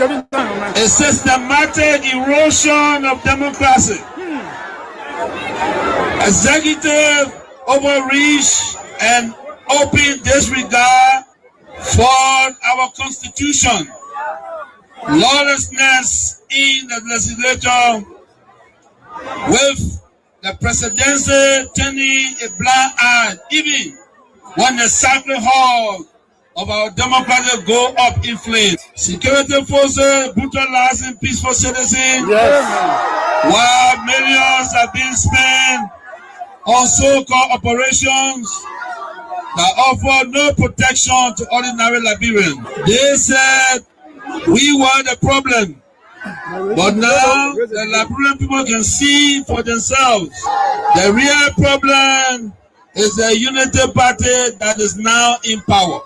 A systematic erosion of democracy. Executive overreach and open disregard for our constitution. Lawlessness in the legislature, with the presidency turning a blind eye even when the sacred hall of our democracy go up in flames. Security forces brutalizing peaceful citizens, while millions are being spent on so-called operations that offer no protection to ordinary Liberians. They said we were the problem, but now the Liberian people can see for themselves. The real problem is the Unity Party that is now in power.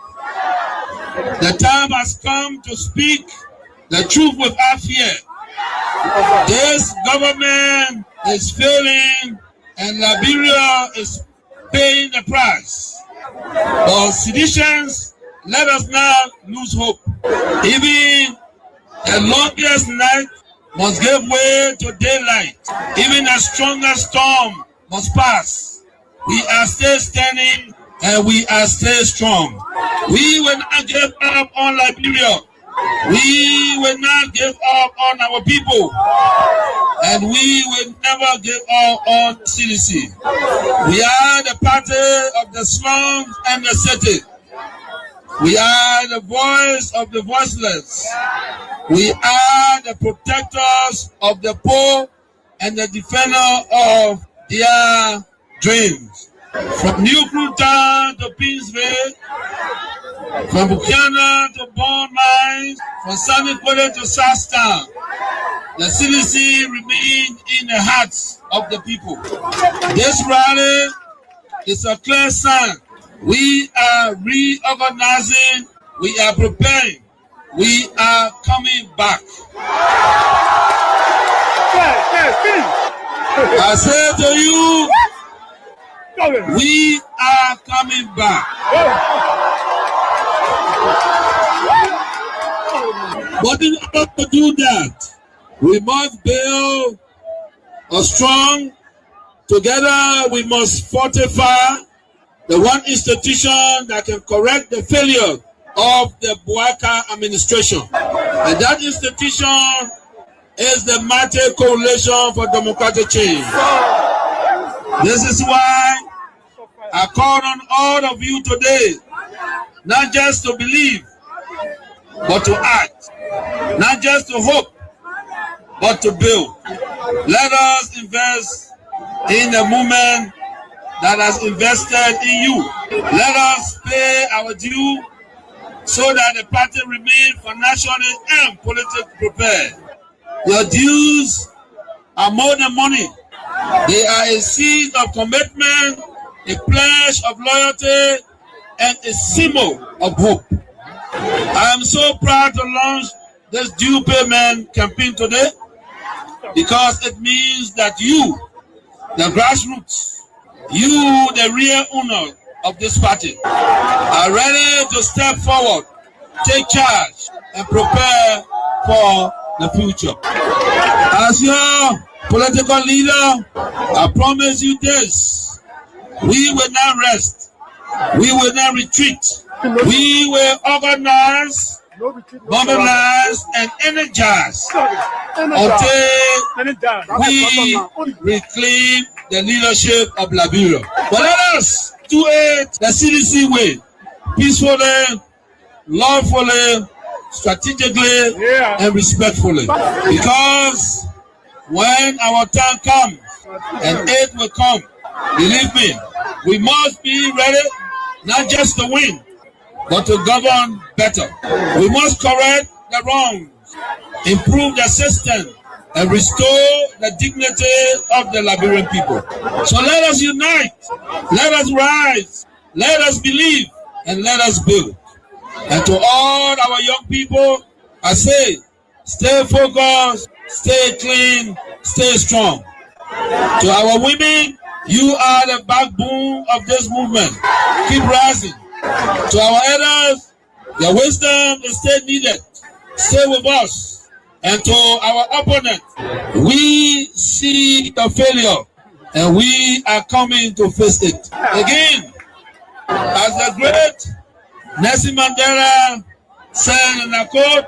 The time has come to speak the truth without fear. This government is failing and Liberia is paying the price. But citizens, let us not lose hope. Even the longest night must give way to daylight. Even the strongest storm must pass. We are still standing and we are still strong. We will not give up on Liberia. We will not give up on our people. And we will never give up on CDC. We are the party of the slums and the city. We are the voice of the voiceless. We are the protectors of the poor and the defender of their dreams. From New Cruton to Pinsville, from Buchanan to Bond Mines, from Sunny Quarter to Southtown, the CDC remains in the hearts of the people. This rally is a clear sign. We are reorganizing, we are preparing, we are coming back. I say to you, we are coming back. But in order to do that, we must build a strong, together we must fortify the one institution that can correct the failure of the Bouaka administration. And that institution is the mighty Coalition for Democratic Change. This is why I call on all of you today, not just to believe, but to act. Not just to hope, but to build. Let us invest in the movement that has invested in you. Let us pay our due so that the party remains financially and politically prepared. Your dues are more than money. They are a seed of commitment, a pledge of loyalty, and a symbol of hope. I am so proud to launch this due payment campaign today because it means that you, the grassroots, you, the real owner of this party, are ready to step forward, take charge, and prepare for the future. As your political leader, I promise you this: we will not rest, we will not retreat, we will organize, mobilize, and energize until we reclaim the leadership of Liberia. But let us do it the CDC way, peacefully, lawfully, strategically, and respectfully. Because when our time comes, and it will come, believe me, we must be ready not just to win, but to govern better. We must correct the wrongs, improve the system, and restore the dignity of the Liberian people. So let us unite, let us rise, let us believe, and let us build. And to all our young people, I say, stay focused, stay clean, stay strong. To our women, you are the backbone of this movement. Keep rising. To our elders, your wisdom is still needed. stay with us. And to our opponent, we see the failure and we are coming to face it. Again, as the great Nelson Mandela said in a quote,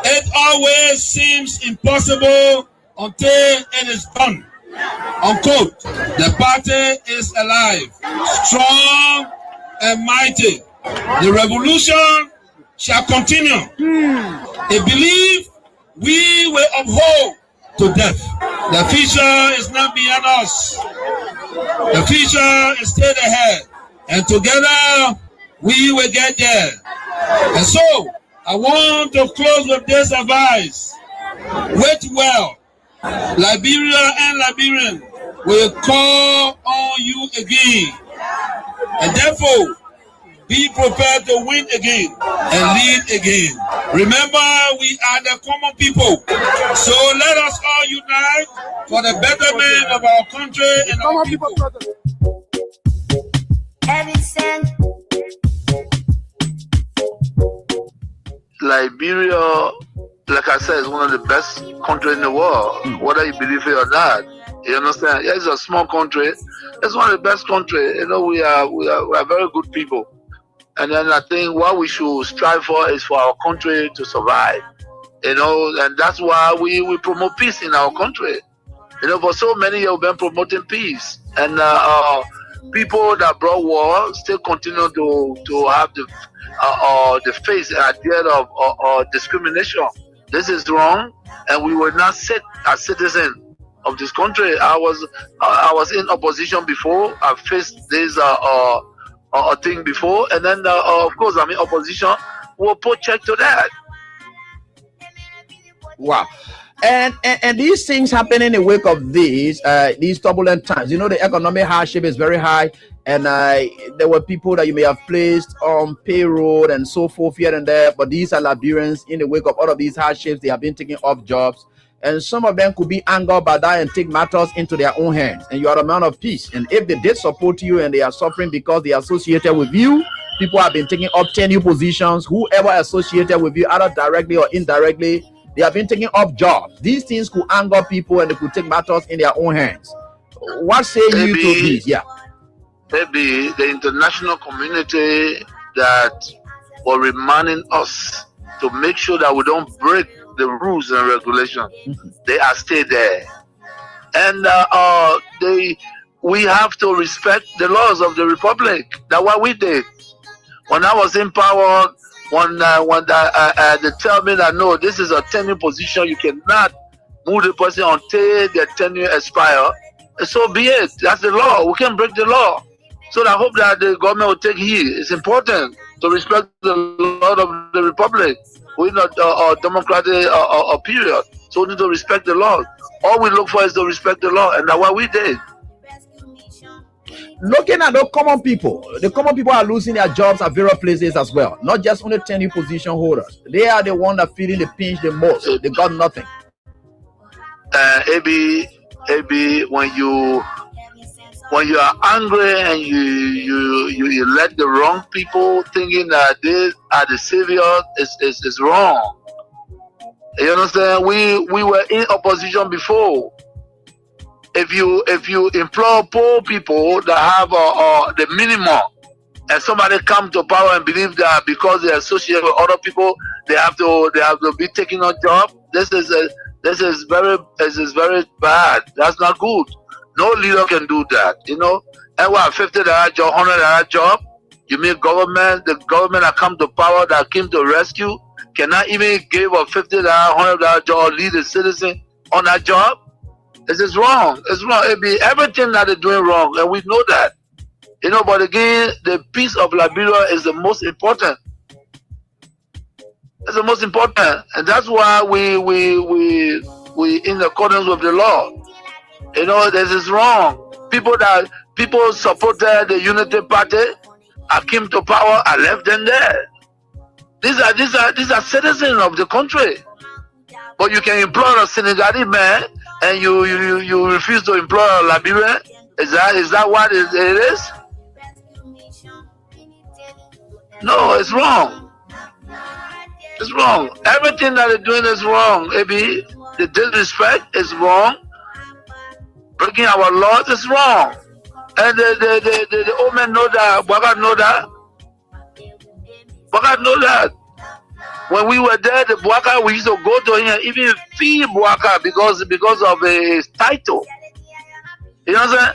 it always seems impossible until it is done. Unquote. The party is alive, strong and mighty. The revolution shall continue. A belief we will uphold to death. The future is not beyond us. The future is straight ahead. And together we will get there. And so I want to close with this advice. Wait well. Liberia and Liberians will call on you again. And therefore, be prepared to win again and lead again. Remember, we are the common people. So let us all unite for the betterment of our country and our people. Liberia, like I said, is one of the best countries in the world, whether you believe it or not. You understand? Yeah, it's a small country. It's one of the best countries. You know, we are very good people. And then I think what we should strive for is for our country to survive. You know, and that's why we promote peace in our country. You know, for so many years we've been promoting peace. And people that brought war still continue to have the face at the end of discrimination. This is wrong, and we will not sit as citizens of this country. I was in opposition before. I faced this thing before, and then of course I'm in opposition. We'll put check to that. Wow. And these things happen in the wake of these turbulent times. You know, the economic hardship is very high, and there were people that you may have placed on payroll and so forth here and there, but these are Liberians. In the wake of all of these hardships, they have been taking off jobs, and some of them could be angered by that and take matters into their own hands. And you are a man of peace, and if they did support you and they are suffering because they are associated with you, people have been taking up tenure positions. Whoever associated with you, either directly or indirectly, they have been taking up jobs. These things could anger people and they could take matters in their own hands. What say you to this? Yeah. Maybe the international community that were reminding us to make sure that we don't break the rules and regulations. They are still there. And we have to respect the laws of the Republic. That's what we did. When I was in power, when they tell me that no, this is a tenure position, you cannot move the person until their tenure expire. So be it. That's the law. We can't break the law. So I hope that the government will take heed. It's important to respect the law of the Republic. We're not a democratic period, so we need to respect the law. All we look for is to respect the law, and that's what we did. Looking at the common people are losing their jobs at various places as well. Not just only tenure position holders. They are the one that feeling the pinch the most. They got nothing. AB, when you are angry and you let the wrong people thinking that they are the savior, is wrong. You understand? We were in opposition before. If you employ poor people that have the minimum, and somebody come to power and believe that because they associate with other people, they have to be taking a job. This is very bad. That's not good. No leader can do that. You know, and what, $50 job, $100 job? You mean the government that come to power, that came to rescue, cannot even give a $50, $100 job, lead a citizen on that job? This is wrong. It's wrong. Everything that they're doing wrong, and we know that. You know, but again, the peace of Liberia is the most important. It's the most important, and that's why we in accordance with the law. You know, this is wrong. People supported the Unity Party. I came to power. I left them there. These are citizens of the country. But you can employ a Senegalese man, and you refuse to employ a Liberian. Is that what it is? No, it's wrong. It's wrong. Everything that they're doing is wrong, AB. The disrespect is wrong. Breaking our laws is wrong. And the old men know that. Bwaga know that. Bwaga know that. When we were there, the Bwaka, we used to go to him, even fee Bwaka because of his title. You know what I'm saying?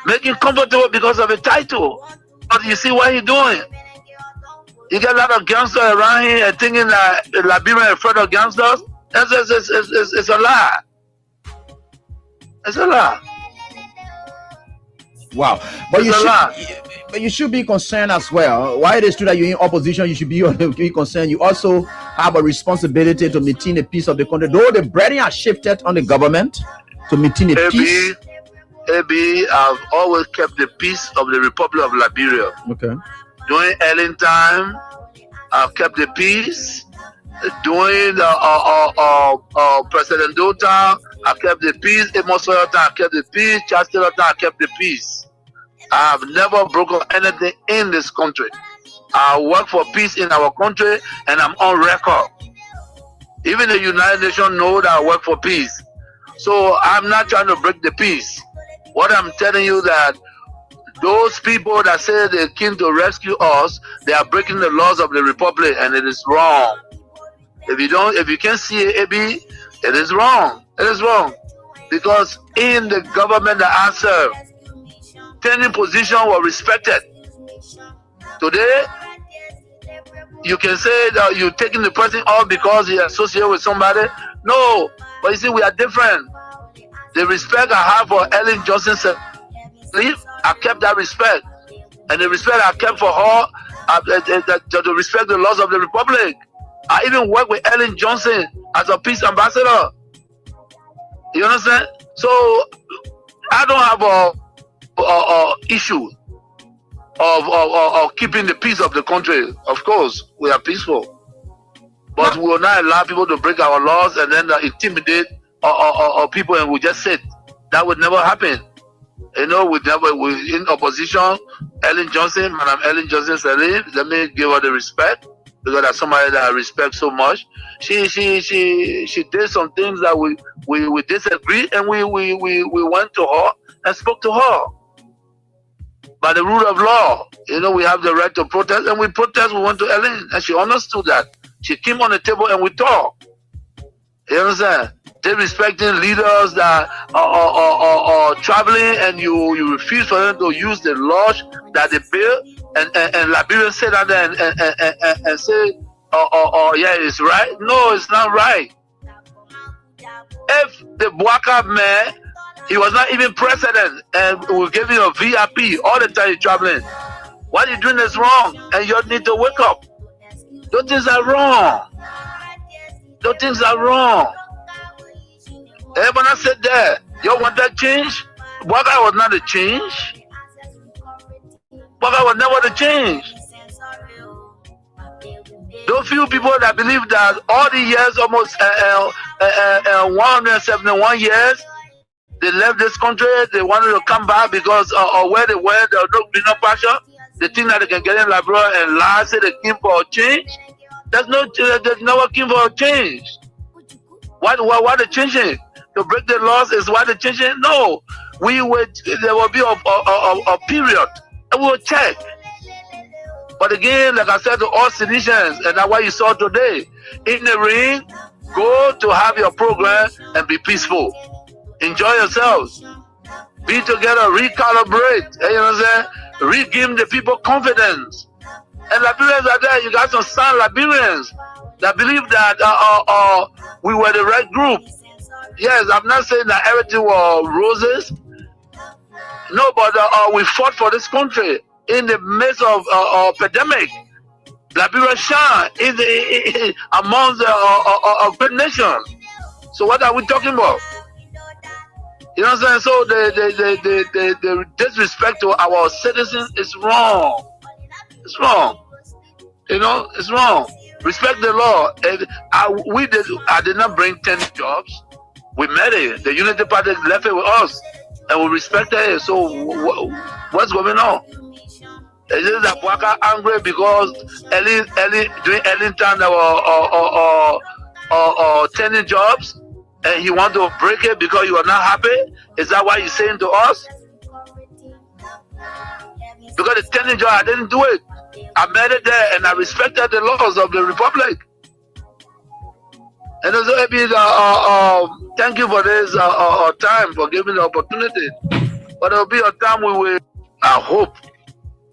Make him comfortable because of a title. But you see what he's doing? You get a lot of gangsters around here and thinking that Liberia is afraid of gangsters. It's a lie. It's a lie. Wow. But It's you a should, lie. but you should be concerned as well. Why it is true that you're in opposition, you should be concerned. You also have a responsibility to maintain the peace of the country. Though the burden has shifted on the government to maintain the peace. AB, I've always kept the peace of the Republic of Liberia. Okay. During Ellen time, I've kept the peace. During President Dota, I kept the peace. Amos Oyo time, I kept the peace. Charles Taylor time, I kept the peace. I have never broken anything in this country. I work for peace in our country, and I'm on record. Even the United Nations know that I work for peace. So I'm not trying to break the peace. What I'm telling you that those people that say they came to rescue us, they are breaking the laws of the Republic, and it is wrong. If you can't see it, AB, it is wrong. It is wrong. Because in the government that I serve, tenure position was respected. Today, you can say that you're taking the person off because he associated with somebody. No, but you see, we are different. The respect I have for Ellen Johnson, I kept that respect. And the respect I kept for her, to respect the laws of the Republic. I even worked with Ellen Johnson as a peace ambassador. You understand? So, I don't have a issue of keeping the peace of the country. Of course, we are peaceful. But we will not allow people to break our laws and then intimidate or people and we just sit. That would never happen. You know, we in opposition. Ellen Johnson, Madam Ellen Johnson Sirleaf, let me give her the respect because that's somebody that I respect so much. She did some things that we disagreed, and we went to her and spoke to her. By the rule of law, you know, we have the right to protest, and we protest. We went to Ellen, and she understood that. She came on the table and we talked. You understand? Disrespecting leaders that are traveling, and you refuse for them to use the laws that they built, and Liberians sit down there and say, yeah, it's right. No, it's not right. If the Bwaka man, he was not even president, and we gave him a VIP all the time he's traveling. What you're doing is wrong, and you need to wake up. Those things are wrong. Those things are wrong. Everyone said that. You want that change? Bwaka was not a change. Bwaka was never the change. Those few people that believe that all the years, almost 171 years, they left this country, they wanted to come back because of where they went, there was no greener pasture. They think that they can get in Liberia and lie, say they came for a change. There's never came for a change. Why they changing? To break the laws is why they changing? No. There will be a period and we will check. But again, like I said to all Tunisians, and that's what you saw today, in the ring, go to have your program and be peaceful. Enjoy yourselves. Be together, recalibrate. You know what I'm saying? Regain the people confidence. And Liberians are there. You got some sound Liberians that believe that we were the right group. Yes, I'm not saying that everything was roses. No, but we fought for this country in the midst of pandemic. Liberia shine amongst a great nation. So what are we talking about? You know what I'm saying? So the disrespect to our citizens is wrong. It's wrong. You know, it's wrong. Respect the law. And I did not bring 10 jobs. We met it. The Unity Party left it with us, and we respected it. So what's going on? Is it that Bwaka angry because during early time or turning jobs, and he want to break it because you are not happy? Is that what he's saying to us? Because the turning job, I didn't do it. I made it there, and I respected the laws of the republic. And also, thank you for this time, for giving the opportunity. But there will be a time we will, I hope,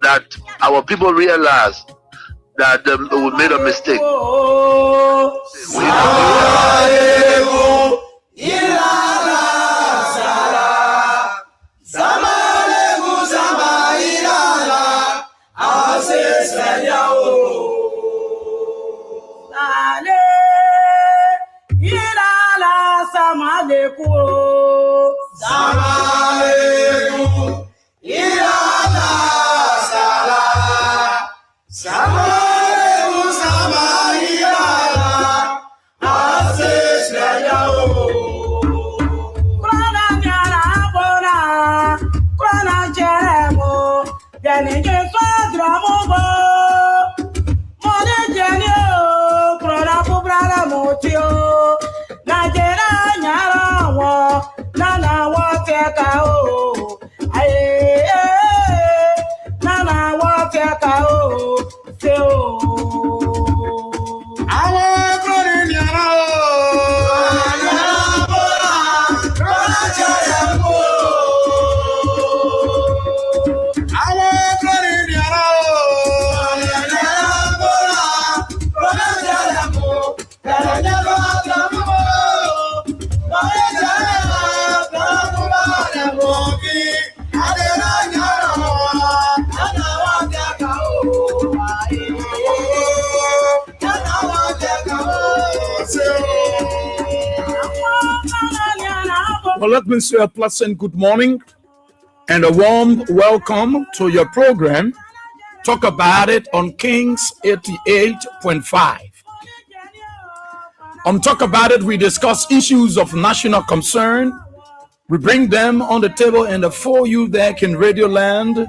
that our people realize that we made a mistake. Well, let me say a pleasant good morning and a warm welcome to your program. Talk about it on Kings 88.5. On Talk About It, we discuss issues of national concern. We bring them on the table and for you there in Radio Land.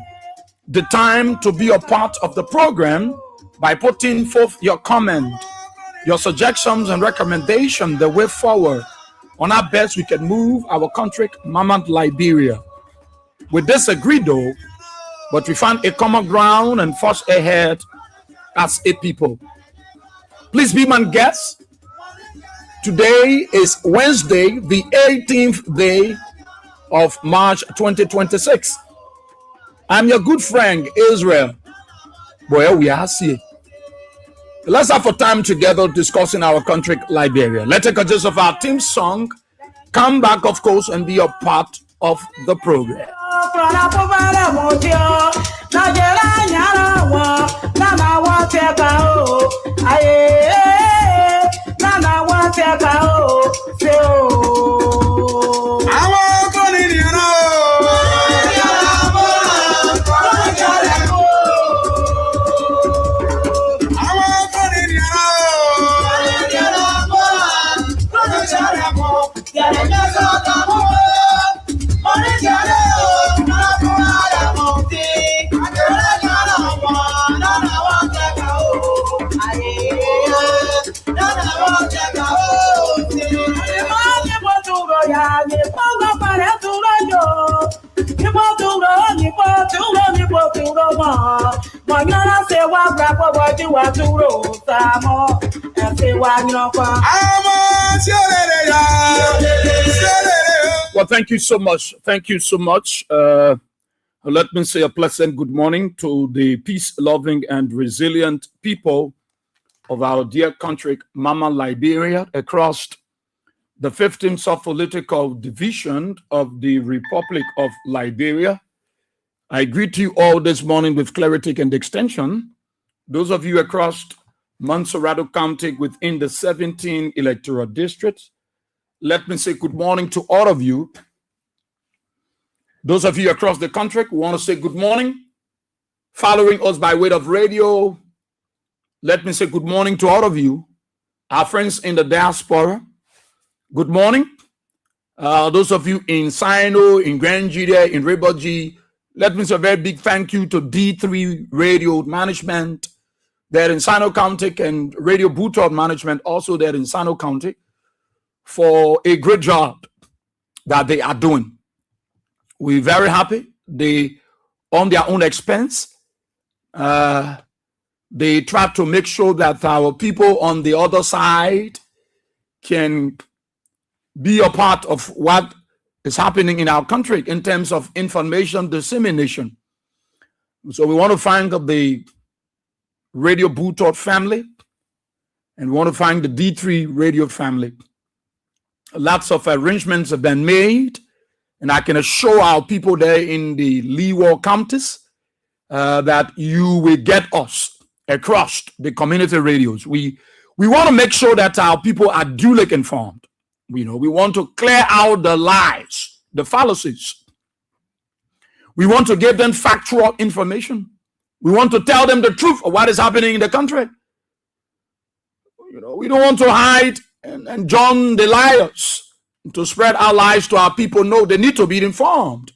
The time to be a part of the program by putting forth your comment, your suggestions and recommendations, the way forward. On our best, we can move our country, Mama Liberia. We disagree though, but we find a common ground and forge ahead as a people. Please be my guest. Today is Wednesday, the 18th day of March 2026. I'm your good friend, Israel. Boy, we are here. Let's have a time together discussing our country, Liberia. Let's take a gist of our team song. Come back, of course, and be a part of the program. Well, thank you so much. Thank you so much. Let me say a pleasant good morning to the peace-loving and resilient people of our dear country, Mama Liberia, across the 15th sub-political division of the Republic of Liberia. I greet you all this morning with clarity and extension. Those of you across Montserrado County within the 17 electoral districts, let me say good morning to all of you. Those of you across the country who want to say good morning, following us by way of radio, let me say good morning to all of you. Our friends in the diaspora, good morning. Those of you in Sino, in Grand Judea, in Reboji, Let me say a very big thank you to D3 Radio Management there in Sino County and Radio Butod Management also there in Sino County for a great job that they are doing. We're very happy. They, on their own expense, they try to make sure that our people on the other side can be a part of what is happening in our country in terms of information dissemination. So we want to thank the Radio Butod family, and we want to thank the D3 Radio family. Lots of arrangements have been made, and I can assure our people there in the Leeward counties that you will get us across the community radios. We want to make sure that our people are duly informed. We want to clear out the lies, the fallacies. We want to give them factual information. We want to tell them the truth of what is happening in the country. We don't want to hide and join the liars to spread our lies to our people. No, they need to be informed.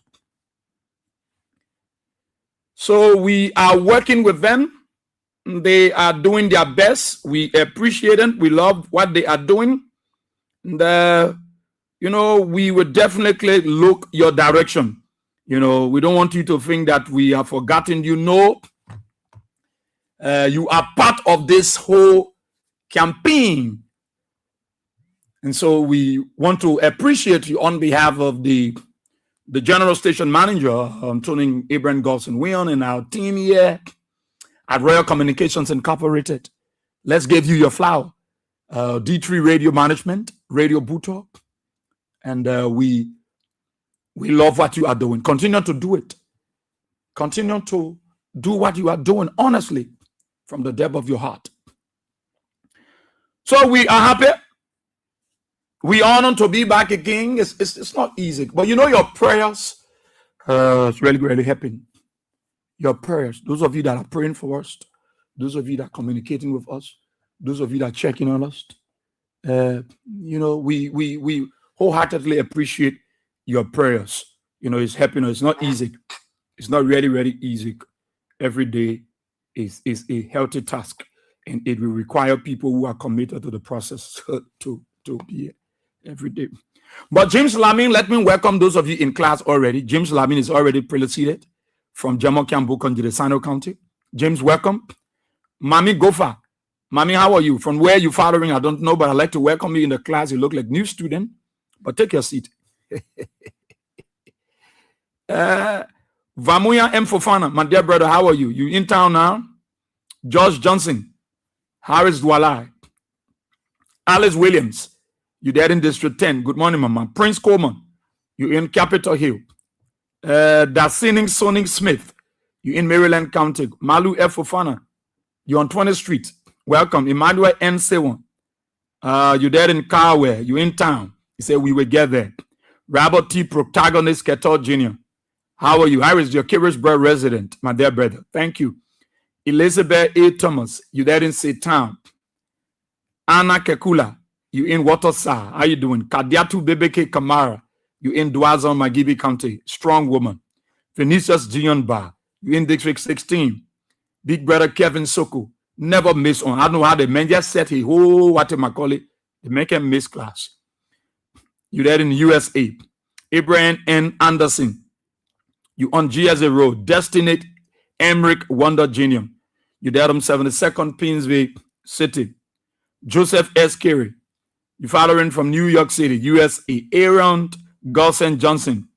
So we are working with them. They are doing their best. We appreciate them. We love what they are doing. And, we would definitely look your direction. We don't want you to think that we have forgotten you. No, you are part of this whole campaign. And so we want to appreciate you on behalf of the general station manager, Tony Abraham Golson-Wion, and our team here at Royal Communications Incorporated. Let's give you your flower. D3 Radio Management, Radio Butod, and we love what you are doing. Continue to do it. Continue to do what you are doing honestly from the depth of your heart. So we are happy. We honored to be back again. It's not easy, but your prayers it's really, really helping. Your prayers, those of you that are praying for us, those of you that are communicating with us, those of you that are checking on us, we wholeheartedly appreciate your prayers. It's helping us. It's not easy. It's not really, really easy. Every day is a healthy task, and it will require people who are committed to the process to be here every day. But James Lamin, let me welcome those of you in class already. James Lamin is already pre-seated from Jamokiambo, Sino County. James, welcome. Mami Gofa. Mami, how are you? From where you following? I don't know, but I'd like to welcome you in the class. You look like new student, but take your seat. Vamuya M. Fofana, my dear brother, how are you? You in town now? George Johnson, Harris Dwalai, Alice Williams, you there in District 10. Good morning, Mama. Prince Coleman, you in Capitol Hill. Dasining Soning Smith, you in Maryland County. Malu F. Fofana, you on 20th Street. Welcome. Emmanuel N. Sewon, you there in Carware, you in town. He said we will get there. Robert T. Protagonist Ketor Jr. How are you? How is your Carisburg resident, my dear brother? Thank you. Elizabeth A. Thomas, you there in Town. Anna Kekula, you in Watersa. How you doing? Kadiatu Bebeke Kamara, you in Duazon, Magibi County. Strong woman. Vinicius Gionba, you in District 16. Big brother Kevin Soko, never miss on. I don't know how the man just said he, what am I call it? They make him miss class. You there in USA. Abraham N. Anderson, you on GSA Road. Destinate Emmerich Wonder Jr. You there on 72nd Pinsville City. Joseph S. Carey, you following from New York City, USA. Aaron Golson Johnson,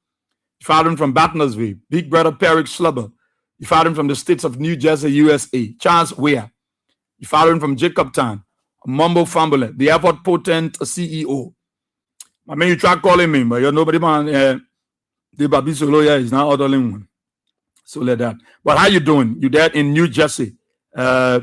you following from Batnersville. Big brother Perry Slubber, you following from the states of New Jersey, USA. Charles Weir, you following from Jacobtown. Mumbo Fambule, the airport potent CEO. I mean, you try calling me, but you're nobody, man. The Babi Soloya is not ordering one. So let that. But how you doing? You there in New Jersey? Okay,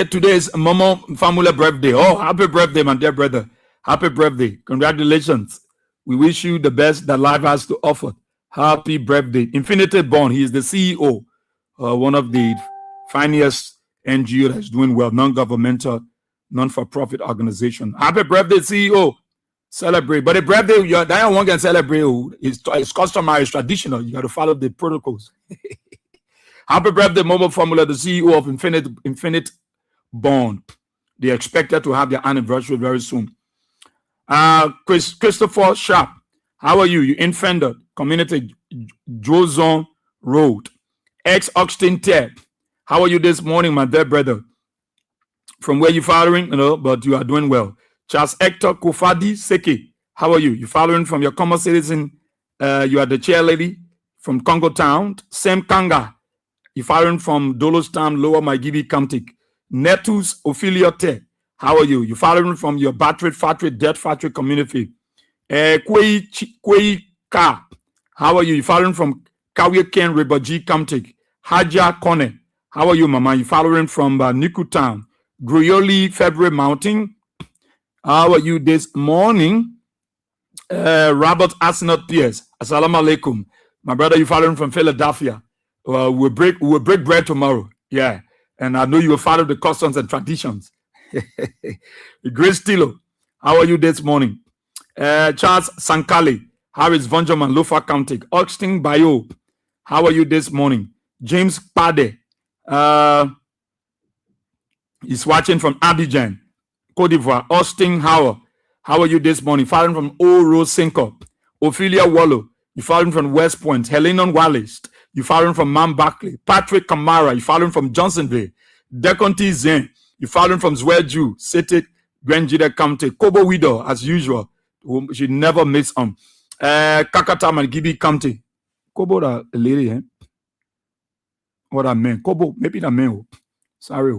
today is Momo Famula birthday. Oh, happy birthday, my dear brother. Happy birthday. Congratulations. We wish you the best that life has to offer. Happy birthday. Infinity Bond, he is the CEO, one of the finest NGO that's doing well, non-governmental, non-for-profit organization. Happy birthday, CEO. Celebrate. But the birthday, that one can celebrate. It's customary, it's traditional. You got to follow the protocols. Happy birthday, Mobile Formula, the CEO of Infinite Bond. They're expected to have their anniversary very soon. Christopher Sharp, how are you? You in Fender Community, Jozon Road. Oxton Ted, how are you this morning, my dear brother? From where you following? But you are doing well. Charles Hector Kofadi Seke, how are you? You following from your common citizen? You are the chair lady from Congo Town. Sam Kanga, you following from Dolos Town, Lower Maigibi County. Netus Ophiliote, how are you? You following from your battery factory, debt factory community. Kwei Ka, how are you? You following from Kawie Ken Ribaji County. Haja Kone, how are you, Mama? You following from Niku Town. Gruyoli February Mountain, how are you this morning? Robert Asnot Pierce, Assalamu alaikum. My brother, you following from Philadelphia. We'll break bread tomorrow. Yeah. And I know you will follow the customs and traditions. Grace Tilo, how are you this morning? Charles Sankali, how is Vonjaman, Lofa County? Austin Bayo, how are you this morning? James Pade, he's watching from Abidjan, Cote d'Ivoire. Austin Howard, how are you this morning? Following from Oro Cinco. Ophelia Wallow, you following from West Point. Helenon Wallace, you following from Mount Barkley. Patrick Kamara, you following from Johnsonville. Deconti Zen, you following from Zweju, City, Granjida County. Kobo Widow, as usual, she never miss Kakatam and Gibi County. Kobo, the lady, eh? What I meant. Kobo, maybe the man. Sorry.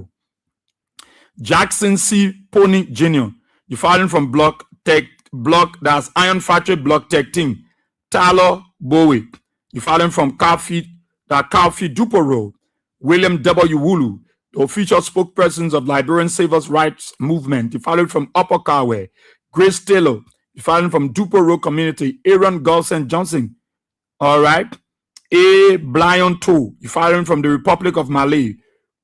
Jackson C. Pony Jr., you following from Block, that's Iron Factory Block Tech Team. Tyler Bowie, you following from Carfeed Dupo Road. William W. Wulu, the official spokespersons of Liberian Civil Rights Movement. You following from Upper Carway. Grace Taylor, you following from Dupo Road Community. Aaron Golson Johnson, all right. A. Blion To, you following from the Republic of Mali.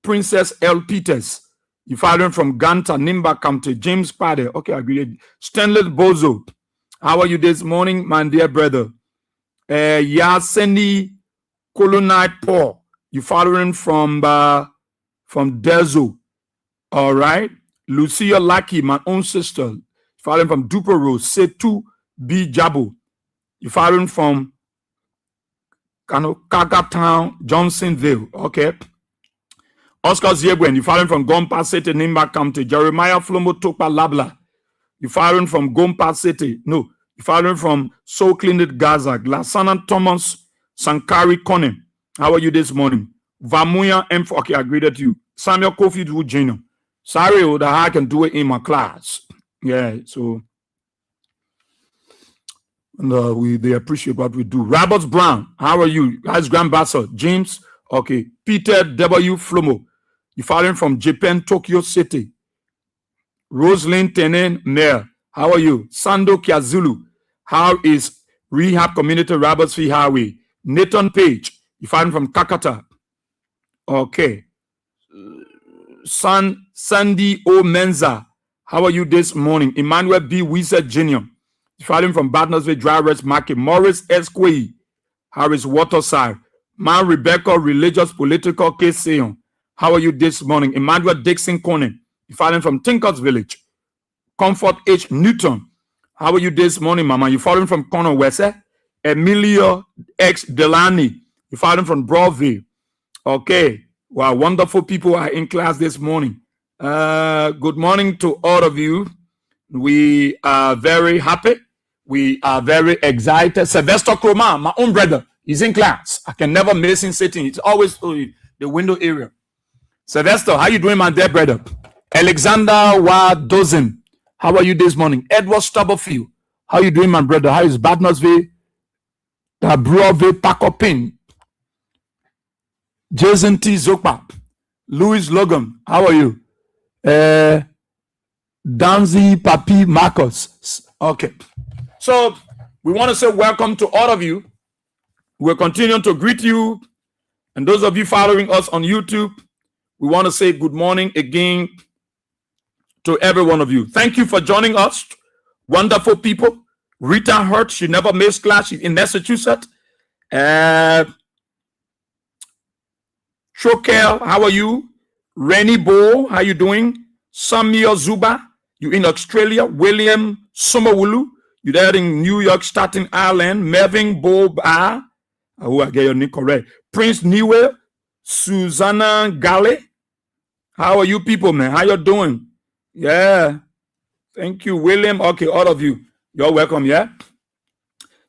Princess L. Peters, you following from Ganta, Nimba County. James Pade, okay, I agree. Stanley Bozo, how are you this morning, my dear brother? Yaseni Colonite Paul, you following from Dezo, all right. Lucia Lucky, my own sister, following from Duper Road. Setu B. Jabo, you following from Kaga Town, Johnsonville, okay. Oscar Ziegwen, you following from Gompa City, Nimba County. Jeremiah Flomo Topa Labla, you following from Gompa City. No, you following from So Cleaned Gaza. Glasana Thomas Sankari Kone, how are you this morning? Vamuya M. Okay, I agree with you. Samuel Kofi Jr. Sorry that I can do it in my class. Yeah, so and, they appreciate what we do. Roberts Brown, how are you? Guys, Grandmaster James, okay. Peter W. Flomo, you following from Japan, Tokyo City. Rosalind Tenen Mayor, how are you? Sando Kiazulu, how is Rehab Community Roberts Fee Highway? Nathan Page, you following from Kakata, okay. Sandy O. Menza, how are you this morning? Emmanuel B. Wizard Jr., following from Bartnersville Drivers Market. Morris S. Quay, Harris Waterside. Man Rebecca, Religious Political Case Seon, how are you this morning? Emmanuel Dixon Conan, following from Tinkers Village. Comfort H. Newton, how are you this morning, Mama? You following from Corner West? Emilio X. Delany, you following from Broadview. Okay, wow, wonderful people are in class this morning. Good morning to all of you. We are very happy. We are very excited. Sylvester Kroma, my own brother, is in class. I can never miss him sitting. It's always the window area. Sylvester, how you doing, my dear brother? Alexander Wadozen, how are you this morning? Edward Stubblefield, how you doing, my brother? How is Bartnersville? Broadview, Pakopin. Jason T. Zokpa, Louis Logan, how are you? Danzi Papi Marcos. Okay. So we want to say welcome to all of you. We're continuing to greet you. And those of you following us on YouTube, we want to say good morning again to every one of you. Thank you for joining us. wonderful people. Rita Hurt, she never missed class. She's in Massachusetts. Shokel, how are you? Rennie Bo, how you doing? Samir Zuba, you in Australia. William Sumawulu, you there in New York, Staten Island. Mervyn Bob, who I get your name correct. Prince Newell, Susanna Gale. How are you people, man? How you doing? Yeah. Thank you, William. Okay, all of you. You're welcome, yeah?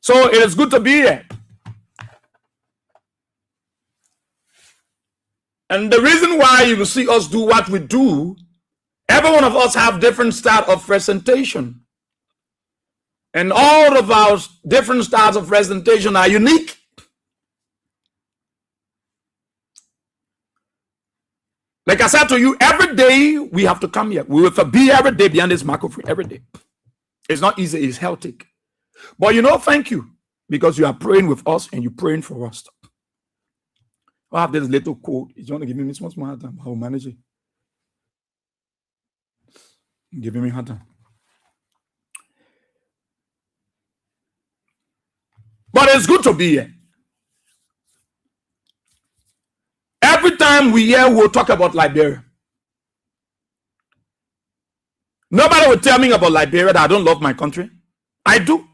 So it is good to be here. And the reason why you will see us do what we do, every one of us have different style of presentation. And all of our different styles of presentation are unique. Like I said to you, every day we have to come here. We will be every day behind this microphone, every day. It's not easy, it's healthy. But you know, thank you, because you are praying with us and you're praying for us. I have this little code. If you want to give me this much more hard time, I will manage it. Give me hard time. But it's good to be here. Every time we hear, we'll talk about Liberia. Nobody will tell me about Liberia that I don't love my country. I do.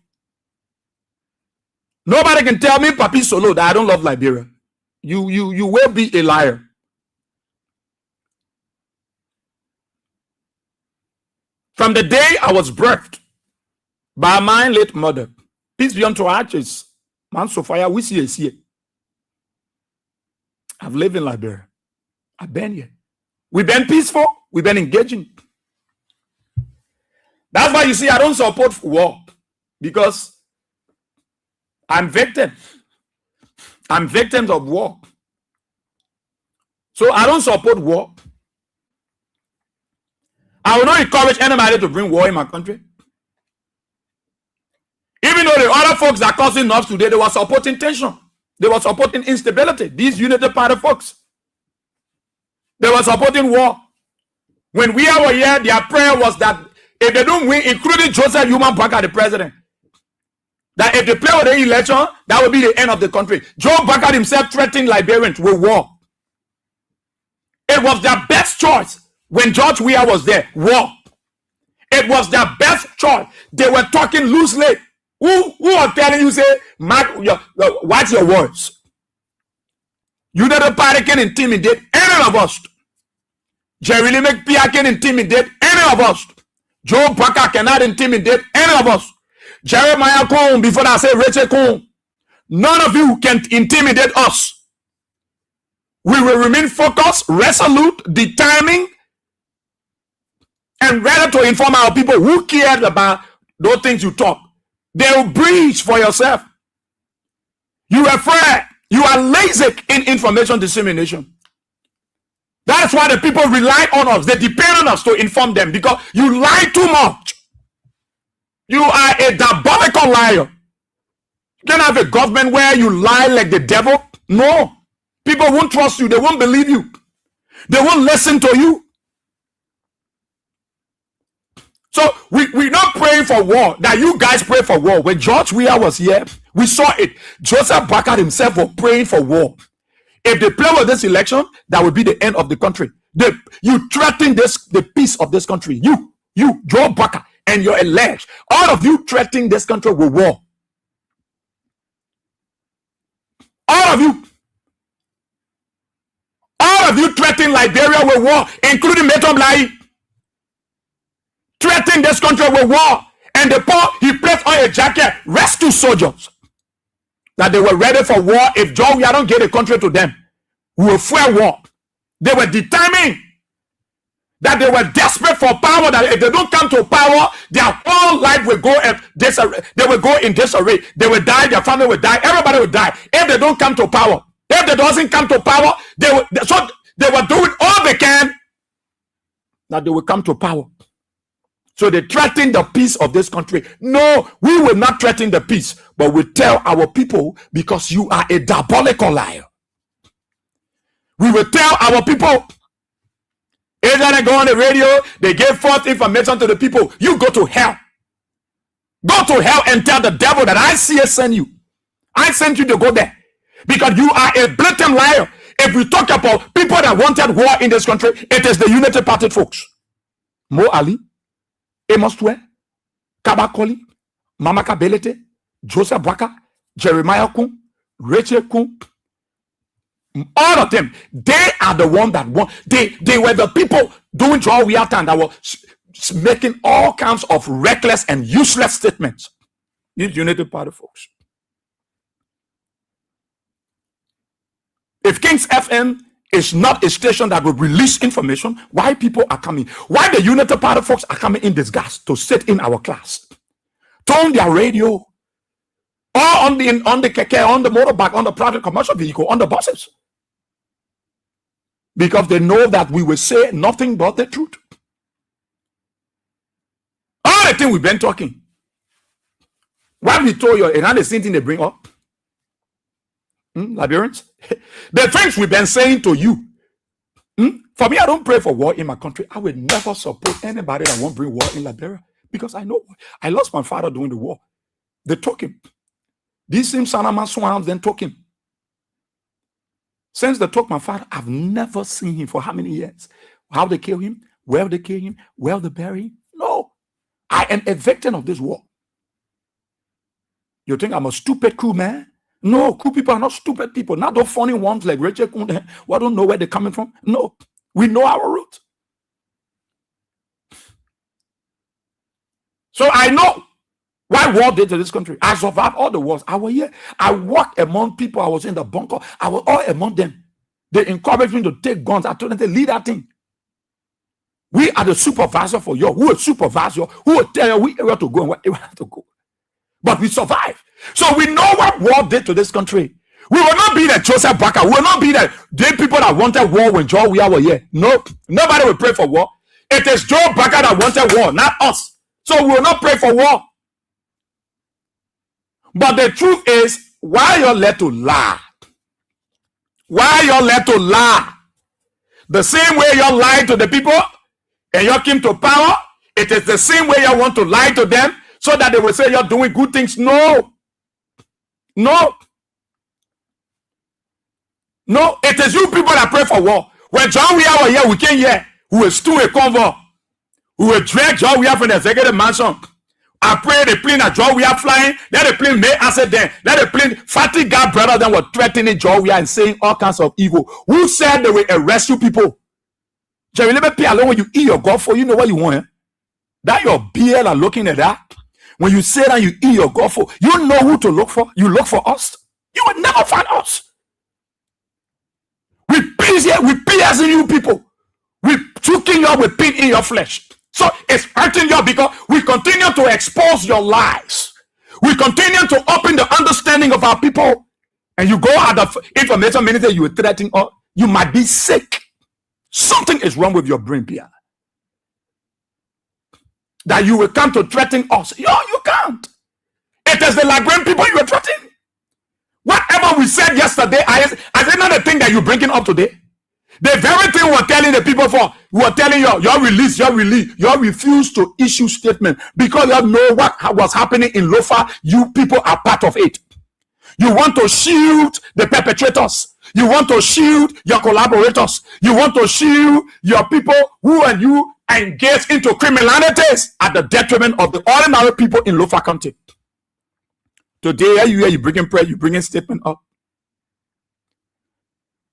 Nobody can tell me, Papi Solo, that I don't love Liberia. You will be a liar. From the day I was birthed by my late mother, peace be unto her ashes, Man Sophia, we see here. I've lived in Liberia. I've been here. We've been peaceful. We've been engaging. That's why you see I don't support war, because I'm victim. I'm victims of war. So I don't support war. I will not encourage anybody to bring war in my country. Even though the other folks that are causing us today, they were supporting tension. They were supporting instability. These Unity Party folks. They were supporting war. When we were here, their prayer was that if they don't win, including Joseph Human Baka, the president, that if they play with the election, that will be the end of the country. Joe Baka himself threatened Liberians with war. It was their best choice when George Weah was there. War. It was their best choice. They were talking loosely. Who are telling you, say, Mark, watch your words. Unity Party can intimidate any of us. Jerry Lee McPia can intimidate any of us. Joe Baka cannot intimidate any of us. Jeremiah Cohn, before I say Rachel Cohn, none of you can intimidate us. We will remain focused, resolute, determined, and ready to inform our people who cared about those things you talk. They will breach for yourself. You are afraid. You are lazy in information dissemination. That's why the people rely on us. They depend on us to inform them, because you lie too much. You are a diabolical liar. You can't have a government where you lie like the devil. No. People won't trust you. They won't believe you. They won't listen to you. So we're not praying for war. That you guys pray for war. When George Weah was here, we saw it. Joseph Baka himself was praying for war. If they play with this election, that will be the end of the country. You threaten the peace of this country. You, Joe Baka, and your elect, all of you threatening this country with war. All of you threatening Liberia with war, including Metom Lai. Threatening this country with war. And the poor, he placed on a jacket, rescue soldiers, that they were ready for war. If Joe Weah don't get a country to them, we will fight war. They were determined, that they were desperate for power, that if they don't come to power, their whole life will go in disarray. They will go in disarray. They will die, their family will die, everybody will die if they don't come to power. If they doesn't come to power, they were doing all they can that they will come to power. So they threaten the peace of this country. No, we will not threaten the peace, but we tell our people, because you are a diabolical liar. We will tell our people. Either they go on the radio, they give false information to the people. You go to hell. Go to hell and tell the devil that I send you. I sent you to go there. Because you are a blatant liar. If we talk about people that wanted war in this country, it is the Unity Party folks. Mo Ali, Amos Twe, Kabakoli, Mama Kabelete, Joseph Baka, Jeremiah Kun, Rachel Kun, all of them, they are the one that won. They were the people doing draw we time that were making all kinds of reckless and useless statements. These Unity Party folks. If Kings FM is not a station that will release information, why people are coming? Why the Unity Party folks are coming in disguise to sit in our class? Turn their radio, or on the keke, on the motorbike, on the private commercial vehicle, on the buses. Because they know that we will say nothing but the truth. All the thing we've been talking. What we told you, and the same thing they bring up. Liberians, the things we've been saying to you. For me, I don't pray for war in my country. I will never support anybody that won't bring war in Liberia, because I know I lost my father during the war. They took him. These same Sanama swamps then took him. Since they took my father, I've never seen him for how many years? How they kill him? Where they kill him? Where they bury him? No, I am a victim of this war. You think I'm a stupid cool man? No, cool people are not stupid people. Not the funny ones like Rachel Kunde, who I don't know where they're coming from. No, we know our roots. So I know why war did to this country. I survived all the wars. I was here. I walked among people. I was in the bunker. I was all among them. They encouraged me to take guns. I told them to lead that thing. We are the supervisor for you. Who is supervisor? Who will tell you where to go and where you have to go? But we survived. So we know what war did to this country. We will not be the Joseph Baka. We will not be the people that wanted war when Joe we were here. No, nobody will pray for war. It is Joe Baka that wanted war, not us. So we will not pray for war. But the truth is, why you're led to lie? Why you're led to lie? The same way you lied to the people and you came to power, it is the same way you want to lie to them so that they will say you're doing good things. No. No. No, it is you people that pray for war. When John we are here, we came here, we will steal a convoy. We will drag John we are from the executive mansion. I pray the plane that John we are flying, let the plane may answer them. Let the plane fatigue God brother them were threatening John we are and saying all kinds of evil. Who said they will arrest you people? Jerry, let me pay along when you eat your golf for, you know what you want. Eh? That your beard are looking at that. When you say that you eat your golf for, you know who to look for. You look for us. You will never find us. We piercing you people. We choking you with pain in your flesh. So it's hurting you because we continue to expose your lies. We continue to open the understanding of our people. And you go out of information minister, you are threatening, or you might be sick. Something is wrong with your brain, Pierre. That you will come to threaten us. No, you can't. It is the Liberian people you are threatening. Whatever we said yesterday, I said not the thing that you're bringing up today. The very thing we're telling the people for, we're telling you, you refuse to issue statement because you know what was happening in Lofa. You people are part of it. You want to shield the perpetrators. You want to shield your collaborators. You want to shield your people who and you engage into criminalities at the detriment of the ordinary people in Lofa County. Today, you bringing prayer, you bringing statement up.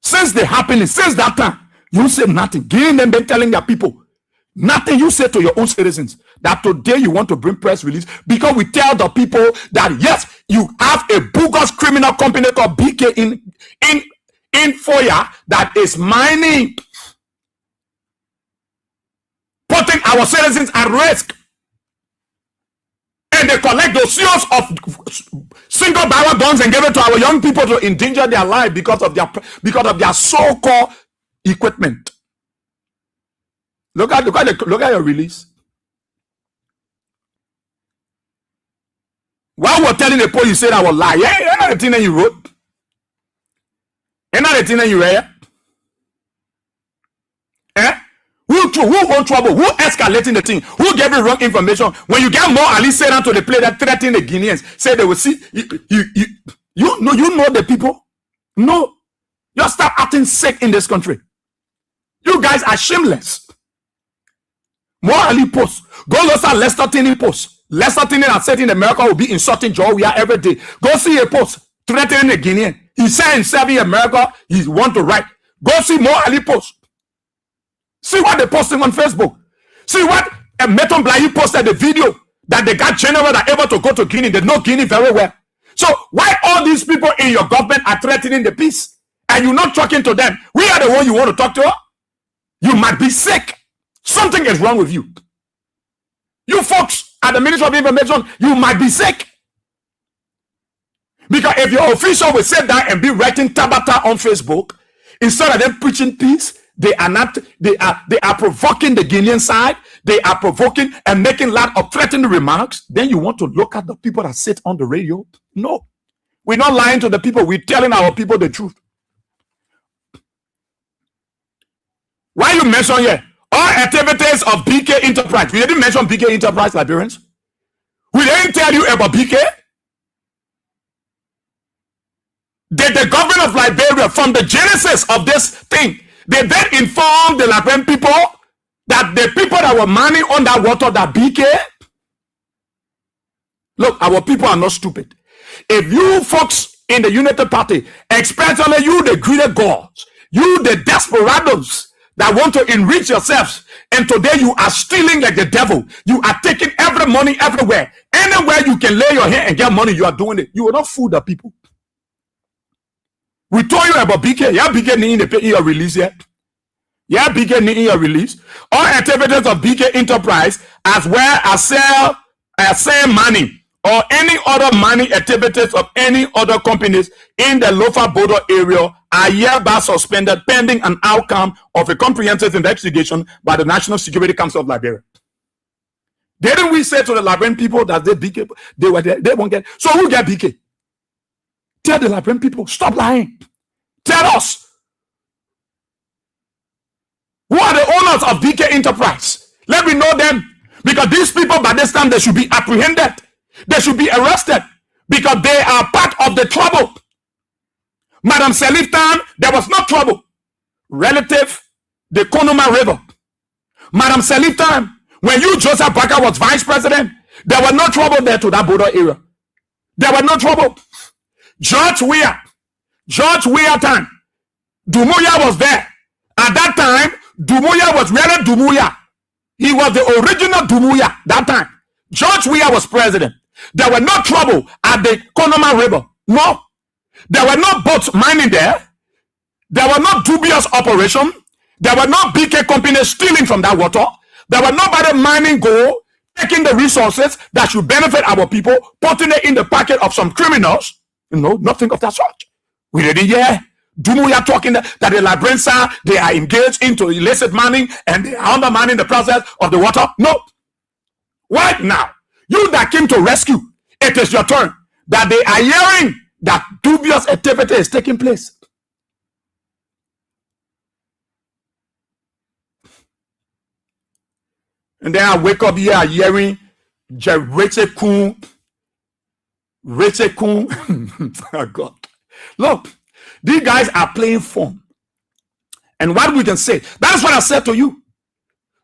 Since the happening, since that time, you say nothing. Giving them, been telling their people nothing. You say to your own citizens that today you want to bring press release because we tell the people that yes, you have a bogus criminal company called BK in Foya that is mining, putting our citizens at risk. And they collect those seals of single barrel guns and give it to our young people to endanger their life because of their so-called equipment. Look at your release. While we're telling the police, you said I will lie. Yeah, you're not the thing that you wrote. You're not the thing that you read. Eh? Who true? Who want trouble? Who escalating the thing? Who gave you wrong information? When you get more Ali say down to the play that threaten the Guineans, say they will see you know the people. No, just stop acting sick in this country. You guys are shameless. More Ali posts. Go look at Lester Tinney posts. Lester Tinney and said in America will be insulting Georgia every day. Go see a post threatening the Guinean. He said himself in America he want to write. Go see more Ali posts. See what they're posting on Facebook. See what Meton Blahi posted the video that they got general that able to go to Guinea. They know Guinea very well. So why all these people in your government are threatening the peace and you're not talking to them? We are the one you want to talk to. You might be sick. Something is wrong with you. You folks at the Ministry of Information, you might be sick. Because if your official will sit down and be writing Tabata on Facebook, instead of them preaching peace, they are provoking the Guinean side. They are provoking and making loud of threatening remarks. Then you want to look at the people that sit on the radio? No. We're not lying to the people. We're telling our people the truth. Why you mention here? All activities of BK Enterprise. We didn't mention BK Enterprise, Liberians. We didn't tell you about BK. Did the government of Liberia, from the genesis of this thing, they then informed the Liberian people that the people that were mining on that water, that BK, look, our people are not stupid. If you folks in the United Party, especially you, the greedy gods, you, the desperados that want to enrich yourselves, and today you are stealing like the devil, you are taking every money everywhere, anywhere you can lay your hand and get money, you are doing it. You will not fool the people. We told you about BK. Yeah, BK need to pay your release yet. Yeah, BK need your release. All activities of BK Enterprise, as well as sell money or any other money activities of any other companies in the Lofa border area are hereby suspended pending an outcome of a comprehensive investigation by the National Security Council of Liberia. Didn't we say to the Liberian people that they BK, they were there, they won't get? So who get BK? Tell the Liberian people, stop lying. Tell us. Who are the owners of BK Enterprise? Let me know them. Because these people, by this time, they should be apprehended. They should be arrested. Because they are part of the trouble. Madam Salif time, there was no trouble. Relative, the Konoma River. Madam Salif time, when you, Joseph Barker, was vice president, there was no trouble there to that border area. There was no trouble. George Weah time, Dumuya was there. At that time, Dumuya was really Dumuya. He was the original Dumuya that time. George Weah was president. There were no trouble at the Konoma River. No. There were no boats mining there. There were no dubious operation. There were no BK companies stealing from that water. There were nobody mining gold, taking the resources that should benefit our people, putting it in the pocket of some criminals. No, nothing of that sort. We didn't hear Dumuya talking that the Liberians they are engaged into illicit mining and they are undermining the process of the water. No. Right now, you that came to rescue, it is your turn. That they are hearing that dubious activity is taking place. And then I wake up here hearing Rachel Kun. Oh God. Look, these guys are playing form. And what we can say, that's what I said to you.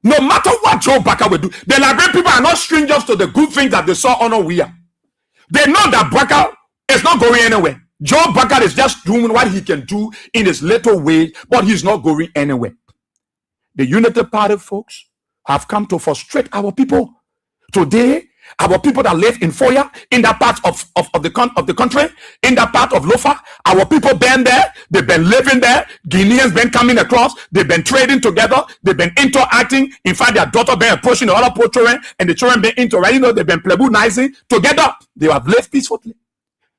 No matter what Joe Barker will do, the Liberian people are not strangers to the good things that they saw on Weah. They know that Barker is not going anywhere. Joe Barker is just doing what he can do in his little way, but he's not going anywhere. The Unity Party folks have come to frustrate our people. Today, our people that live in Foya, in that part of the country, in that part of Lofa, our people been there, they've been living there, Guineans been coming across, they've been trading together, they've been interacting. In fact, their daughter been approaching the other poor children, and the children been interacting, they've been plebonizing together. They have lived peacefully.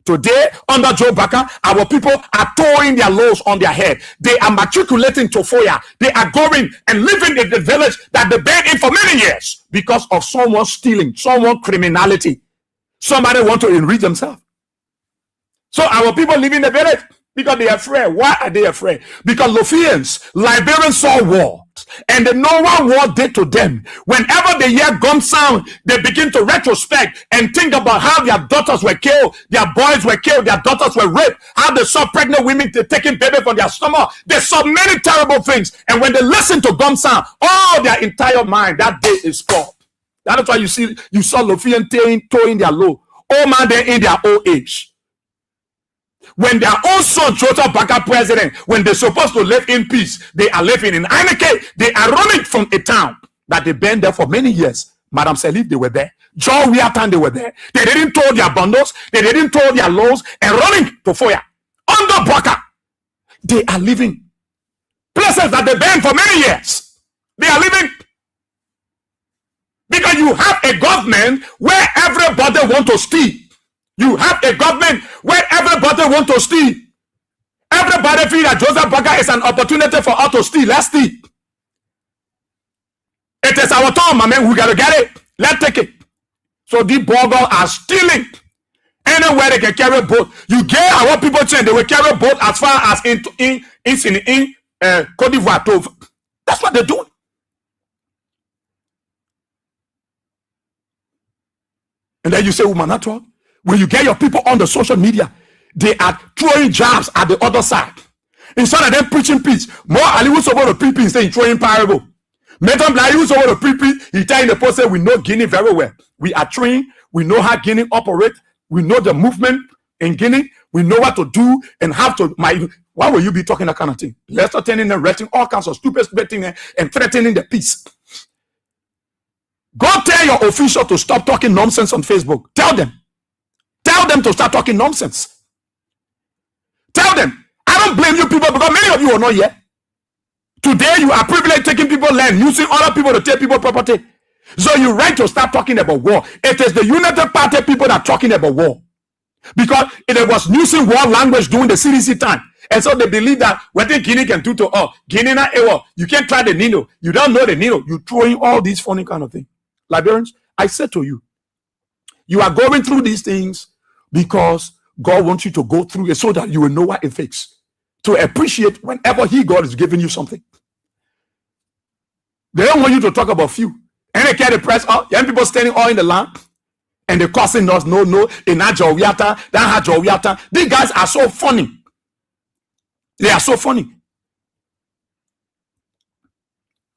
Today, under Joe Barker, our people are throwing their loads on their head. They are matriculating to Foya. They are going and living in the village that they've been in for many years because of someone stealing, someone criminality. Somebody want to enrich themselves. So our people live in the village because they are afraid. Why are they afraid? Because Lofians, Liberians saw war. past, and they know what war did to them. Whenever they hear gun sound, they begin to retrospect and think about how their daughters were killed, their boys were killed, their daughters were raped, how they saw pregnant women taking baby from their stomach. They saw many terrible things. And when they listen to gun sound, all their entire mind that day is stopped. That's why you saw Lofian towing their low. Old man, they're in their old age. When their own son, Joseph Baka president, when they're supposed to live in peace, they are living in Heineken. They are running from a town that they've been there for many years. Madam Salif, they were there. John Wiatan, they were there. They didn't tow their bundles. They didn't tow their loads and running to Foya. Under Baka, they are living places that they've been for many years. They are living because you have a government where everybody wants to steal. You have a government where everybody wants to steal. Everybody feel that Joseph Baka is an opportunity for us to steal. Let's steal. It is our turn, my man. We gotta get it. Let's take it. So the burgers are stealing. Anywhere they can carry boat. You get our people saying they will carry boat as far as in Cote d'Ivoire. That's what they're doing. And then you say, woman, not talk. When you get your people on the social media, they are throwing jabs at the other side. Instead of them preaching peace, more Ali was over the preaching instead of throwing parable. Meton Blai was over the preaching, he telling the person we know Guinea very well. We are trained, we know how Guinea operate, we know the movement in Guinea, we know what to do and how to. Why will you be talking that kind of thing? Let's start turning and writing all kinds of stupid things and threatening the peace. Go tell your official to stop talking nonsense on Facebook. Tell them to start talking nonsense. Tell them. I don't blame you people because many of you are not here. Today you are privileged taking people land, using other people to take people property. So you right to start talking about war. It is the United Party people that are talking about war. Because it was using war language during the CDC time. And so they believe that what the Guinea can do to us. Guinea na ewa. You can't try the Nino. You don't know the Nino. You're throwing all these funny kind of things. Liberians, I said to you, you are going through these things because God wants you to go through it so that you will know what it takes to appreciate whenever God is giving you something. They don't want you to talk about few. And they carry the press out. Young people standing all in the land and they're cussing us. No, in Ajowiata, that Ajowiata. These guys are so funny. They are so funny.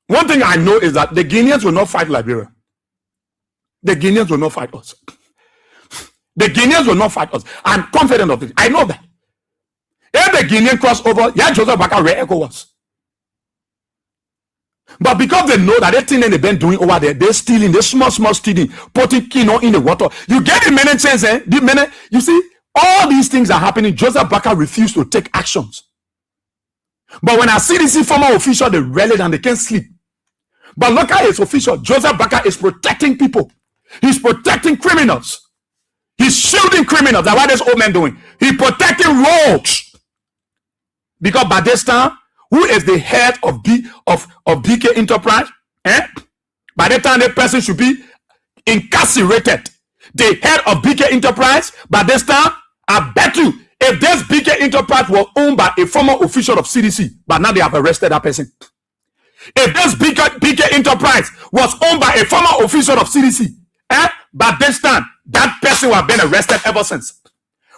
One thing I know is that the Guineans will not fight Liberia. The Guineans will not fight us. The Guineans will not fight us. I'm confident of it. I know that. If the Guinean cross over, yeah, Joseph Baka where ECOWAS. But because they know that everything they've been doing over there, they're stealing, they're small stealing, putting kino in the water. You get the minute sense, eh? The minute, you see, all these things are happening. Joseph Baka refused to take actions. But when I see this former official, they rallied and they can't sleep. But look at his official. Joseph Baka is protecting people. He's protecting criminals. He's shielding criminals. That's what this old man doing. He's protecting rogues. Because by this time, who is the head of BK Enterprise? By that time, that person should be incarcerated. The head of BK Enterprise, by this time, I bet you, if this BK Enterprise was owned by a former official of CDC, but now they have arrested that person. If this BK Enterprise was owned by a former official of CDC, by this time, that person will have been arrested ever since.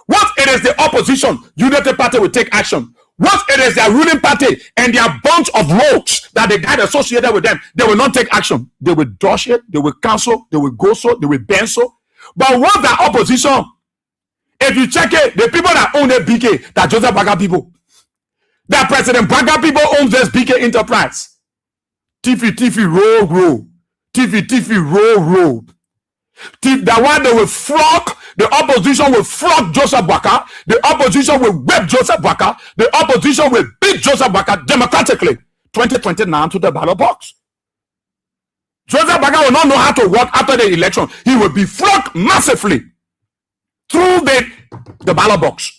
Once it is the opposition, United Party will take action. Once it is their ruling party and their bunch of rogues that they got associated with them, they will not take action. They will dodge it, they will cancel, they will go so, they will bend so. But once the opposition, if you check it, the people that own the BK, that Joseph Baka people, that President Baka people owns this BK Enterprise. Tiffy, roll. Tiffy, roll. That one they will flog, the opposition will flog Joseph Baka, the opposition will whip Joseph Baka, the opposition will beat Joseph Baka democratically. 2029 to the ballot box. Joseph Baka will not know how to work after the election. He will be flogged massively through the ballot box.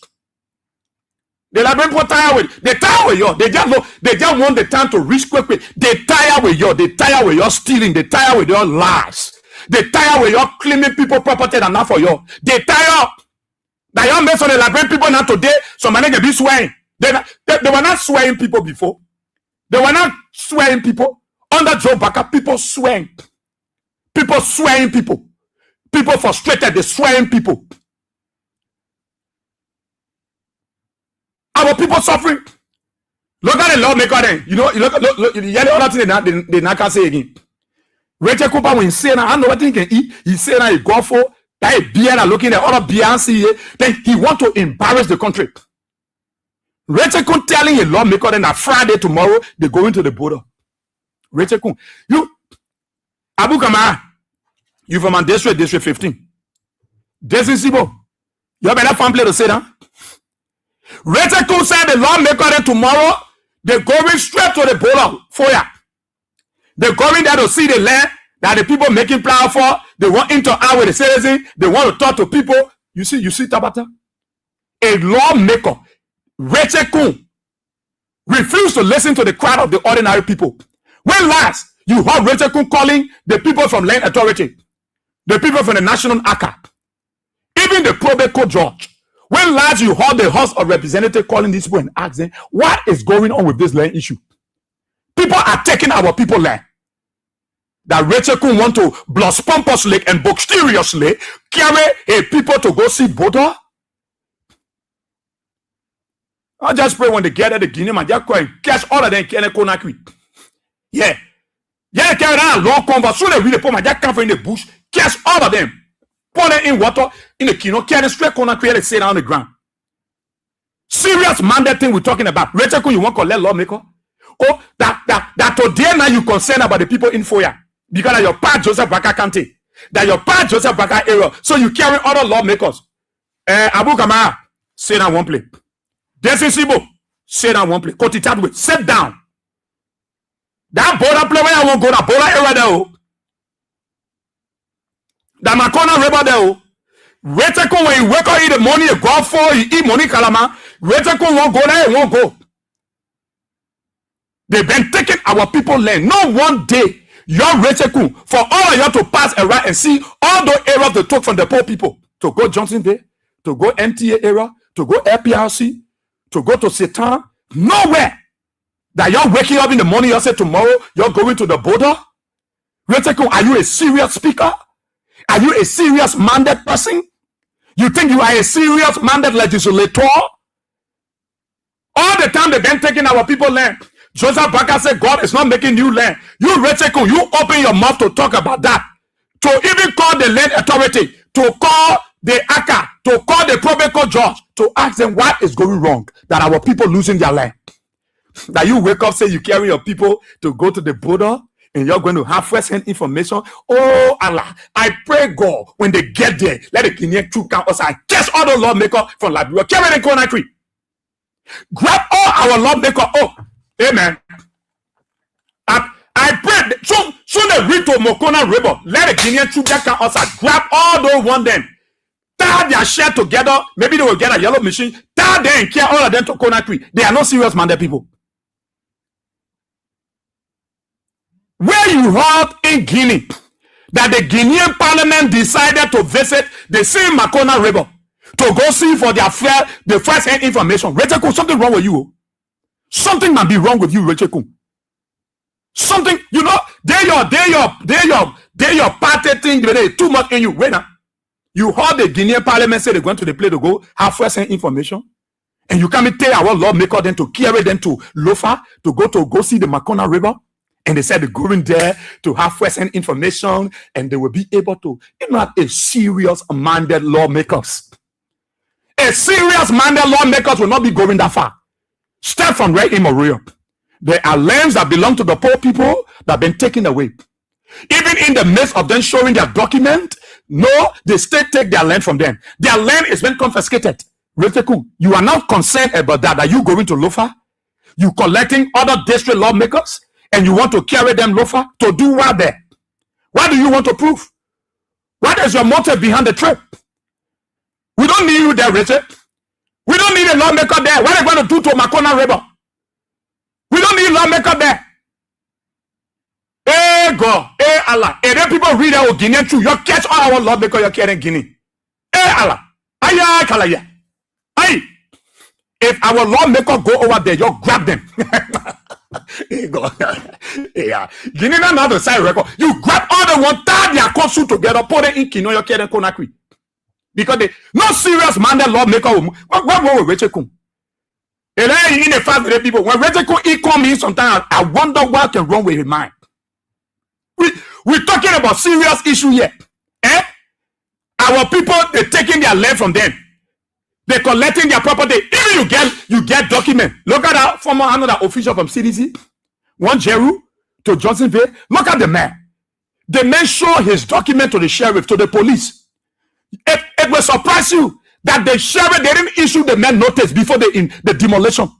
They have been tired with. They tired with you. They just want the time to reach quickly. They tired with you. They tired with your stealing. They tired with your lies. They tired with your claiming people property and not for you. They tired. That young men on the Liberian people now today. Some money can be swearing. They were not swearing people before. They were not swearing people. Under Joe Baka, people swearing. People swearing people. People frustrated, they swearing people. Our people suffering. Look at the lawmaker then. You know, look, the other thing they not can say again. Rachel Cooper when say now, I know what he can eat. He say now he go for that beer and looking at other Beyonce. Then he want to embarrass the country. Rachel Kun telling a lawmaker then that Friday tomorrow they go into the border. Rachel Kun, you Abu Kamara, you from a district 15. Desi Sibo, you better fan play to say that. Rachel Kun said the lawmaker then tomorrow they going straight to the border for ya. They're going there to see the land that the people making plan for. They want interact with the citizens. They want to talk to people. You see Tabata? A lawmaker, Rachel Kun, refused to listen to the cry of the ordinary people. When last you heard Rachel Kun calling the people from Land Authority, the people from the National Archive, even the probate court judge? When last you heard the House of Representatives calling these people and asking what is going on with this land issue? People are taking our people land. That Rachel Kun want to blush pompously and boisterously carry a people to go see border. I just pray when they get at the Guinea, man, just go and catch all of them. Yeah. Yeah, carry that long converse. So they really put my jack in the bush, catch all of them, pour them in water in the kino, carry straight Conakry and sit on the ground. Serious mandate thing we're talking about. Rachel Kun, you want to collect lawmaker? Oh, that today now you concerned about the people in Foya. Because of your part Joseph Baka County. That your part Joseph Baka area. So you carry other lawmakers. Abu Kamara, sit down one place. Desi Sibo, sit down one place. Koti Tadwe, sit down. That border play where I won't go, that border area there. That Makona River there. Rachel Kun, when you wake up in the morning, you go for, you eat money, Kalama. Rachel Kun won't go there, it won't go. They've been taking our people land. No one day, your Rachel Kun, for all of you to pass around and see all those areas they took from the poor people. To go Johnson Bay, to go MTA area, to go LPRC, to go to Satan. Nowhere. That you're waking up in the morning, you say tomorrow, you're going to the border. Rachel Kun, are you a serious speaker? Are you a serious mandate person? You think you are a serious mandate legislator? All the time they've been taking our people land. Joseph Baka said God is not making new land. You, Rachel Kun, you open your mouth to talk about that. To even call the land authority, to call the ACA, to call the probate court judge, to ask them what is going wrong, that our people losing their land. That you wake up, say you carry your people to go to the border, and you're going to have first-hand information. Oh, Allah, I pray God, when they get there, let the Kenyan troop come outside, catch all the lawmakers from Liberia, carry the Conakry. Grab all our lawmakers. Oh, amen. I pray soon they reach to Mokona River. Let the Guinean troop that come outside. Grab all those one them. Tie their share together. Maybe they will get a yellow machine. Tie them and carry all of them to Conakry. They are not serious minded people. Where you heard in Guinea that the Guinean parliament decided to visit the same Makona River to go see for the first hand information. Rachel Kun, something wrong with you. Something might be wrong with you, Rachel Kun. Something, you know, they your party thing, they too much in you. Wait now. You heard the Guinean parliament say they're going to the place to go have first hand information. And you can't tell our lawmaker then to carry them to Lofa to go see the Makona River. And they said they're going there to have first-hand information, and they will be able to. You're not a serious-minded lawmakers. A serious-minded lawmakers will not be going that far. Start from right in Moria. There are lands that belong to the poor people that have been taken away. Even in the midst of them showing their document, no, the state take their land from them. Their land is been confiscated. You are not concerned about that. Are you going to Lofa? You collecting other district lawmakers? And you want to carry them Lofa to do what there? What do you want to prove? What is your motive behind the trip? We don't need you there, Richard. We don't need a lawmaker there. What are you going to do to Makona River? We don't need a lawmaker there. Hey God, hey Allah. Hey, then people read our Guinean truth. You catch all our lawmaker you're carrying Guinea. Hey Allah. Ayah Kalaya. Hey. If our lawmaker go over there, you grab them. Hey God. Yeah. Guinea now the side record. You grab all the one, tie their costume together, put it in Kino, your kid and Conakry. Because they no serious man that lawmaker. What will Rachel come? And then in the fact that people when Rachel come in sometimes I wonder what can wrong with his mind. We're talking about serious issue here. Eh? Our people, they're taking their land from them. They're collecting their property. Even you get document. Look at that former another official from CDC. One Jeru to Johnsonville. Look at the man. The man show his document to the sheriff, to the police. It will surprise you that the sheriff, they didn't issue the man notice before the demolition.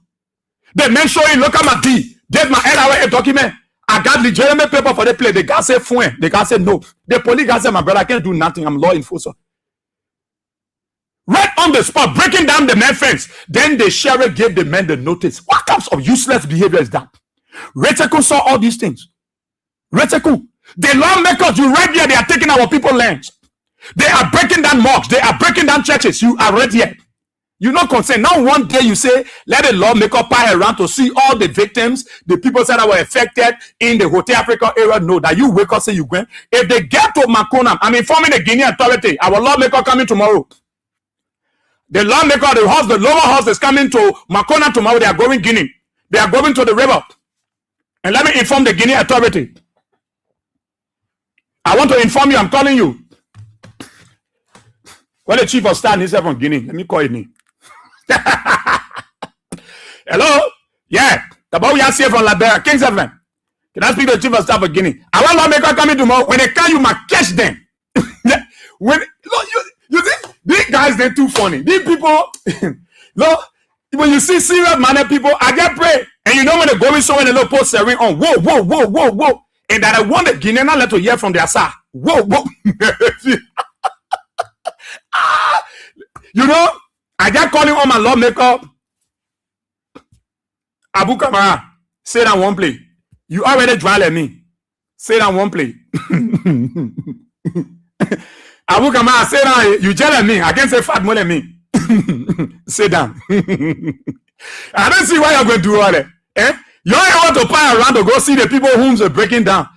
The man showing, look at my D. There's my LRA document. I got legitimate paper for the place. The guy said, fine. The guy said, no. The police guy said, my brother, I can't do nothing. I'm law enforcer. Right on the spot, breaking down the man fence. Then the sheriff gave the man the notice. What types of useless behavior is that? Reteku saw all these things. Reteku, the lawmakers, you right here, they are taking our people's lands. They are breaking down mosques. They are breaking down churches. You are right here. You're not concerned. Now one day you say, let the lawmaker pile around to see all the victims, the people that were affected in the Hotel Africa area. No, that you wake up, say you went. If they get to Makona, I'm informing the Guinea authority. Our lawmaker coming tomorrow. The lawmaker, the lower house is coming to Makona tomorrow. They are going Guinea. They are going to the river. And let me inform the Guinea authority. I want to inform you, I'm calling you. Well, the chief of staff is from Guinea. Let me call him. Hello? Yeah. The boy we are here from Liberia, King 7. Can I speak to the chief of staff of Guinea? I want lawmaker coming tomorrow. When they come, you must catch them. When you think these guys, they're too funny. These people, look, when you see serious minded people, I get pray. And you know when they're going somewhere, they look post serving on, whoa, whoa, whoa, whoa, whoa. And that I want the Guinean let to hear from their side. Whoa, whoa. You know, I just calling on my lawmaker. Abu Kamara, say that one play. You already dwell at me. Say that one play. Abu Kamara, say that you tell at me. I can't say fat more than me. Sit down. I don't see why you're going to do all that. Eh? You don't want to pile around to go see the people whom they're breaking down.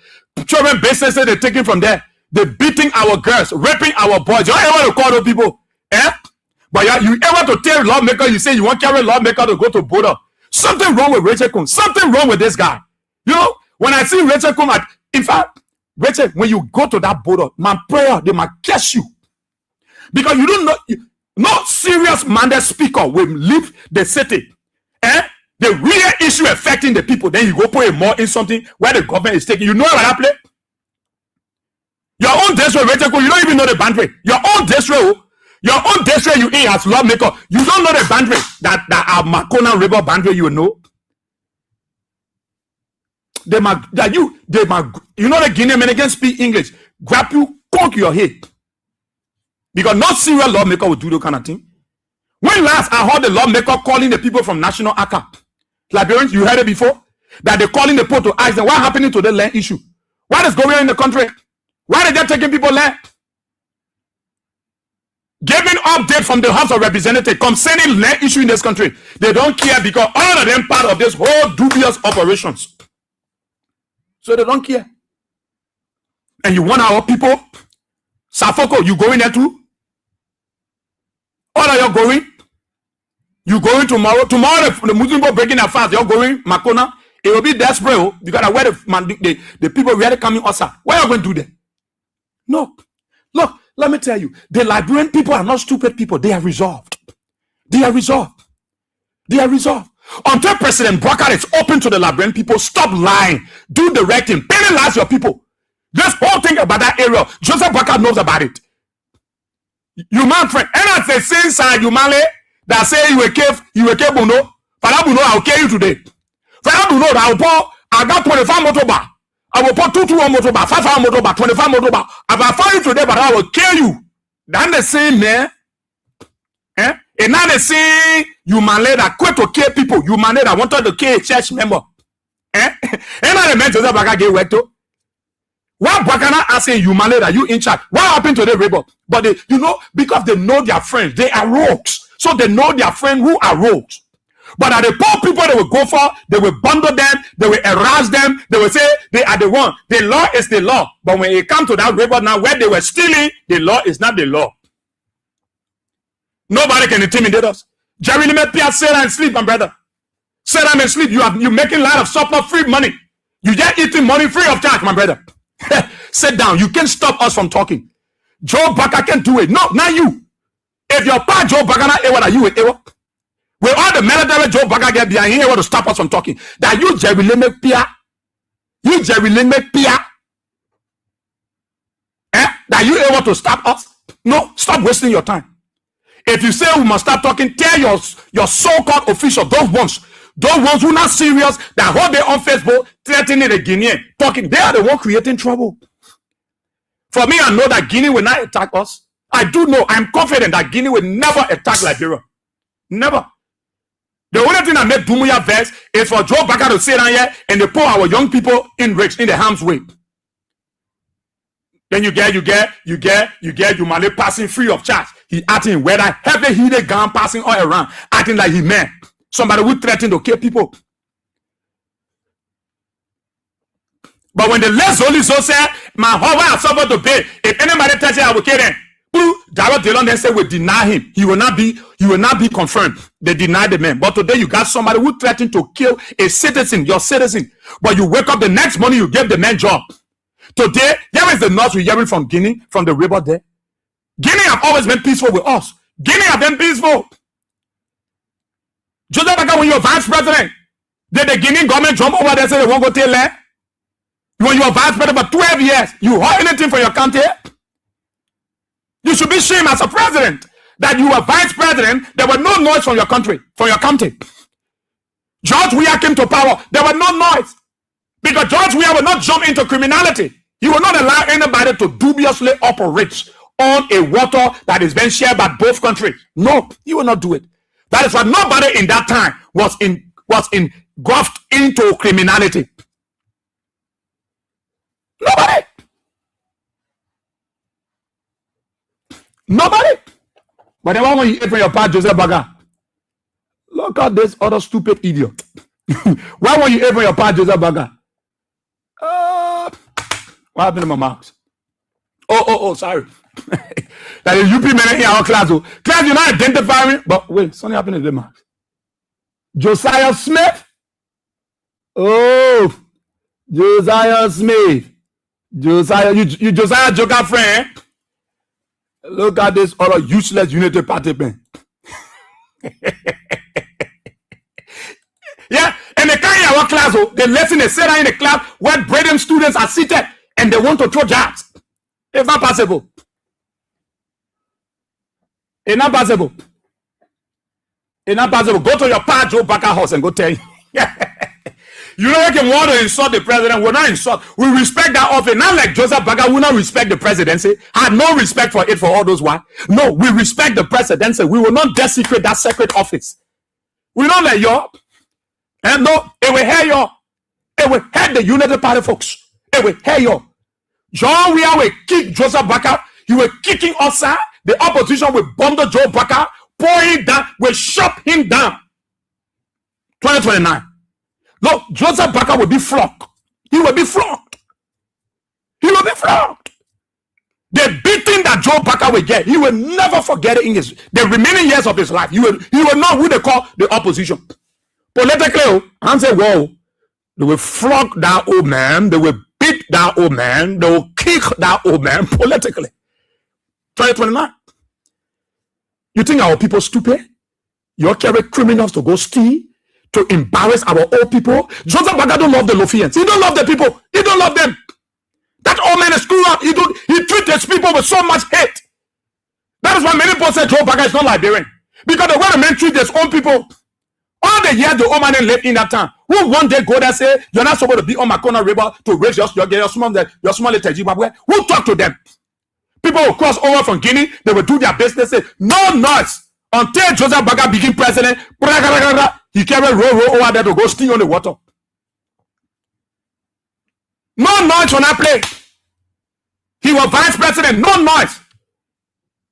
Children businesses they're taking from there. They're beating our girls, raping our boys. You don't want to call those people. Eh? But you ever to tell lawmaker, you say you want carry lawmaker to go to border. Something wrong with Rachel Kum. Something wrong with this guy. You know, when I see Rachel Kum, in fact, Rachel, when you go to that border, my prayer, they might catch you. Because you don't know, no serious minded speaker will leave the city. Eh? The real issue affecting the people, then you go put a more in something where the government is taking. You know what I play? Your own district, Rachel Kum, you don't even know the boundary. Your own district. Your own district you in as lawmaker, you don't know the boundary that our Makona River boundary you know. You know the Guinean men can speak English, grab you, conk your head. Because no serial lawmaker will do that kind of thing. When last I heard the lawmaker calling the people from National ACA, Liberians, you heard it before? That they're calling the people to ask them what happening to the land issue. What is going on in the country? Why are they taking people land? Giving update from the House of Representatives concerning land issue in this country. They don't care because all of them part of this whole dubious operations. So they don't care. And you want our people? Safoko, you going there too? All of you going? You going tomorrow? Tomorrow the Muslim people breaking their fast. You're going Makona. It will be desperate because where the people really coming outside. What are you going to do there? No. Look. Let me tell you, the Liberian people are not stupid people. They are resolved. They are resolved. They are resolved. Until President Bouacar is open to the Liberian people, stop lying. Do the right thing. Penalize your people. This whole thing about that area, Joseph Bouacar knows about it. You man friend, and at the same side, you man that say you will kill Buno. Father Buno, I'll kill you today. Father Buno, I got 25 motor bar. I will put 2 motor bar, 5 motor bar, 25 motor bar. If I find you today, but I will kill you. Then the same man. Eh? And now they say you man that quit to kill people. You man that wanted to kill a church member. Eh? And now the man Joseph Bouacar get wet too. Why Bouacar are saying you man that you in charge? What happened to the rebel? But they, you know, because they know their friends, they are rogues. So they know their friends who are rogues. But at the poor people they will go for, they will bundle them, they will harass them, they will say they are the one. The law is the law. But when it comes to that river now where they were stealing, the law is not the law. Nobody can intimidate us. Jerry Limit Pia, sit down and sleep, my brother. Sit down and sleep. You're making a lot of surplus free money. You just eating money free of charge, my brother. Sit down. You can't stop us from talking. Joe Baka can't do it. No, not you. If your pa Joe Baka not able, you will able. With all the military Joe Baka get behind, he able to stop us from talking. That you Jerry Limit Pia. You Jerry Limit Pia. That you able to stop us? No, stop wasting your time. If you say we must stop talking, tell your so-called officials, those ones who not serious, that hold their on Facebook, threatening the Guinean, talking, they are the one creating trouble. For me, I know that Guinea will not attack us. I do know, I'm confident that Guinea will never attack Liberia. Never. The only thing that made Dumuya vex is for Joe Baka to sit down here and they put our young people in the harm's way. Then you get Male passing free of charge. He acting whether heavy heated gun passing all around, acting like he man. Somebody who threatened to kill people. But when the less holy soul said, my whole I suffer to pay. If anybody tells you I will kill them, Darrell Dillon then said we deny him. He will not be confirmed. They deny the man. But today you got somebody who threatened to kill a citizen, your citizen. But you wake up the next morning, you give the man job. Today, here is the news we're hearing from Guinea, from the river there. Guinea have always been peaceful with us. Guinea have been peaceful. Joseph Baka, when you're vice president, did the Guinean government jump over there and say they won't go till land? When you're vice president for 12 years, you hold anything for your country? You should be ashamed as a president that you were vice president. There were no noise from your country, from your county. George Weah came to power. There were no noise. Because George Weah will not jump into criminality. He will not allow anybody to dubiously operate on a water that is being shared by both countries. No, he will not do it. That is why nobody in that time was engulfed into criminality. Nobody. Nobody. But then why when you eat from your part, Joseph Baga? Look at this other stupid idiot. Why won't you eat from your part, Joseph Baga? What happened to my marks? Oh, sorry. That is UP man in our class. Class, you're not identifying, but wait, something happened to the marks. Josiah Smith. Oh, Josiah Smith. Josiah, you Josiah Joker friend. Look at this other useless Unity Party man. Yeah, and they carry our class. They listen, they sit down in the class where Braden students are seated and they want to throw jabs. It's not possible. It's not possible. It's not possible. Go to your Pa Joe Baka house and go tell him. You know, you can want to insult the president. We're not insult. We respect that office. Not like Joseph Baka will not respect the presidency. Had no respect for it for all those while. No, we respect the presidency. We will not desecrate that sacred office. We don't let you. And no, it will hear you. It will hear the United Party folks. It will hear you. John Weah will kick Joseph Baka. He will kick him outside. The opposition will bundle Joe Baka, pour him down, will shut him down. 2029. Look, Joseph Baka will be flogged. He will be flogged. He will be flogged. The beating that Joe Baka will get, he will never forget it in the remaining years of his life. He will know who they call the opposition. Politically, I'm saying, whoa, they will flog that old man, they will beat that old man, they will kick that old man politically. 2029. You think our people stupid? You carry criminals to go steal, to embarrass our old people? Joseph Baka don't love the Lofians. He don't love the people. He don't love them. That old man is screwed up. He treats his people with so much hate. That is why many people say Joe Baka is not Liberian. Because the way the men treat his own people, all the years the old man lived in that town, who one day go there and say, you're not supposed to be on Makona River to raise your small little Zimbabwe? Who talk to them? People will cross over from Guinea, they will do their business, say, no noise. Until Joseph Baka became president, he carried roll over there to go steal on the water. No noise on that place. He was vice president, no noise.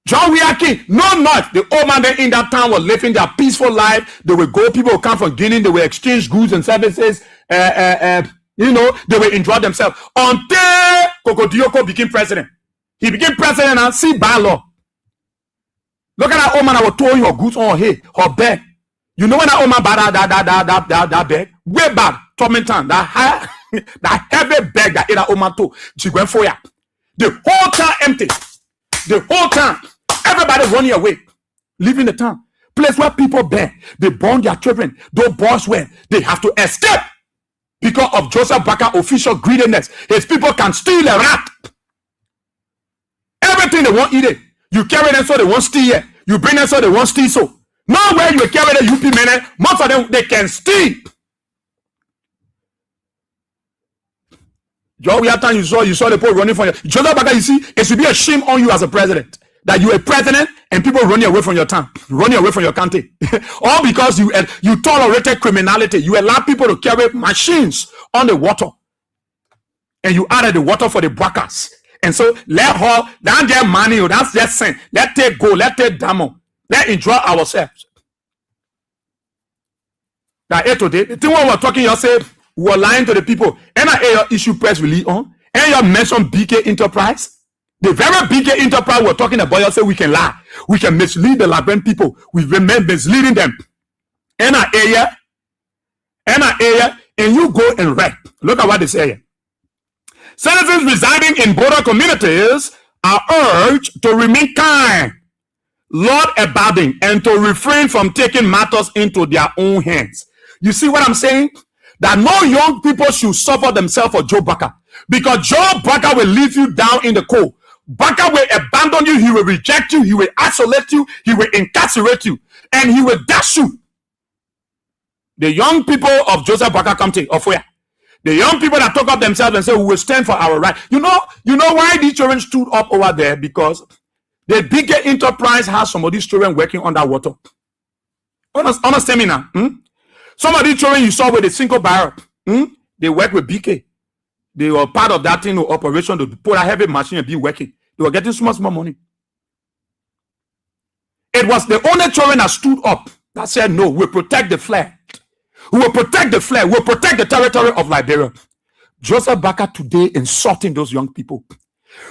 John Weah King, no noise. The old man there in that town was living their peaceful life. They would go, people would come from Guinea, they would exchange goods and services. You know, they would enjoy themselves. Until Koko Dioko became president. He became president and see by law. Look at that old man that was throwing her goods on her bag. You know when that old man bought that bag? Way back, Tormenton, that heavy bag that that old man took. She went for ya. The whole town empty. The whole town. Everybody running away. Leaving the town. Place where people beg. They born their children. Those boys where they have to escape. Because of Joseph Boakai official greediness. His people can steal a rat. Everything they want eat it. You carry them so they won't steal it. You bring them so they won't steal so. Nowhere you carry the UP men, most of them they can steal. Joe, we have time you saw the people running from you. Joseph Boakai, you see, it should be a shame on you as a president. That you're a president and people running away from your town, running away from your country. All because you tolerated criminality. You allowed people to carry machines on the water. And you added the water for the Boakais. And so let her, don't get money, that's just sin. Let it go, let it demo. Let's enjoy ourselves. That today, the thing what we're talking, you say, we're lying to the people. And I issue press release on. And you mention BK Enterprise. The very BK Enterprise we're talking about, you say we can lie. We can mislead the Liberian people. We remain misleading them. And you go and write. Look at what they say here. Citizens residing in border communities are urged to remain kind, law-abiding, and to refrain from taking matters into their own hands. You see what I'm saying? That no young people should suffer themselves for Joe Boakai. Because Joe Boakai will leave you down in the cold. Boakai will abandon you, he will reject you, he will isolate you, he will incarcerate you, and he will dash you. The young people of Joseph Boakai County of where? The young people that talk up themselves and say, we will stand for our right. You know why these children stood up over there? Because the bigger enterprise has some of these children working underwater. Understand me now? Some of these children you saw with the single barrel, they work with BK. They were part of that thing, operation to put a heavy machine and be working. They were getting small money. It was the only children that stood up that said, no, we'll protect the flag. We will protect the flag. We'll protect the territory of Liberia. Joseph Boakai today insulting those young people.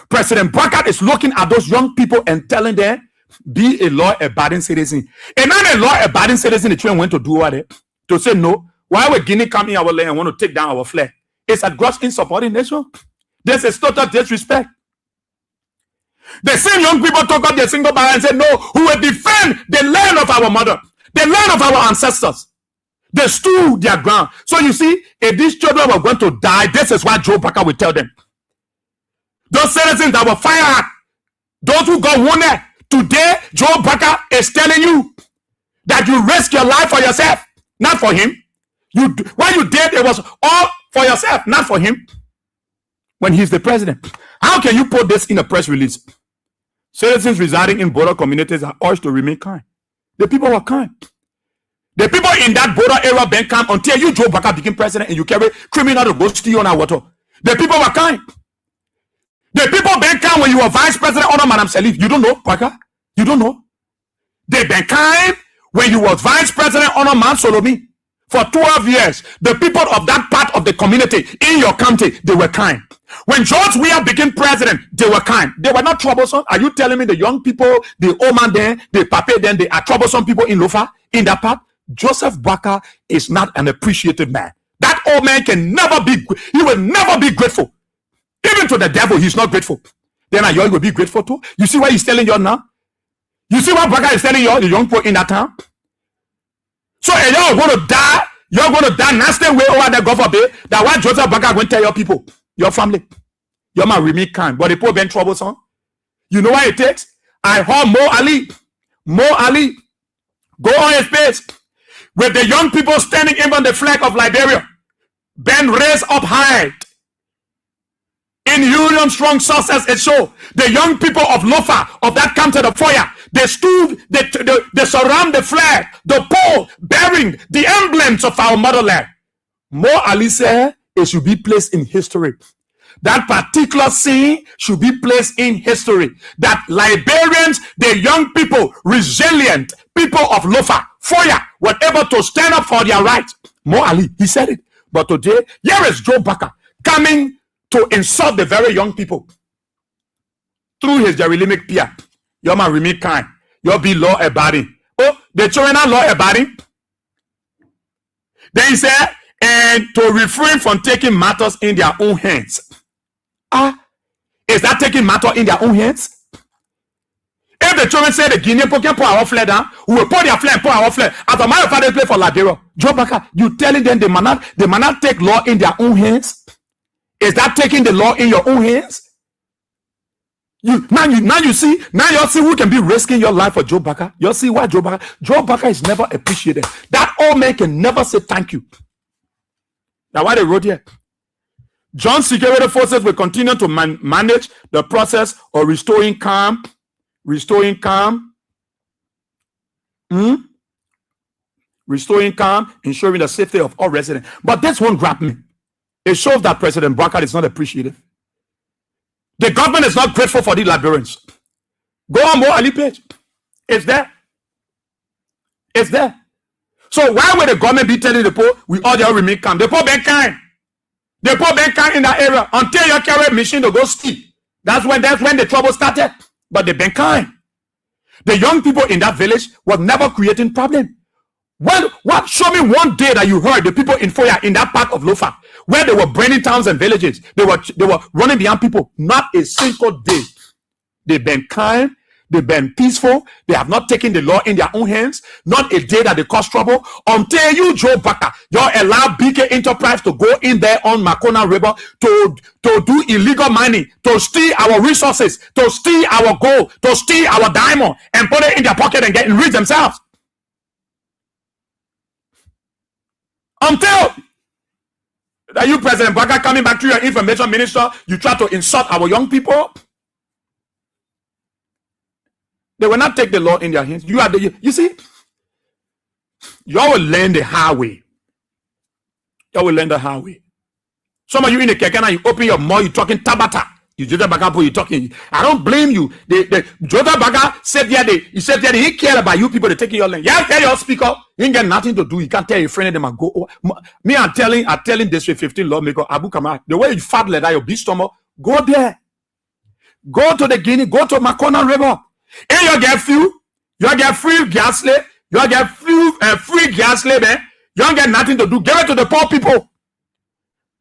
President Boakai is looking at those young people and telling them, be a law-abiding citizen. And not a law-abiding citizen, the children went to do what? To say, no, why would Guinea come in our land and want to take down our flag? It's a gross insubordination. This is total disrespect. The same young people talk up their single barrel and say, no, who will defend the land of our mother, the land of our ancestors. They stood their ground. So you see, if these children were going to die, this is what Joe Boakai will tell them. Those citizens that were fired, those who got wounded, today Joe Boakai is telling you that you risk your life for yourself, not for him. What you did, it was all for yourself, not for him. When he's the president. How can you put this in a press release? Citizens residing in border communities are urged to remain kind. The people were kind. The people in that border area been calm until you, Joe Boakai, became president and you carry criminal to go steal on our water. The people were kind. The people been calm when you were vice president under Madam Salif. You don't know, Boakai? You don't know? They been kind when you were vice president under Man Solomi. For 12 years, the people of that part of the community in your county, they were kind. When George Weah became president, they were kind. They were not troublesome. Are you telling me the young people, the old man then, the papa then, they are troublesome people in Lofa, in that part? Joseph Boakai is not an appreciative man. That old man can never be, he will never be grateful. Even to the devil, he's not grateful. Then you will be grateful too. You see what he's telling you now? You see what Boakai is telling you, the young people in that town? So you're going to die. You're going to die nasty way over there, God forbid. That what Joseph Boakai going to tell your people, your family, your man remain kind. But the poor been troublesome. You know what it takes? I heard Mo Ali, go on his face with the young people standing even the flag of Liberia, been raised up high. In Union Strong Success, it show the young people of Lofa, of that country, the fire, they stood, they surround the flag, the pole bearing the emblems of our motherland. Mo Ali said it should be placed in history that particular scene should be placed in history. That Liberians, the young people, resilient people of Lofa, Foya, were able to stand up for their rights. Mo Ali, he said it. But today, here is Joe Baka coming to insult the very young people through his derelict peer. Your man remain kind. You'll be law abiding. Oh, the children are law abiding. Then he said, and to refrain from taking matters in their own hands. Is that taking matter in their own hands? If the children say the Guinean can put our flag down, we will put their flag and put our flag. As a matter of fact, they play for Liberia. Joe Baka, you telling them they might not take law in their own hands? Is that taking the law in your own hands? Now you see who can be risking your life for Joe Baka. You see why Joe Baka is never appreciated. That old man can never say thank you. Now why they wrote here? John's security forces will continue to manage the process of restoring calm, ensuring the safety of all residents. But this won't grab me. It shows that President Baka is not appreciative. The government is not grateful for the Liberians. Go on, more Ali page. It's there. It's there. So why would the government be telling the poor we all there remain calm? The poor been kind. The poor been kind in that area until you carry a machine to go steep. That's when the trouble started. But they been kind. The young people in that village were never creating problem. What? Show me one day that you heard the people in Foya in that part of Lofa where they were burning towns and villages. They were running behind people. Not a single day. They've been kind. They've been peaceful. They have not taken the law in their own hands. Not a day that they cause trouble. Until you, Joe Baka, you allow BK Enterprise to go in there on Makona River to do illegal mining, to steal our resources, to steal our gold, to steal our diamond, and put it in their pocket and get rich themselves. Until that you, President Baka, coming back to your information minister, you try to insult our young people. They will not take the law in their hands. You see, you will learn the highway. You will learn the highway. Some of you in the Kekana, you open your mouth, you talking Tabata. You Jota Baka, you talking. I don't blame you. The Jota Baka said he cared about you people to take your land. Yeah, tell your speaker, you ain't got nothing to do. You can't tell your friend them and go. Oh, me, I'm telling District 15 lawmaker Abu Kamara, the way you fat leather, your big stomach, go there. Go to the Guinea, go to Makona River. And you get free gas slave, you get free gas slave, eh? You don't get nothing to do. Give it to the poor people.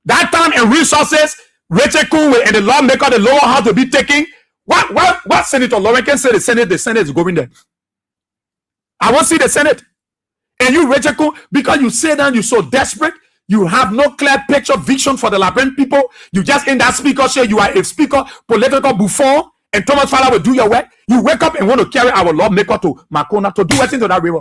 That time and resources, Rachel Kunwe and the lawmaker, the lower house to be taking. What Senator Lauren can say the Senate is going there. I won't see the Senate. And you, Rachel Kun, because you say that you're so desperate, you have no clear picture vision for the Liberian people. You just in that speaker say you are a speaker, political buffoon. And Thomas Fowler will do your work. You wake up and want to carry our lawmaker to Makona to do what into that river.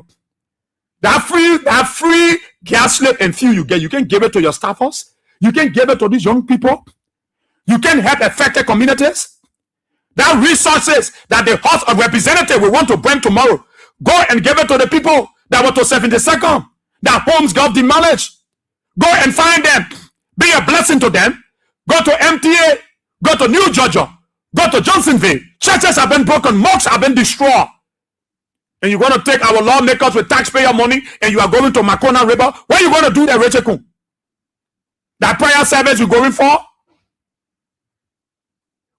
That free gas slave and fuel you get, you can give it to your staffers. You can give it to these young people. You can help affected communities. That resources that the House of Representatives will want to bring tomorrow, go and give it to the people that were to 72nd, that homes got demolished. Go and find them. Be a blessing to them. Go to MTA. Go to New Georgia. Go to Johnsonville. Churches have been broken. Mosques have been destroyed. And you're going to take our lawmakers with taxpayer money and you are going to Makona River. What are you going to do there, Rachel Kun? That prayer service you're going for?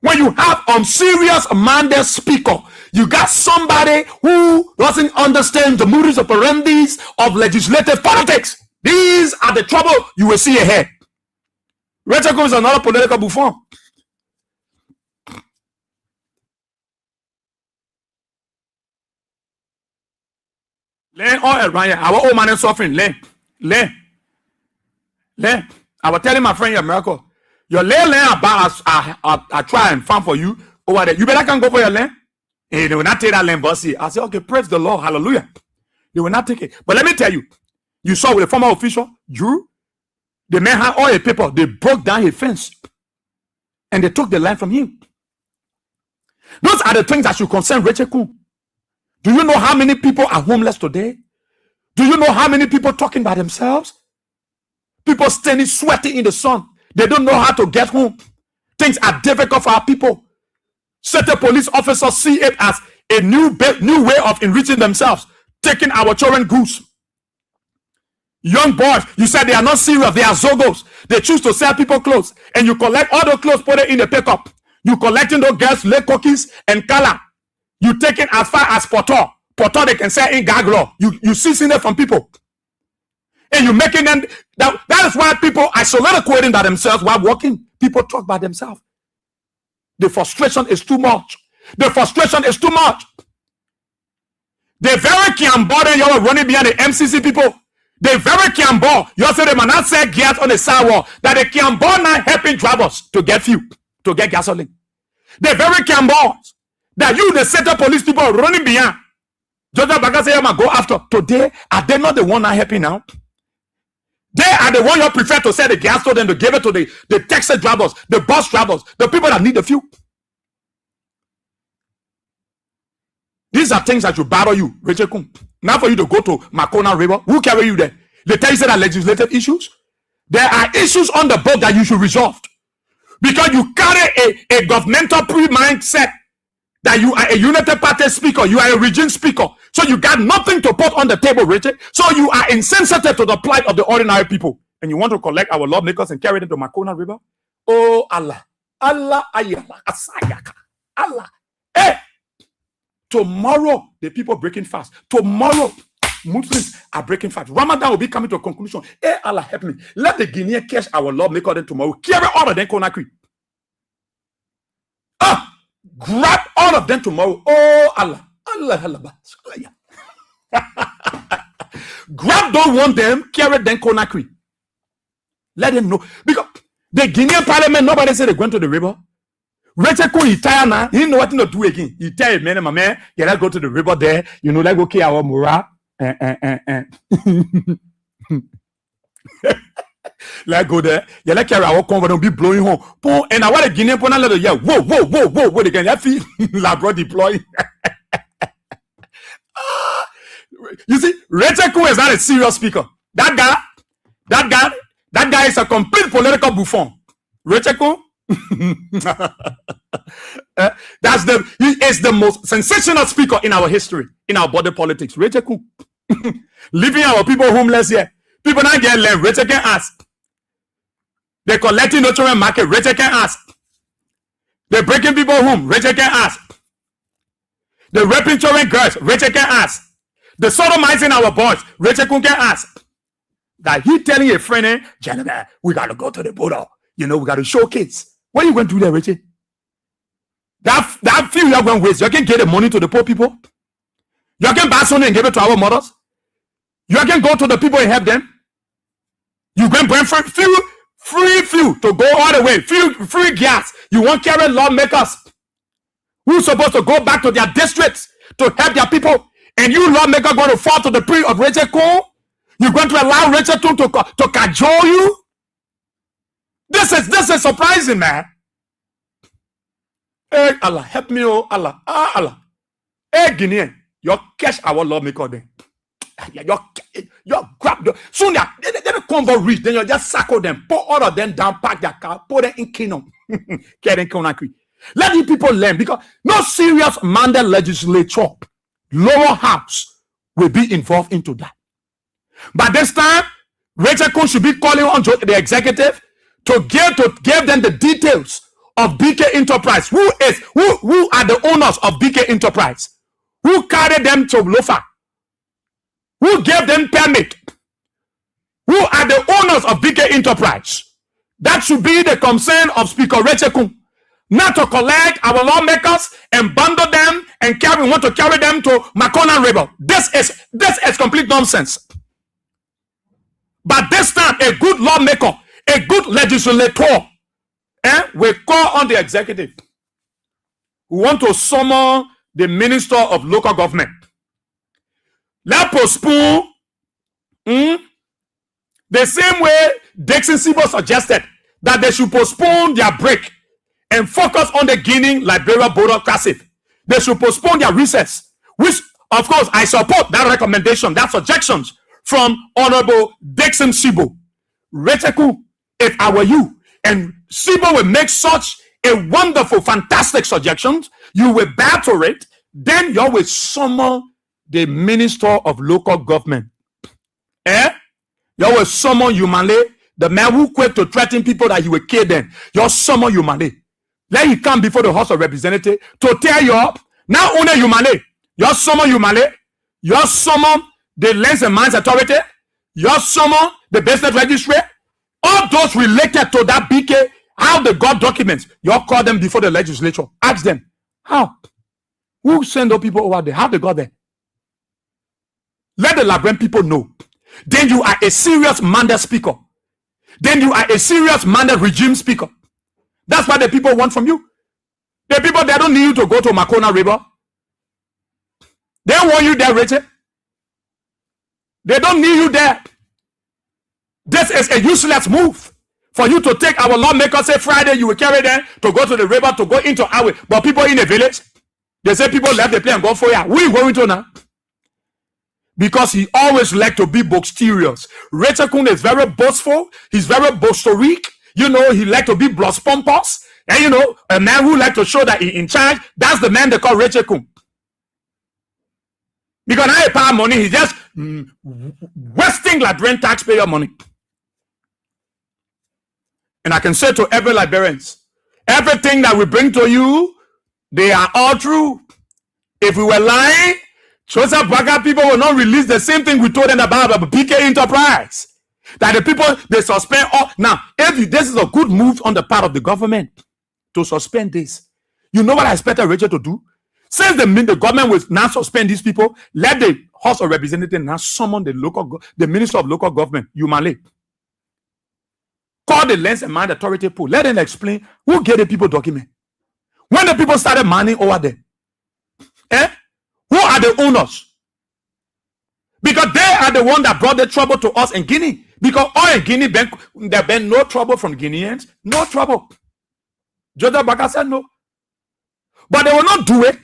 When you have serious minded speaker, you got somebody who doesn't understand the modus operandi of legislative politics. These are the trouble you will see ahead. Rachel Kun is another political buffoon. Learn all around here. Our old man is suffering. Learn. I was telling my friend in America, your learn about I try and farm for you over there. You better can go for your land. And they will not take that land, bossy. I said, okay, praise the Lord, hallelujah. They will not take it. But let me tell you, you saw with the former official, Drew, the man had all the paper. They broke down his fence and they took the land from him. Those are the things that should concern Rachel Kun. Do you know how many people are homeless today? Do you know how many people talking by themselves? People standing sweating in the sun. They don't know how to get home. things are difficult for our people. Certain police officers see it as a new way of enriching themselves, taking our children goose. Young boys, you said they are not serious, they are zogos. They choose to sell people clothes, and you collect all the clothes, put it in a pickup. You collecting those girls, lay cookies and color. You take it as far as Porto. Porto they can sell in Gaglo. You seizing it from people. And you making them, that is why people are soliloquating by themselves while walking. People talk by themselves. The frustration is too much. The frustration is too much. They very can bother you running behind the MCC people. They very can ball. You also they might not say gas on the sidewalk that they can ball now helping drivers to get fuel, to get gasoline. They very can ball that you the center police people running behind. Joseph Baga say go after. Today, are they not the one not helping now? They are the one you prefer to sell the gas to them to give it to the taxi drivers, the bus drivers, the people that need the fuel. These are things that will battle you, Rachel Kun. Now for you to go to Makona River, who carry you there? They tell you that legislative issues. There are issues on the boat that you should resolve. Because you carry a governmental pre-mindset that you are a United Party speaker, you are a region speaker. So you got nothing to put on the table, Richard. So you are insensitive to the plight of the ordinary people. And you want to collect our lawmakers and carry them to Makona River? Oh Allah. Allah ayala asayaka. Allah. Hey! Tomorrow, the people breaking fast. Tomorrow, Muslims are breaking fast. Ramadan will be coming to a conclusion. Hey, Allah, help me. Let the Guinean catch our lawmaker then tomorrow. Carry all of them, Conakry. Grab all of them tomorrow. Oh, Allah. Allah, Allah. Grab don't want them, carry them, Conakry. Let them know. Because the Guinean parliament, nobody said they're going to the river. Rachel Kun, he tired now. He didn't know what to do again. He tell him, man, my man, yeah, let's go to the river there. You know, let's go kill our Mura. Let's go there. Yeah, let's carry our convo. Don't be blowing home. And I want a Guinean pona let yeah. Whoa. Again, that feel Labro deploy. You see, Rachel Kun is not a serious speaker. That guy is a complete political buffon. Rachel Kun. He is the most sensational speaker in our history, in our body politics. Rachel Kun. Leaving our people homeless here. People not get left. Rachel can ask. They're collecting the children market. Rachel can ask. They're breaking people home. Rachel can ask. They're raping children girls. Rachel can ask. They're sodomizing our boys. Rachel Kun can ask. That he telling a friend, gentlemen, we gotta go to the border. You know, we gotta showcase. What are you going to do there, Richie? That few you're going to waste. You can get the money to the poor people. You can buy something and give it to our mothers. You can go to the people and help them. You can bring free fuel to go all the way. Free gas. You want carry lawmakers who's supposed to go back to their districts to help their people. And you lawmaker going to fall to the plea of Rachel Kun? You're going to allow Rachel Kun to cajole you? This is surprising, man. Hey, Allah, help me, oh Allah. Allah. Hey, Guinean, you catch our lawmaker then. You grab them. Soon they convo reach, then you just sackle them, put all of them down, pack their car, put them in Kingdom. Let the people learn, because no serious mandate legislature, lower house will be involved into that. But this time, Rachel Kun should be calling on the executive to give them the details of BK Enterprise. Who are the owners of BK Enterprise? Who carried them to Lofa? Who gave them permit? Who are the owners of BK Enterprise? That should be the concern of Speaker Rachel Kun. Not to collect our lawmakers and bundle them and want to carry them to Makona River. This is complete nonsense. But this time, a good lawmaker, a good legislator, will call on the executive. We want to summon the Minister of Local Government. Let's postpone the same way Dixon Sibo suggested that they should postpone their break and focus on the Guinea Liberia border crossing. They should postpone their recess, which, of course, I support that recommendation, that suggestions from Honorable Dixon Sibo. Rachel Kun, if I were you, and Sibo will make such a wonderful, fantastic suggestion, you will battle it, then you will summon the minister of local government. You will summon Yumale, the man who quit to threaten people that he will kill them. You summon Yumale. Let him come before the House of Representatives to tear you up. Now only Yumale. You summon Yumale. You summon the Lands and Mines Authority. You summon the Business Registry. All those related to that BK, how they got documents, you call them before the legislature. Ask them, how? Who send those people over there? How they got there? Let the Liberian people know. Then you are a serious mandate speaker. Then you are a serious mandate regime speaker. That's what the people want from you. The people, they don't need you to go to Makona River. They want you there, Richard. They don't need you there. This is a useless move for you to take our lawmakers. Say Friday you will carry them to go to the river, to go into our. But people in the village, they say people left the plane and go for ya. Where you going to now? Because he always like to be boasterious. Rachel Kun is very boastful. He's very boasteric. You know, he like to be blush pompous. And you know, a man who like to show that he's in charge, that's the man they call Rachel Kun. Because now he pay money, he's just wasting Liberian taxpayer money. And I can say to every Liberians, everything that we bring to you, they are all true. If we were lying, Joseph Boakai people will not release the same thing we told them about BK Enterprise. That the people, they suspend all. Now, if this is a good move on the part of the government to suspend this, you know what I expected Rachel to do? Since the government will now suspend these people, let the House of Representatives now summon the Minister of Local Government, Yumale. Call the Lands and Mines Authority pool. Let them explain who gave the people document. When the people started mining over there, who are the owners? Because they are the one that brought the trouble to us in Guinea. Because all in Guinea, there been no trouble from Guineans. No trouble. Joseph Boakai said no. But they will not do it.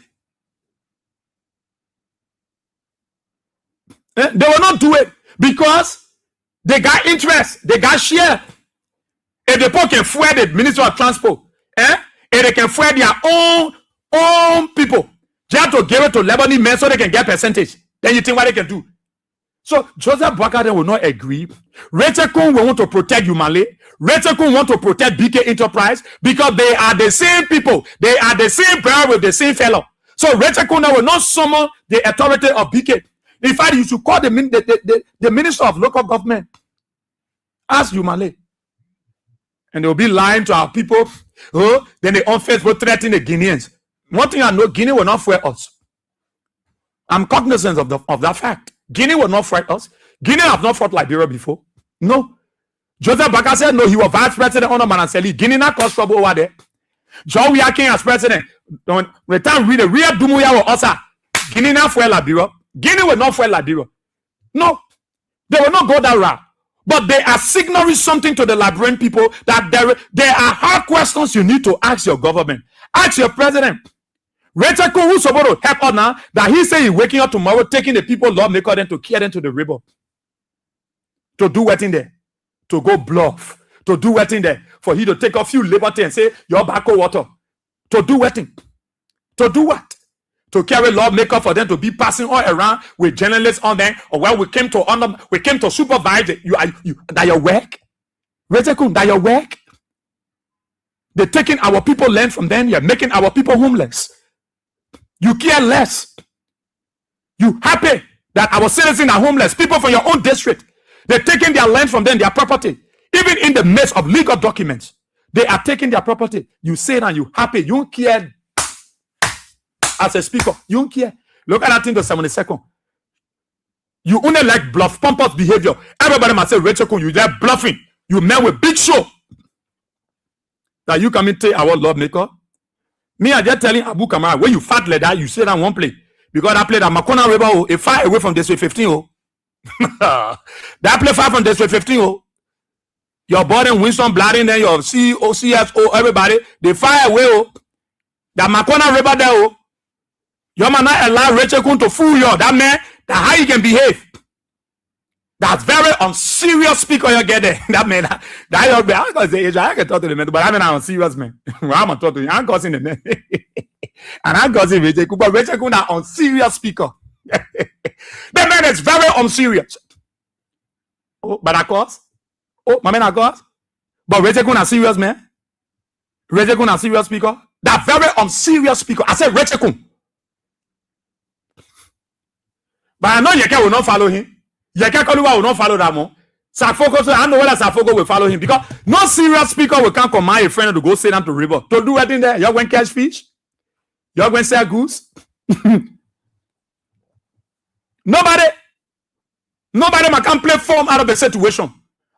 They will not do it because they got interest. They got share. If the people can fuel the Minister of Transport, if they can fuel their own people, they have to give it to Lebanese men so they can get percentage. Then you think what they can do? So Joseph Boakai will not agree. Rachel Kun will want to protect Yumale. Rachel Kun want to protect BK Enterprise because they are the same people. They are the same brother with the same fellow. So Rachel Kun will not summon the authority of BK. In fact, you should call the Minister of Local Government. Ask Yumale. And they'll be lying to our people. Oh, then they on Facebook threaten the Guineans. One thing I know, Guinea will not fight us. I'm cognizant of that fact. Guinea will not fight us. Guinea have not fought Liberia before. No. Joseph Boakai said no, he was vice president under Manasseh. Guinea not caused trouble over there. John Weah King as president. When the time read the real Dumuya or Osa, Guinea not fight Liberia. Guinea will not fight Liberia. No. They will not go that route. But they are signaling something to the Liberian people that there are hard questions you need to ask your government. Ask your president. Rachel Kun, who's supposed to help us now, that he say he's waking up tomorrow, taking the people lawmaker them to carry them to the river. To do what in there? To go bluff. To do what in there? For he to take a few liberty and say, your backo water. To do what in? To do what? To carry lawmaker for them to be passing all around with journalists on them, or well, we came to supervise it. That your work? Rachel Kun, that your work? They're taking our people land from them, you're making our people homeless. You care less. You happy that our citizens are homeless. People from your own district, they're taking their land from them, their property. Even in the midst of legal documents, they are taking their property. You say that you happy. You don't care. As a speaker, you don't care. Look at that thing, the 72nd. You only like bluff, pompous behavior. Everybody must say, Rachel Kun, you like bluffing. You met with big show. That you come and take our lawmaker. Me, I just telling Abu Kamara, when you fat like that, you say that one play. Because that play that Makona River, a far away from District 15. Oh. That play far from District 15. Oh. Your body, Winston Bladden, then your CEO, CSO, everybody, they fire away. Oh. That Makona River there. Oh. Your man not allow Rachel Kun to fool you. That man, that how you can behave. That's very unserious speaker you get there. That man, that young man, I'm gonna say I can talk to the man, but I mean I'm serious man. I'm gonna talk to you. I'm causing the man. And I'm causing Rachel, but Rachel Kuna unserious speaker. The man is very unserious. Oh, but of course. Oh, my man, of course. But Rachel Kuna serious man. Rachel Kuna serious speaker. That very unserious speaker. I said Rachel Kuna. But I know Yeke will not follow him. Yeke Koluwa will not follow that one. Safoko, so I know whether Safoko will follow him because no serious speaker will come command a friend to go sit down to river. To do what in there? You're going to catch fish? You're going to sell goose? Nobody can play form out of the situation.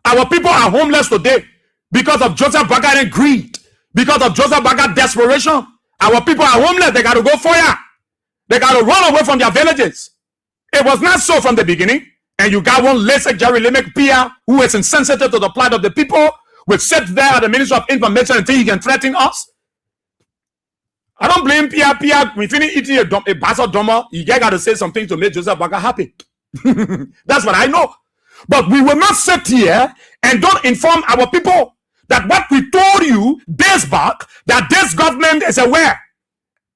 Our people are homeless today because of Joseph Baga and greed. Because of Joseph Baga desperation. Our people are homeless. They got to go fire. They got to run away from their villages. It was not so from the beginning. And you got one lazy Jerry Limerick Pia who is insensitive to the plight of the people, will sit there at the Ministry of Information and think he can threaten us. I don't blame Pia. We finish eating a bastard drummer. You got to say something to make Joseph Baga happy. That's what I know. But we will not sit here and don't inform our people that what we told you days back, that this government is aware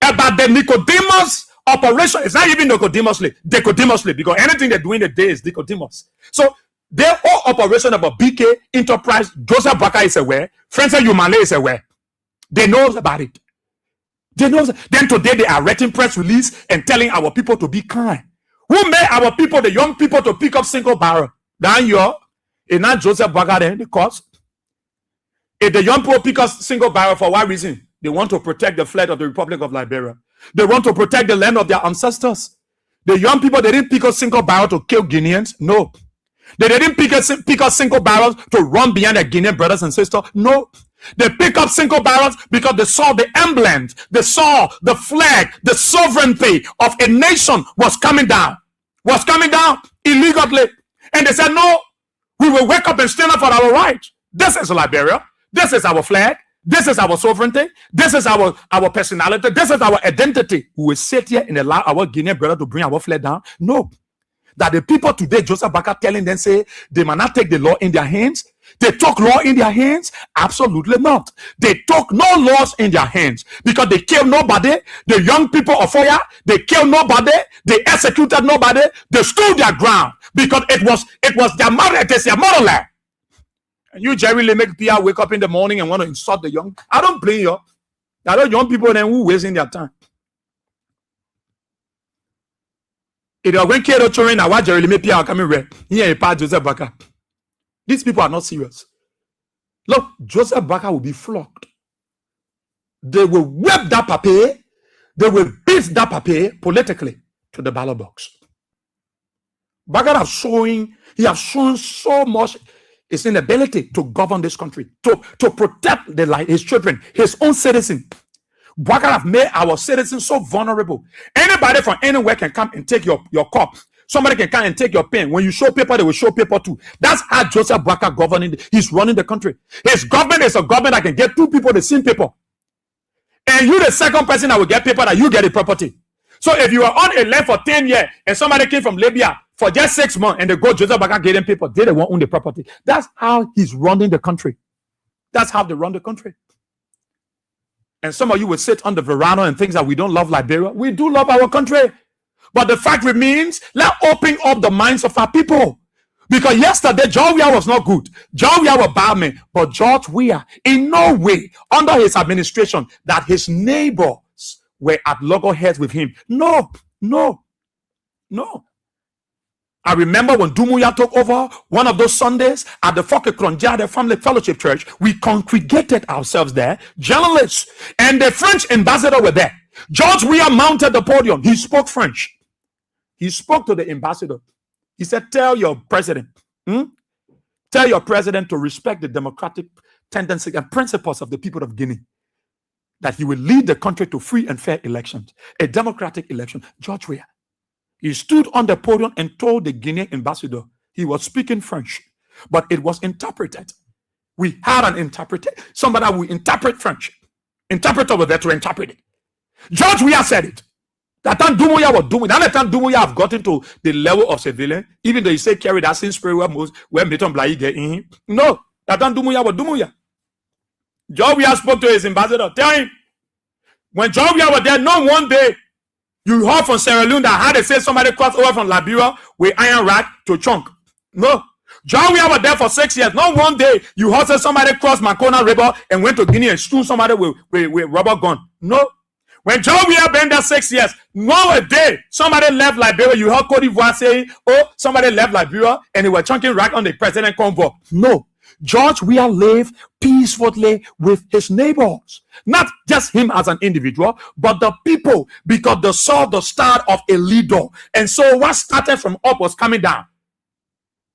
about the Nicodemus operation. It's not even Nicodemusly, because anything they're doing today is Nicodemus. So their whole operation about BK Enterprise, Joseph Baga is aware, Francis Yumale is aware. They know about it. They know. Then today they are writing press release and telling our people to be kind. Who made our people, the young people, to pick up single barrel? Then it's not Joseph Baga then, the cause. If the young people pick up single barrel, for what reason? They want to protect the flag of the Republic of Liberia. They want to protect the land of their ancestors. The young people, they didn't pick up single barrel to kill Guineans. No. They didn't pick up single barrels to run behind their Guinean brothers and sisters. No. They pick up single barrels because they saw the emblems. They saw the flag, the sovereignty of a nation was coming down. Was coming down illegally. And they said, no, we will wake up and stand up for our rights. This is Liberia. This is our flag. This is our sovereignty. This is our personality. This is our identity. We will sit here and allow our Guinean brother to bring our flag down. No. That the people today, Joseph Baga telling them, say, they might not take the law in their hands. They took law in their hands? Absolutely not. They took no laws in their hands because they killed nobody. The young people of fire, they killed nobody. They executed nobody. They stood their ground because it was their mother, it is their motherland. And you, Jerry Limerick Pia, wake up in the morning and want to insult the young. I don't blame you. There are young people then who wasting their time. If you're going to kill the children, now why Jerry Limerick Pia coming red? Here a part Joseph Baga. These people are not serious. Look, Joseph Baga will be flogged. They will whip that papier. They will beat that papier politically to the ballot box. Baga has shown so much his inability to govern this country, to protect his children, his own citizens. Baga have made our citizens so vulnerable. Anybody from anywhere can come and take your cup. Somebody can come and take your pen. When you show paper, they will show paper too. That's how Joseph Baga governing. He's running the country. His government is a government that can get two people the same paper. And you, the second person that will get paper, that you get the property. So if you are on a land for 10 years and somebody came from Libya for just 6 months and they go, Joseph Baga gave them paper, they won't own the property. That's how he's running the country. That's how they run the country. And some of you will sit on the veranda and think that we don't love Liberia. We do love our country. But the fact remains, let's open up the minds of our people. Because yesterday, George Weah was not good. George Weah was bad man. But George Weah, in no way, under his administration, that his neighbors were at loggerheads with him. No. I remember when Dumuya took over one of those Sundays at the Foke Kronja, the Family Fellowship Church, we congregated ourselves there, journalists, and the French ambassador were there. George Weah mounted the podium. He spoke French. He spoke to the ambassador. He said, tell your president to respect the democratic tendencies and principles of the people of Guinea, that he will lead the country to free and fair elections, a democratic election. George Weah. He stood on the podium and told the Guinean ambassador he was speaking French, but it was interpreted. We had an interpreter, somebody who interpret French. Interpreter was there to interpret it. George Weah said it. That time Dumuya was doing. That time Dumuya have gotten to the level of civilian, even though you say carry that same spirit where Milton Blai get in him. No, that time Dumuya was Dumuya. John Weah spoke to his ambassador. Tell him, when John Weah was there, not one day you heard from Sierra Leone that how they say somebody crossed over from Liberia with iron rack to chunk. No. John Weah was there for 6 years. Not one day you heard somebody crossed Makona River and went to Guinea and shoot somebody with rubber gun. No. When John Weah been there 6 years, not a day somebody left Liberia. You heard Cote d'Ivoire saying, oh, somebody left Liberia and they were chunking rack on the president convoy. No. George Weah lived peacefully with his neighbors. Not just him as an individual, but the people, because they saw the start of a leader. And so what started from up was coming down.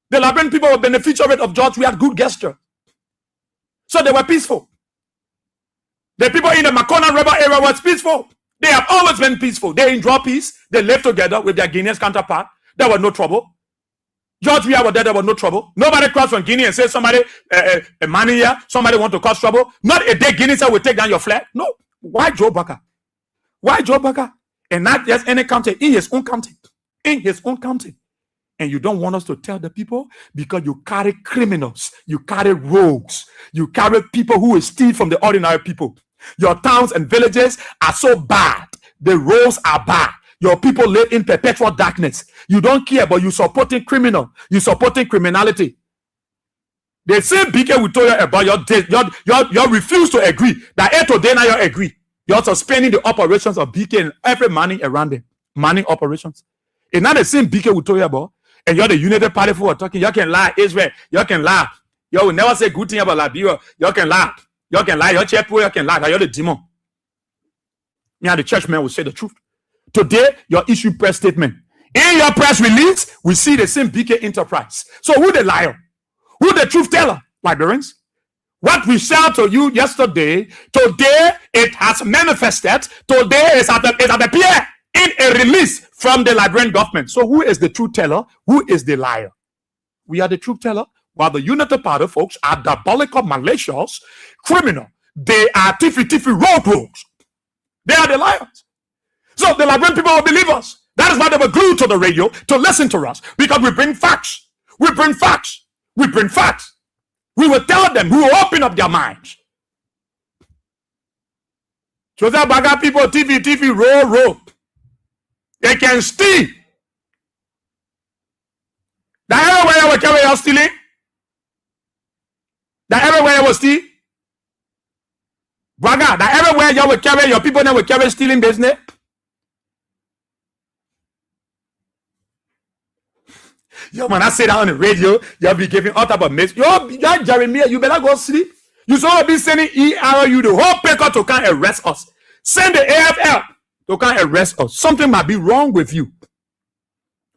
The Liberian people were beneficiaries of George Weah's good gesture. So they were peaceful. The people in the Makona River area was peaceful. They have always been peaceful. They enjoy peace. They live together with their Guinean counterpart. There was no trouble. George Weah was there was no trouble. Nobody crossed from Guinea and said somebody, a man here, somebody want to cause trouble. Not a day Guinea said will take down your flag. No. Why Joe Baka? Why Joe Baka? And not just any county, in his own county. In his own county. And you don't want us to tell the people because you carry criminals, you carry rogues, you carry people who will steal from the ordinary people. Your towns and villages are so bad. The roads are bad. Your people live in perpetual darkness. You don't care, but you supporting criminal. You supporting criminality. The same BK we told you about your refuse to agree. That today now you agree. You're suspending the operations of BK and every money around them. Money operations. It's not the same BK we told you about. And you're the United Party who are talking. You can lie, Israel. You can lie. You will never say good thing about Liberia. You can lie. You can lie. Your chairperson, you can lie. You're the demon. Yeah, the churchman will say the truth. Today, your issue press statement. In your press release, we see the same BK enterprise. So who the liar? Who the truth teller? Liberians? What we shared to you yesterday, today it has manifested. Today is at the pier in a release from the Liberian government. So who is the truth teller? Who is the liar? We are the truth teller, while the Unity Party folks are diabolical, malicious, criminal. They are tiffy rogues. They are the liars. So the Liberian people will believe us. That is why they were glued to the radio to listen to us, because we bring facts. We bring facts. We bring facts. We will tell them. We will open up their minds. So that Baga people, TV, roll. They can steal. That everywhere you will carry your stealing. That everywhere you will steal. Baga, that everywhere you will carry your people, they will carry stealing business. Yo, man, I say that on the radio. You'll be giving all type of mess. Yo, Jeremiah, you better go sleep. You saw be sending ERU, the whole paper to come arrest us. Send the AFL to come arrest us. Something might be wrong with you.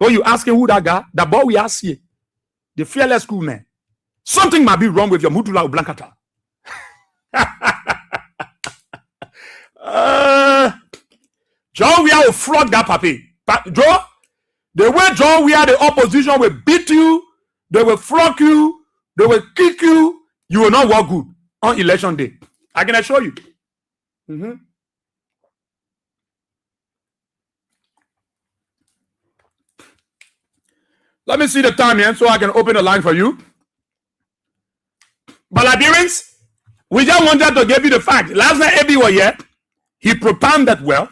Or you asking who that guy? The boy we ask here. The fearless school man. Something might be wrong with your Mutula Blankata. John Weah will flog that puppy. Joe, the way John Weah, the opposition will beat you, they will flog you, they will kick you, you will not walk good on election day. I can assure you. Let me see the time here so I can open the line for you. But Liberians, we just wanted to give you the fact. Last night, Ebi was here. He propounded well.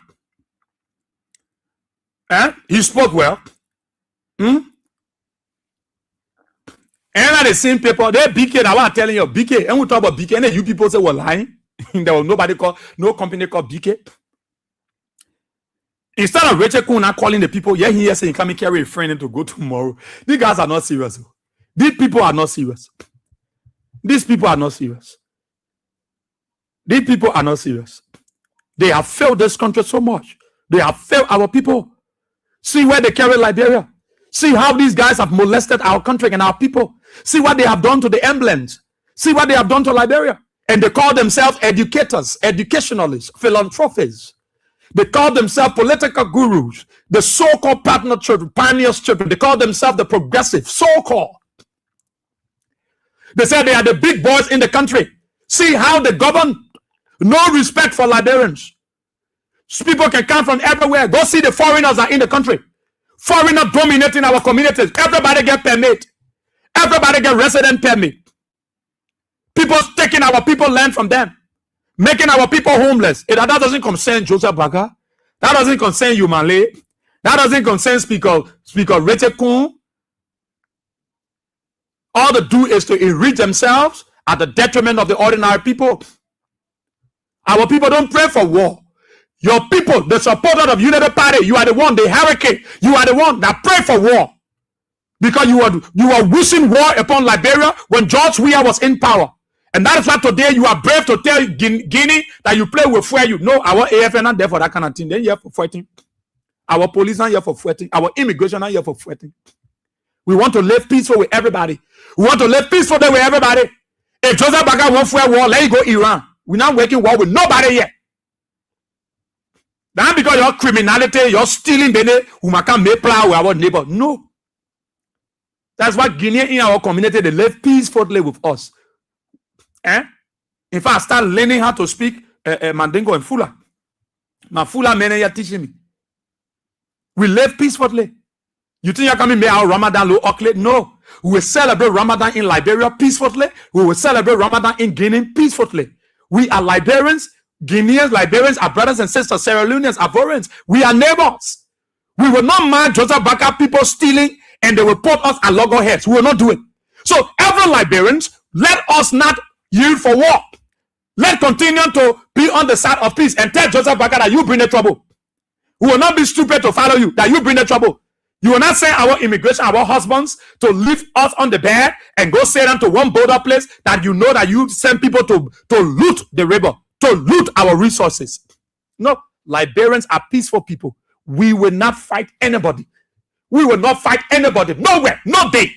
He spoke well. And at the same paper, they BK. I was telling you, BK. And we talk about BK. And then you people say we're lying. There was no company called BK. Instead of Rachel Kuna calling the people, yeah, he is saying, come and carry a friend to go tomorrow. These guys are not serious. These people are not serious. These people are not serious. These people are not serious. They have failed this country so much. They have failed our people. See where they carry Liberia. See how these guys have molested our country and our people. See what they have done to the emblems. See what they have done to Liberia. And they call themselves educators, educationalists, philanthropists. They call themselves political gurus. The so-called partner children, pioneers children. They call themselves the progressive, so-called. They say they are the big boys in the country. See how they govern. No respect for Liberians. People can come from everywhere. Go see the foreigners that are in the country. Foreigners dominating our communities. Everybody get permit. Everybody get resident permit. People taking our people land from them. Making our people homeless. That doesn't concern Joseph Baga. That doesn't concern you, Malay. That doesn't concern Speaker Rachel Kuhn. All they do is to enrich themselves at the detriment of the ordinary people. Our people don't pray for war. Your people, the supporters of Unity Party, you are the one, the hurricane, you are the one that pray for war. Because you are wishing war upon Liberia when George Weah was in power. And that is why today you are brave to tell Guinea that you play with fire. You know, our AFN not there for that kind of thing. They're here for fighting. Our police are here for fighting. Our immigration are here for fighting. We want to live peaceful with everybody. We want to live peacefully with everybody. If Joseph Baga won't fight war, let you go Iran. We're not working war with nobody yet. That's because your criminality, you're stealing the who can make plan with our neighbor. No. That's why Guineans in our community, they live peacefully with us. In fact, I start learning how to speak Mandingo and Fula. My Fula men are teaching me. We live peacefully. You think you're coming to make our Ramadan low ugly? No. We will celebrate Ramadan in Liberia peacefully. We will celebrate Ramadan in Guinea peacefully. We are Liberians. Guineans, Liberians are brothers and sisters. Sierra Leoneans, Ivorians. We are neighbors. We will not mind Joseph Baga people stealing and they will put us at loggerheads. We will not do it. So, every Liberians, let us not yield for war. Let's continue to be on the side of peace and tell Joseph Baga that you bring the trouble. We will not be stupid to follow you, that you bring the trouble. You will not send our immigration, our husbands, to leave us on the bed and go send them to one border place that you know that you send people to loot the river, to loot our resources. No, Liberians are peaceful people. We will not fight anybody. We will not fight anybody. Nowhere. No day.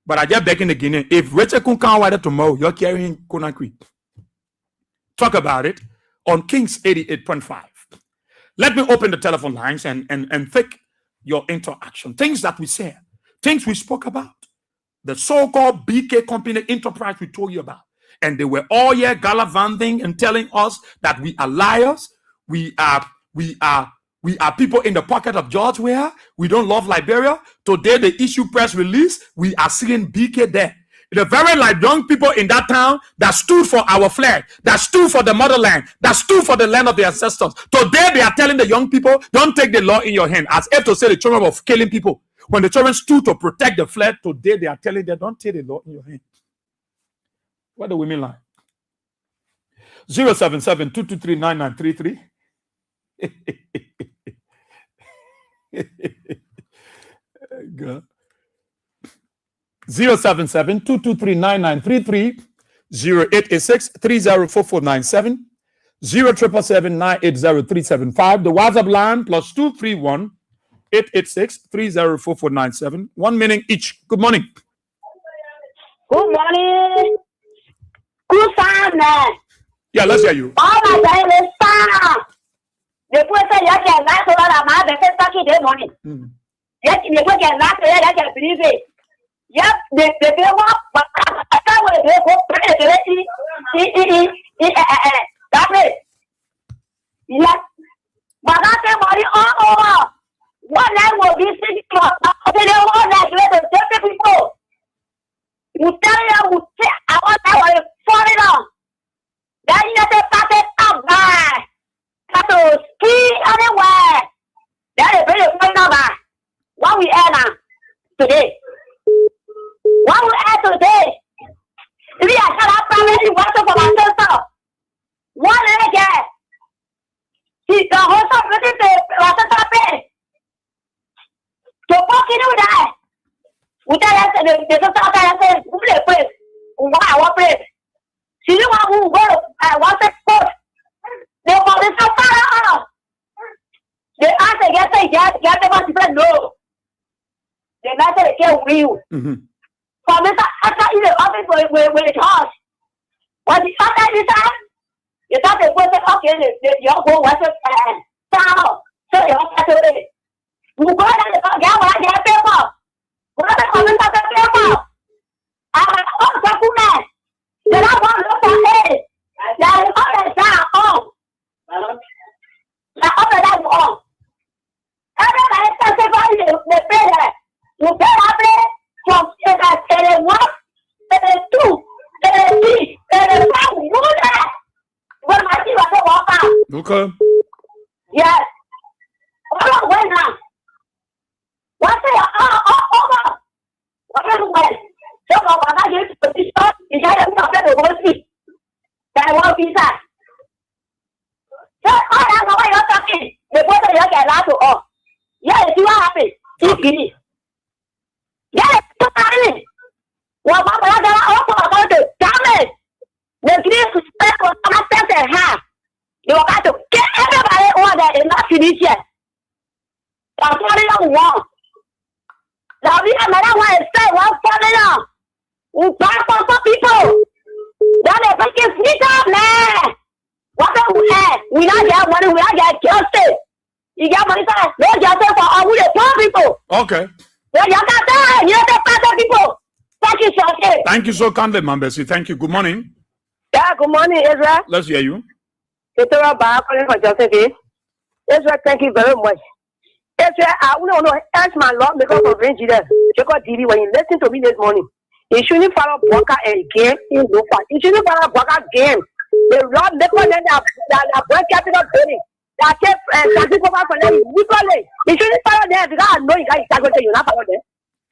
But I just begging the Guinean, if Rachel Kuhn can't wait tomorrow, you're carrying Conakry. Talk about it on Kings 88.5. Let me open the telephone lines and take your interaction. Things that we said, things we spoke about. The so-called BK company enterprise we told you about. And they were all here gallivanting and telling us that we are liars. We are people in the pocket of George Weah. We don't love Liberia. Today they issue press release. We are seeing BK there. The very young people in that town that stood for our flag, that stood for the motherland, that stood for the land of their ancestors. Today they are telling the young people, don't take the law in your hand. As if to say the children of killing people. When the children stood to protect the flag, today they are telling them, don't take the law in your hand. What do women lie? 077-223-9933. 077-223-9933, 0886-304497, 0777-980-375. The WhatsApp line +231-886-304497. 1 minute each. Good morning. Good morning. Good time, man. Yeah, let's hear you. Oh my God, it's time. The person you can laugh about a man, the first talking this morning. Yes, you can laugh at it, I can believe it. Yep, the people, but I can't wait to go that's it. Yes, but I say, money all over. One night will be 6 o'clock. They don't want that to let the people. You tell them, I want that one falling on. Then you say, pass it up, guy. Pass to ski anywhere. That is very funny number. What we earn now today. What we earn today. If you are shut up, family, what's up for my sister? One again. See, the whole stuff with it, what's up, pay. To walk in with that. We tell us the sister says, who play place? Why I want place? She didn't want to go. I want to put. They want to stop. They ask again, say, get them on to say no. They not say they can't real. For me, after in the office with the charge. When the other is time, you thought they put it up in your go what's it? So you have to do it. You go and get one, get paper. What are the comments of the paper? I have all the documents. Then I want to look at it. That is all that's down. Oh. that on. Everybody testify the prayer. You can have from 1, 2, 3, 5. You know that. When my team was walk out. Okay. Yes. All of when now. What's it? Over. Whatever way. So when I get to the position, you got to stop at the whole seat. That won't be that. So all that way you're talking. The brother you get out to all. Yes, you are happy. Easy. Yes, you are happy. Well, Mama, I got also about the damage. The great respect was access and half. You got to get everybody order and not finish yet. That's what I don't want. Now, we have another one to say, one family now. We back for some people. Then they make it sneak up, man. What do we have? We not get money, we not get justice. You get money, no justice for all the poor people. Okay. You got that, you the better people. Thank you, sir. Thank you so kindly, Mambesi. Thank you. Good morning. Yeah, good morning, Ezra. Let's hear you. It's all about calling for justice. Ezra, thank you very much. Ezra, I want to ask my Lord because of range there. Because TV, when you listen to me this morning, you shouldn't follow Boca again in no part. You shouldn't follow Boca again. The Lord because then the Black Capital building. That kept people for them. You shouldn't follow them because I know you guys are going to you not follow them.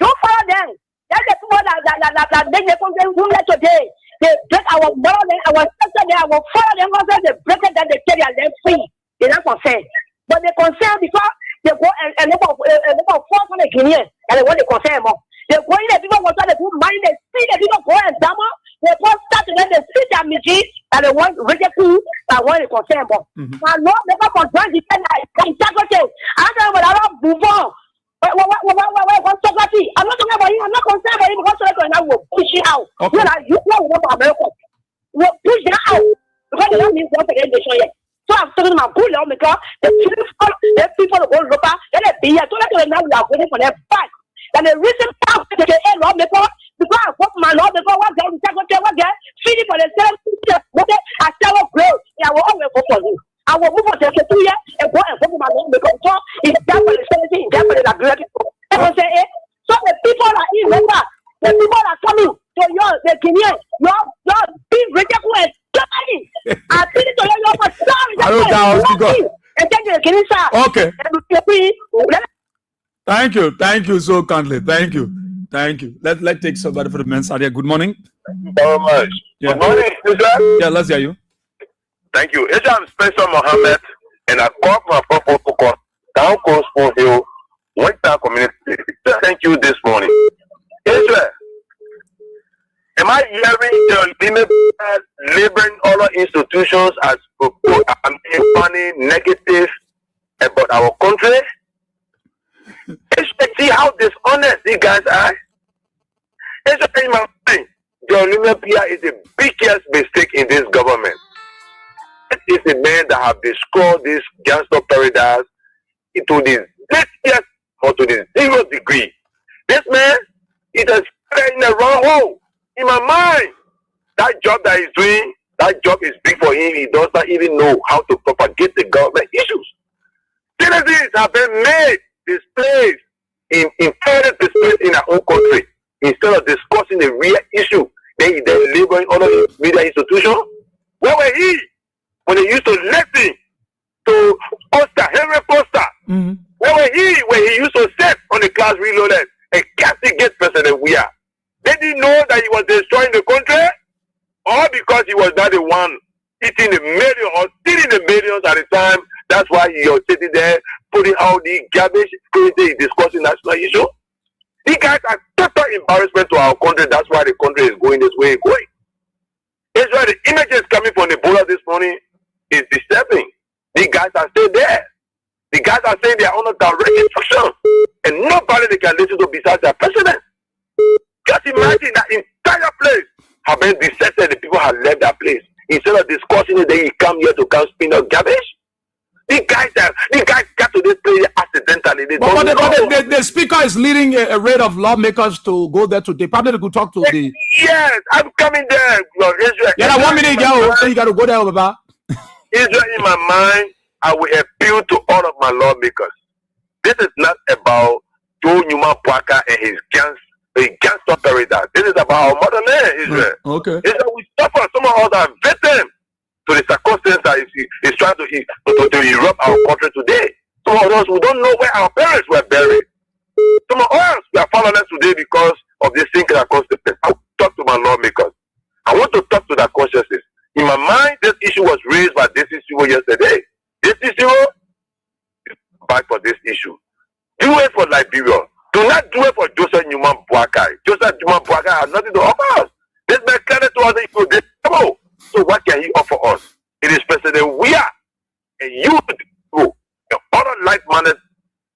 Don't follow them. That's the people that make the country rule today. They break our moral, our sister, they will follow them because they break it, then they tell you they're free. They're not concerned. But they're concerned because they go and look for 400 Guineans and they want to concern more. They go in the people want to do money, they see the people go and damn they go start to let them see their machine and they want ridicule and want to concern more. Now, no, they go for joint defense like integrity. I don't know what I don't move on. I'm not talking about you. I'm not concerned about you because I will push it out. Okay. You know what America will push that out because they don't mean what the nation yet. So I'm talking about pull out because the people will go over, then they be here. So that's why now we are waiting for their back. And the reason part to the air law because I put my law because what they what get feeding for the same I tell you growth. I will always go for you. I will move on to 2 years and go and put my law because it's that for the sanity, it's that for the ability. So the people are in remember, the people are coming to the Kenyan, your big ridiculous. I think to your sorry. And then the Kenyan. Okay. Thank you so kindly. Thank you. Let's take somebody for the men's area. Good morning. Very much. Yeah. Good morning, Ezra. Yeah, let's hear you. Thank you. Ezra, I'm Spencer Mohammed, and I called my protocol down Coast for Hill, One Town Community. Thank you this morning. Ezra, am I hearing the laboring all institutions as funny negative about our country? See how dishonest these guys are. Ezra, in my mind, the Olympia is the biggest mistake in this government. It is the man that have destroyed this gangster paradise into the latest or to the 0 degree. This man is in the wrong hole. In my mind, that job that he's doing, that job is big for him. He does not even know how to propagate the government issues. Citizens have been made displays in further displays in our own country. Instead of discussing the real issue, they laboring on a media institution. Where were he when they used to listen to Henry Foster? Where were he when he used to sit on the class reloaded and castigate President Weah? They didn't know that he was destroying the country, or because he was not the one eating the millions or stealing the millions at the time. That's why he was sitting there putting out the garbage, currently discussing national issue. These guys are total embarrassment to our country. That's why the country is going this way it's going. That's why the images coming from the border this morning is disturbing. The guys are still there. The guys are saying they are under direct instruction, and nobody they can listen to besides their president. Just imagine that entire place have been deserted. The people have left that place. Instead of discussing it, they come here to come spin up garbage. These guys got to this place accidentally. The speaker is leading a raid of lawmakers to go there today. Probably they could talk to the. Yes, I'm coming there. Israel, yeah, 1 minute, you got to go there, Baba. Israel in my mind I will appeal to all of my lawmakers. This is not about Joe Newman Parker and his gangster paradise. This is about our motherland, Israel. Okay. It's that we suffer. Some of us are victims to the circumstance that is trying to erupt our country today. Some of us, we don't know where our parents were buried. Some of us, we are fatherless today because of this thing that comes to place. I want to talk to my lawmakers. I want to talk to their consciences. In my mind, this issue was raised by this issue yesterday. This issue, fight for this issue. Do it for Liberia. Do not do it for Joseph Newman Boakai. Joseph Newman Boakai has nothing to offer us. This man credit to us if this trouble. So what can he offer us? It is President Weah and you and other like-minded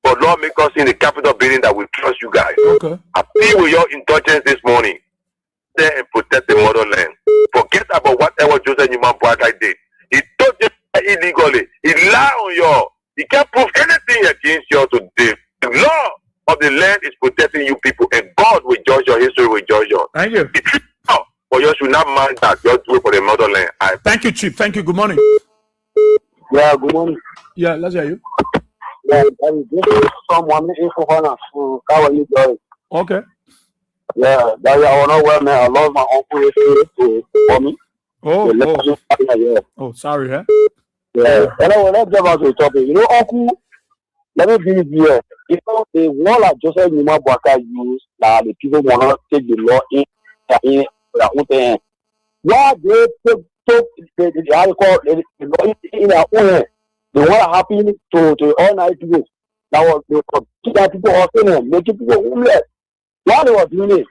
for lawmakers in the Capitol building that will trust you guys. Okay. I plead with your indulgence this morning. Stay and protect the motherland. Forget about whatever Joseph Newman Boakai did. He took it illegally. He lied on you. He can't prove anything against you today. The law of the land is protecting you people, and God will judge your history, will judge you. Thank you. But you should not mind that. You do it for the motherland. Thank you, Chief. Thank you. Good morning. Yeah, good morning. Yeah, let's hear you. Yeah, this is someone in Fohana. How are you doing? Okay. Yeah, I want to well, man. I love my uncle for me. Oh, sorry, huh? Yeah, and I want to get back to the topic. You know, uncle, let me be here. You know, the one like Joseph Newman Boakai used, that the people want to take the law in their own thing. Why they took the article in their own hand? They want happen to all night people. That was the people also making people homeless. Why they were doing it?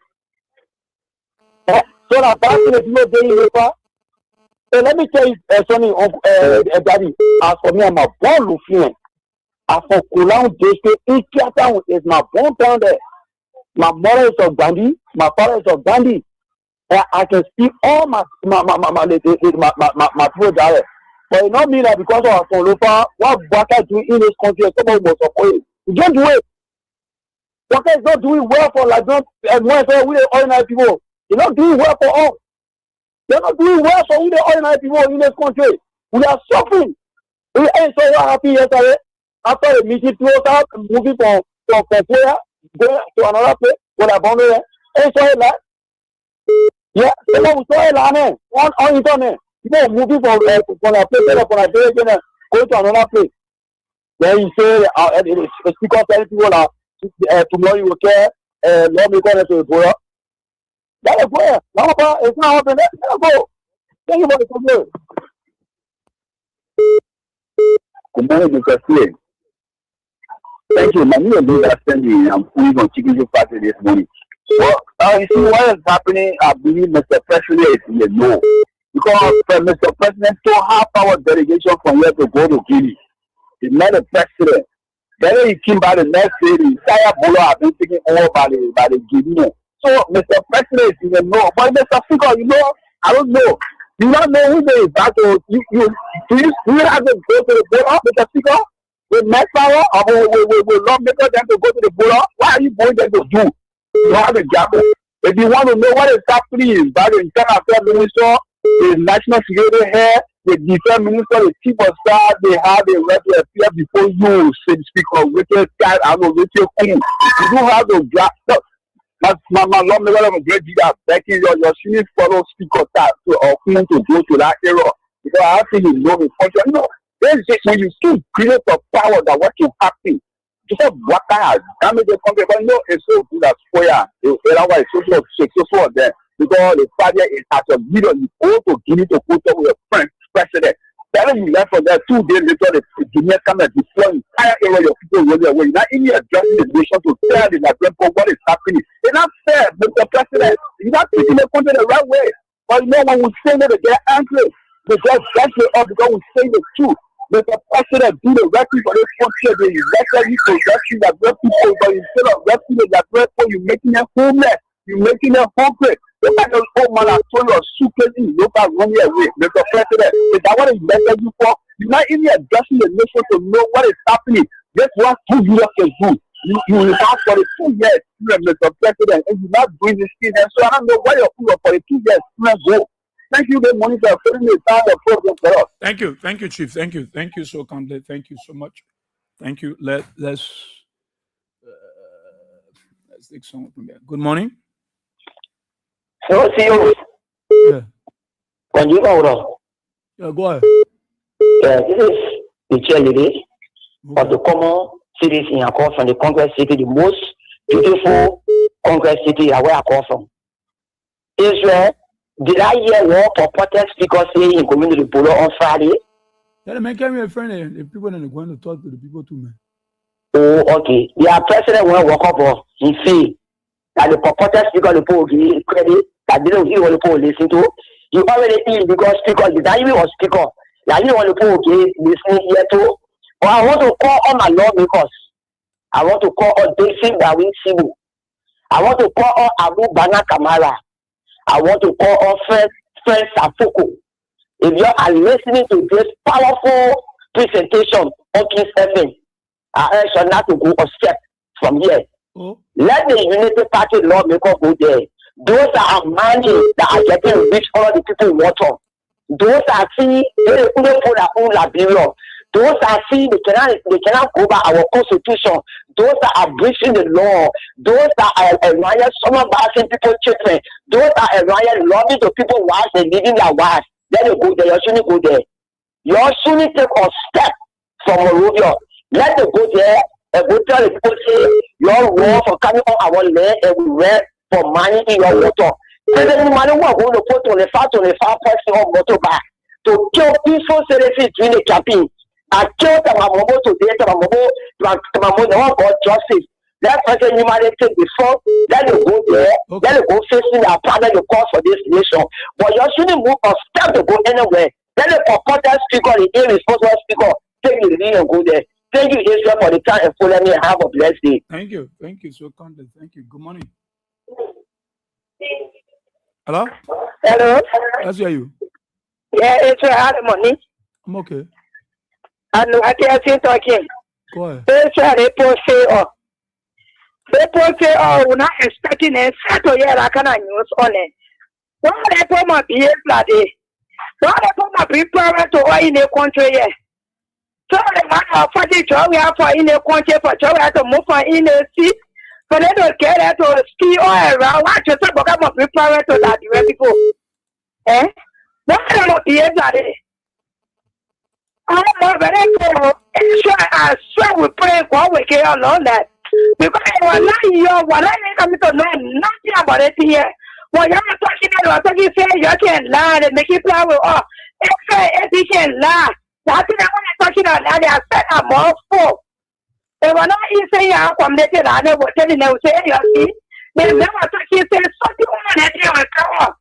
So that back in the people day later. So let me tell you, Sonny, Daddy, as for me, I'm a born Lufian. As for Kulang District, Ikiata is my born town there. My mother is of Gandhi, my father is of Gandhi. I can speak all my people there. But it not mean that because of our Lofa, what Boakai doing in this country, somebody must support it. You don't do it. Boakai is not doing well for like we the ordinary people. He's not doing well for us. They're not doing well for the ordinary people in this country. We are suffering. We ain't so happy yesterday. After the meeting closed out, moving from Korea, going to another place, with a boundary there. Ain't so that. Yeah, so on internet. People moving from a place to another place. Then you say, the speaker telling people that tomorrow you will care, lawmaker to Ebola. That is where. Now, it's not happening. Let's go. Thank you for the complaint. Good morning, Mr. Slade. Thank you. My name is Luda Sandy. I'm fully on Chicken Soup Party this morning. Well, you see what is happening, I believe Mr. President is in the know. Because Mr. President still have our delegation from here to go to Guinea. He's not the president. Then he came by the next day, the entire Bola have been taken over by the Guinean. So Mr. President is in the know. But Mr. Speaker, you know, I don't know. You don't know who they back to. You have to go to the border, Mr. Speaker? With mass power, or with lawmakers them to go to the border? What are you going there to do? You have a gap. If you want to know what is happening by the Internal Affairs Minister, the National Security Head, the Defense Minister, the Chief of Staff, they have a right to appear before you, Speaker, Richard Scott, I know Richard Queen. You don't have to gap. My lawmaker of a great deal of backing your senior fellow speaker to Queen to go to that era. Because I think you know the country. You know, when you see create of power that what can happen. Just what kind of damage the country, but you know it's so good as fire. It's so successful there because the party is at a leader. You go to Guinea to put up with a French president. Then you left from there 2 days later. The Guinea come and destroy the entire area of people were there. You're not even addressing the nation to tell the Nigerian people what is happening. It's not fair, Mr. President. You're not treating the country the right way. But you know when we say that they get angry, they just back it up because we say the truth. Mr. President, do the right thing for this country. They elected you to rescue the great people, but instead of rescuing the great people, you're making them homeless. You're making them hungry. Look at those old man and throw your suitcase in local running away. Mr. President, is that what they elected you for? You're not even addressing the nation to know what is happening. That's what 2 years can do. You will have for the 2 years, Mr. President, and you're not doing this thing. And so I don't know why you're for the 2 years, go. Thank you, the money for putting the time of program for us. Thank you, Chief. Thank you so kindly. Thank you so much. Thank you. Let's take someone from here. Good morning. So, see you. Yeah. When you go, Yeah, go ahead. this is the cheerleader of the common cities in Accra from the Congress City, the most beautiful Congress City where I come from. Israel, did I hear war for protest because he in community polo on Friday? Yeah, the man came here, friend. The people that are going to talk to the people too, man. Oh, okay. Their president will walk up in fee that the protest because the poor give credit that didn't hear what the poor listen to. You already in because speaker, the Daniel was speaker. Now you want the poor give listening here too. But I want to call on my lawmakers. I want to call on David Darwin Sibu. I want to call on Abu Bana Kamara. I want to call on Fred Safoko. If you are listening to this powerful presentation on King's FM, I urge you not to go a step from here. Oh. Let the Unity Party lawmakers go there. Those that are money that are getting rich, all the people water. Those that see they couldn't put their own Liberia. Those that see they cannot go by our constitution. Those that are breaching the law. Those that are around some of us people children. Those that are around lobbying to people wives and leaving their wives. Then you go there. You shouldn't go there. You shouldn't take a step from Morovia. Let them go there and go tell the people say your war for coming on our land and we rent for money in your water. And then the money we're going to put on the far person of motor back to kill peaceful citizens during the campaign. I killed Tamamobo today, Tamamobo no got justice. That person you might take before, let them go there, let them go facing their partner the cause for this nation. But you shouldn't move a step to go anywhere. Let the purported speaker, the irresponsible speaker, take the lead and go there. Thank you, Israel, for the time and follow me. Have a blessed day. Thank you. Thank you. So kind. Thank you. Good morning. Hello? Hello. Let's hear you. Yeah, it's had money. I'm okay. I know I can't see talking. Go ahead. It's they post say we're not expecting a settle here. I can use on it. What they put my behavior bloody. What they put my people to all in the country here. So the man of 40 job we have for in the country for job we have to move for in the sea. For them to get that to ski all around. What you talk about my people to that the people? Eh? What they not behavior bloody. I'm very cool. I swear we pray for we get along that. Because I was not here, what I come to know nothing about it here. Well, you're talking about what you say you can lie and make it flower. Oh, if you can lie. That's what I'm talking about. I said I'm all full. They were not easy from the kid. I never telling them, say, you see. They never talking, say, something on that you will come.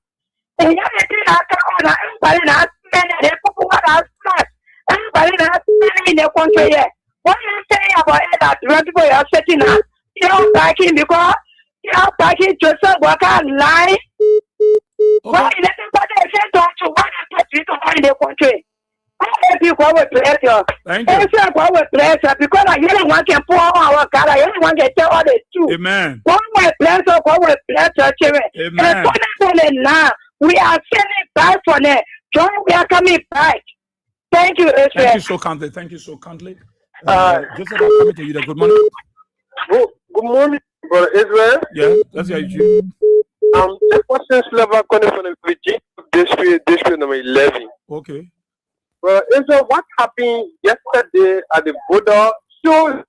And you did not come on, but not many, they put what I smart. Everybody not many in the country here. What do you say about it that the people are setting up? You know, backing because you know, backing Joseph Walker lie. Why is everybody say don't you want to put it in the country? I you go with pleasure. Thank you. I go with pleasure because I really want to pour on our God. I really want to tell all the truth. Amen. Go with pleasure, children. Amen. And now we are sending back for them. John, we are coming back. Thank you, Israel. Thank you so kindly. Thank you so kindly. Joseph, I'm coming to you there. Good morning. Good morning, Brother Israel. Yeah, let's hear you. The question level coming from the Virginia district number 11. Okay. Israel, what happened yesterday at the border shows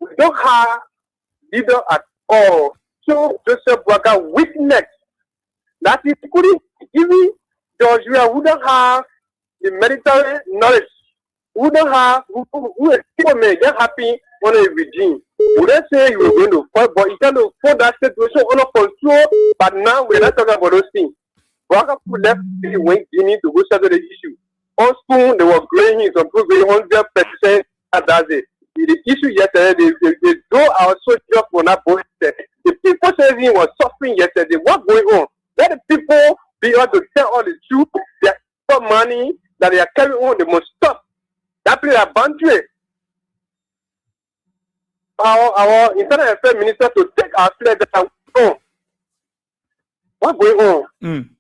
we don't have leader at all. So Joseph Walker witnessed that he couldn't even George who don't have the military knowledge, who don't have who is people may get happy on a regime. We don't say he was going to fight, but he kind of fought that situation under control. But now we're not talking about those things. Walker left went Guinea to go settle the issue. Also, they were growing in some people 100% that's it. The issue yesterday, they go our soldiers for not both. The people saying he was suffering yesterday. What's going on? Let the people be able to tell all the truth. They have money that they are carrying on. They must stop. That place are boundary. Our internal affairs minister to take our flag that are on. What's going on?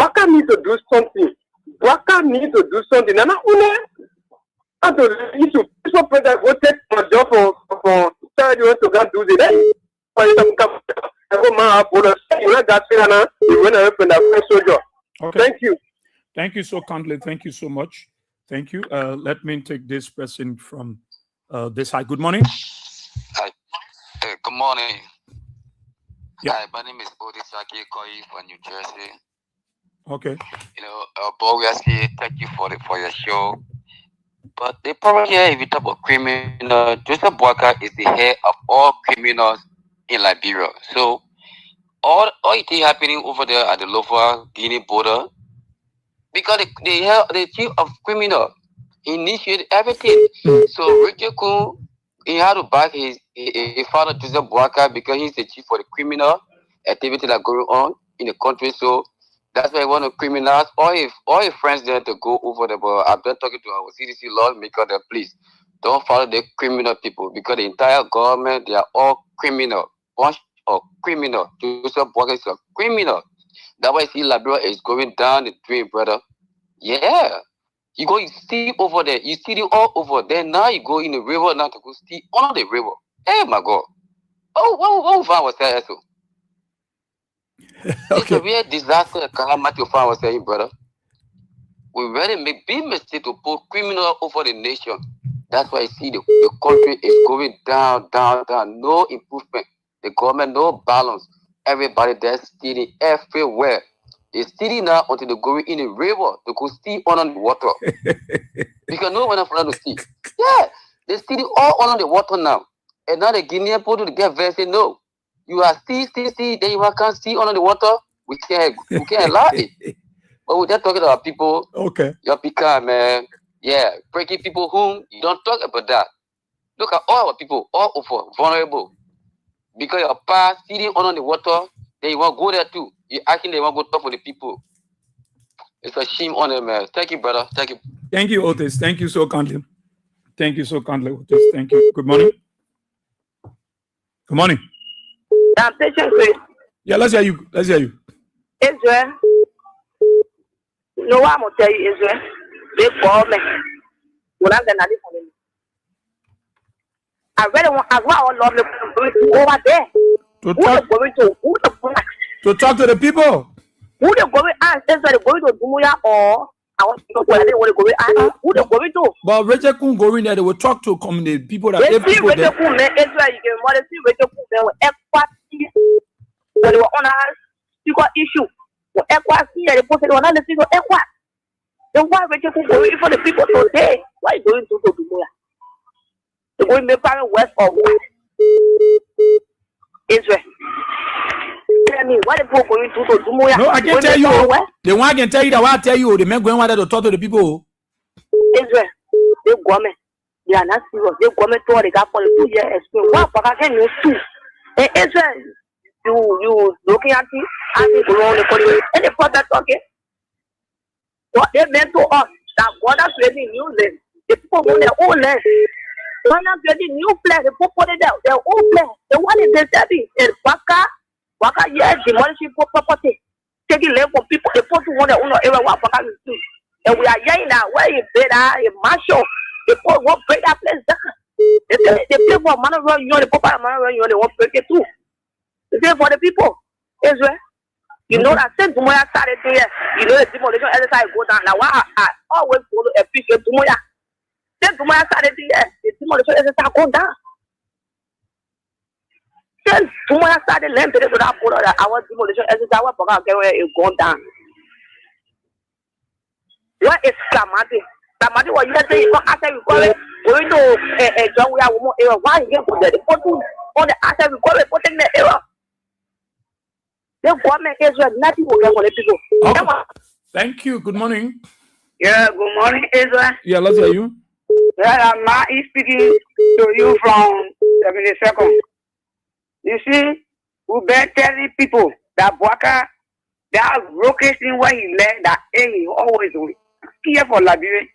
Baka needs to do something. Baka needs to do something. And not only and to issue peaceful president will take my job for tell you to go do the for some come for the you know that thing you went open that soldier. Okay. Thank you. Thank you so kindly. Thank you so much. Thank you. Let me take this person from this side. Good morning. Hi. Good morning. Yeah. Hi, my name is Odisaki Koi from New Jersey. Okay. You know, obviously, thank you for your show. But the problem here, if you talk about criminal, Joseph Boakai is the head of all criminals in Liberia. So all it is happening over there at the Lofa Guinea border, because the chief of criminal initiated everything. So Richard Kun, he had to back his father Joseph Boakai because he's the chief for the criminal activity that going on in the country. So that's why I want to criminalize all your friends there to go over there. But I've been talking to our CDC lawmaker that please don't follow the criminal people, because the entire government, they are all criminal. Bunch of criminal. Joseph Boakai is a criminal. That's why I see Liberia is going down the drain, brother. Yeah. You go, you see over there. You see it all over there. Now you go in the river now to go see on the river. Hey, my God. Oh, what was that? It's a real disaster, calamity of our saying, brother. We really make big mistake to put criminal over the nation. That's why I see the country is going down. No improvement. The government, no balance. Everybody there's stealing everywhere. They're stealing now until they go in the river to go steal under the water. Because no one else to see. Yeah, they're stealing all under the water now. And now the Guinean people to get very say no. You are still, then you can't see under the water. We can't allow it. But we're just talking about people. Okay. Your Pika, man. Yeah, breaking people home. You don't talk about that. Look at all our people, all over, vulnerable. Because your past sitting under the water, then you want to go there too. You're asking they want to go talk for the people. It's a shame on them, man. Thank you, brother. Thank you. Thank you, Otis. Thank you so kindly. Thank you so kindly, Otis. Thank you. Good morning. Good morning. I'm patient with Yeah, let's hear you. Israel. You know what I'm going to tell you, Israel? They call me. When I'm going to live on me. I really want to love me over there. To talk to the people. Who they going and is they going to Dumuya or I want to go where they want to go and who they going to? But Rachel Kun go in there, they will talk to the people that they see Rachel Kun, Israel, you can more see Rachel Kun, they will equity. They were on a secret issue. Well, equity, they posted on another single equity. Then why Rachel Kun going for the people today? Why are you going to Dumuya? They're going to make west or west. Israel. Tell me what the people going to Dumuya? No, I can tell you. The one I can tell you that I tell you, the men going to talk to the people. Israel, they government, they are not serious. They government told they got for 2 years experience. What can you do? Israel, you looking at me, asking to run the country, and the father talking. What they meant to us that God has created new land. The people want their own land. God has created new plan. The people put it there, their own plan. The one is the service is Waka, yes, demolishing property. Taking land from people, the people want their own area. What Waka is doing. And we are yelling now, where you better, in Marshall, the people won't break that place down. They pay for money run, you know, the people money run, you know, they won't break it too. They pay for the people. Israel. You know that since Dumuya started here, you know the demolition exercise go down. Now, why I always follow a picture of Dumuya. Since Dumuya started here, the demolition exercise go down. Since Dumuya started land to that border, our demolition exercise is going down. What is Klamati? Klamati was yesterday after we call it, going to John, we have more error. Why you put the photo on the after we call it, putting the error? The government is nothing will get for the people. Okay. Thank you. Good morning. Yeah, good morning, Israel. Yeah, let's hear you. Yeah, I'm not speaking to you from 72nd. You see, we've been telling people that Boakai, that location where he led, that he always here for Liberia.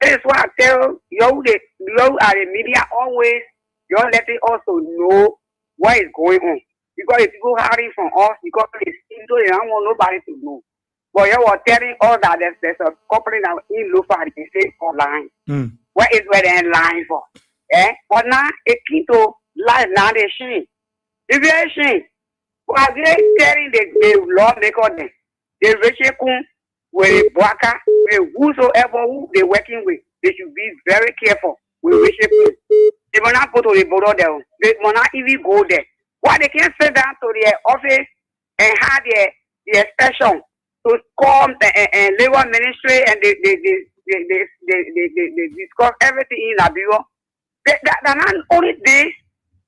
That's why I tell you are the media always, you're letting us to know what is going on. Because if you go hiding from us, because it's into they don't want nobody to know. But you were telling all that there's a company now in Lufa, they say online. What is where they're lying for? But now, a key to lie now, they're shame. If you're ashamed, well, they're telling the law, they call them. They recheck with Bwaka, with whosoever who they're working with. They should be very careful with recheck. They will not go to the border there. They will not even go there. Why they can't sit down to their office and have their session to come and labor ministry and they discuss everything in the bureau. They're not only this,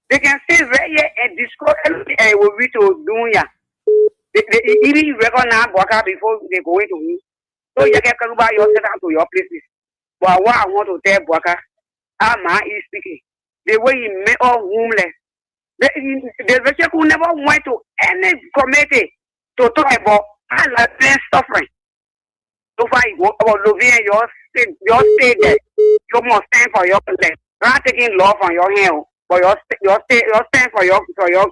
they can sit right here and discuss everything and will be to do ya. They even recognize Bwaka before they go into me. So you can come by yourself down to your places. But what I want to tell Bwaka, Ama is speaking. The way he made all homeless. The Russia who never went to any committee to talk about how Liberian suffering. So far, you go about Louisiana, your state there. You must stand for your land. Not taking law from your hand, but your stand for your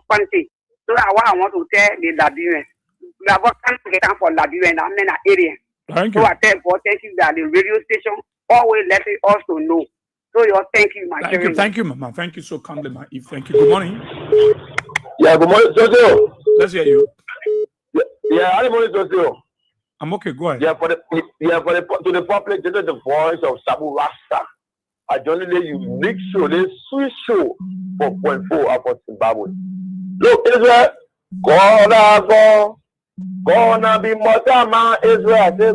country. So that's what I want to tell the Liberians. We have to get down for Liberian and then area. Thank you. So I thank you that the radio station always letting us to know. So thank you, my Thank you, thank you, Mama. Thank you so kindly, Ma Eve. Thank you. Good morning. Yeah, good morning, Jojo. Let's hear you. Yeah, good morning, Jojo. I'm okay. Go ahead. Yeah, to the public, this is the voice of Sabu Rasta. I generally unique show, this sweet show for 0.4 about Zimbabwe. Look, Israel, gonna be Motama, Israel, say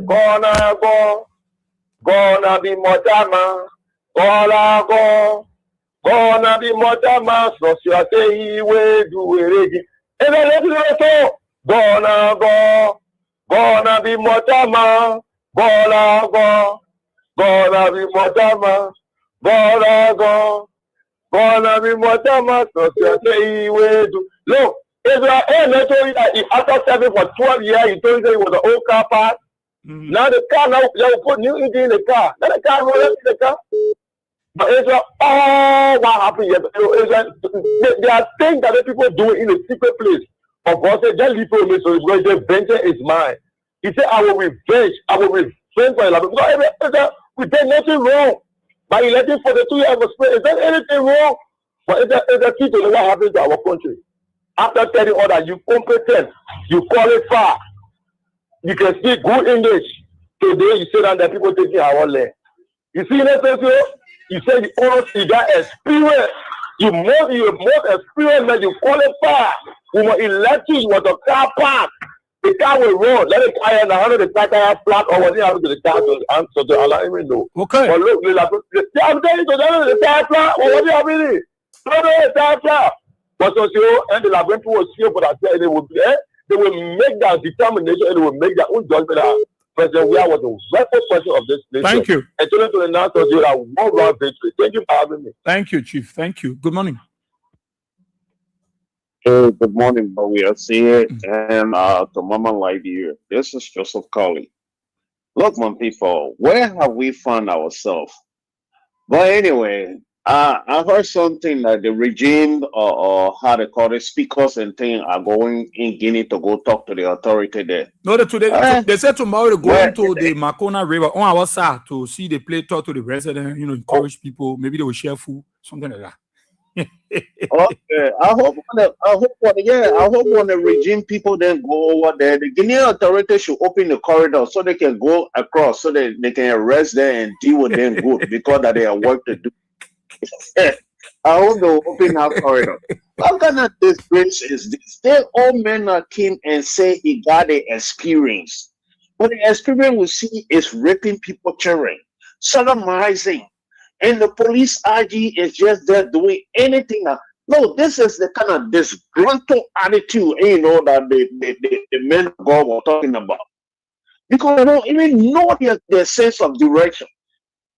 gonna be Motama. Gonna be Motama, so you say we do it. And then let's go. Gonna be Motama, gonna be Motama, gonna be Motama, so you say we do. Look, Israel, I told you that after serving for 12 years, he told you it was an old car park. Now the car, now you put new engine in the car. Now the car rolling in the car. But Israel, what happened here? There are things that the people do in a secret place. Of course, they just leave for me, so it's going to vengeance is mine. He said, I will revenge for Elijah. Because we did nothing wrong. By electing for the 2 years of spirit, is there anything wrong? But it's a key to what happened to our country. After telling all that, you competent, you qualify, you can speak good English. Today, you say that people taking our land. You see that, you say you got experience. You most experienced that you qualify. We must elect you, you want a car park. The car will run. Let it tire, the tire flat, or what happened to the car to answer to allow him know. Okay. But look, I'm telling you, the tire flat, or what happened? No, the tire flat. But so, and the labyrinth will see for that, they will be they will make that determination and they will make their own judgment. President, we are the rightful person of this nation. Thank you. And to the announcers, you are one round victory. Thank you for having me. Thank you, Chief. Thank you. Good morning. Hey, good morning, but we are seeing and to Mama Liberia. This is Joseph Colley. Look, my people, where have we found ourselves? But anyway, I heard something that the regime or how they call it, speakers and things are going in Guinea to go talk to the authority there. No, they said tomorrow they're going to the Makona River on our side to see the play, talk to the resident, encourage people. Maybe they will share food, something like that. Okay, I hope when the regime people then go over there, the Guinean authority should open the corridor so they can go across, so that they can arrest them and deal with them good because that they have work to do. I hope they open that corridor. What kind of disgrace is this? They all men came and say he got the experience, but the experience we see is raping people, children, sodomizing. And the police IG is just there doing anything. No, this is the kind of disgruntled attitude, that the men of God were talking about. Because they don't even know their sense of direction.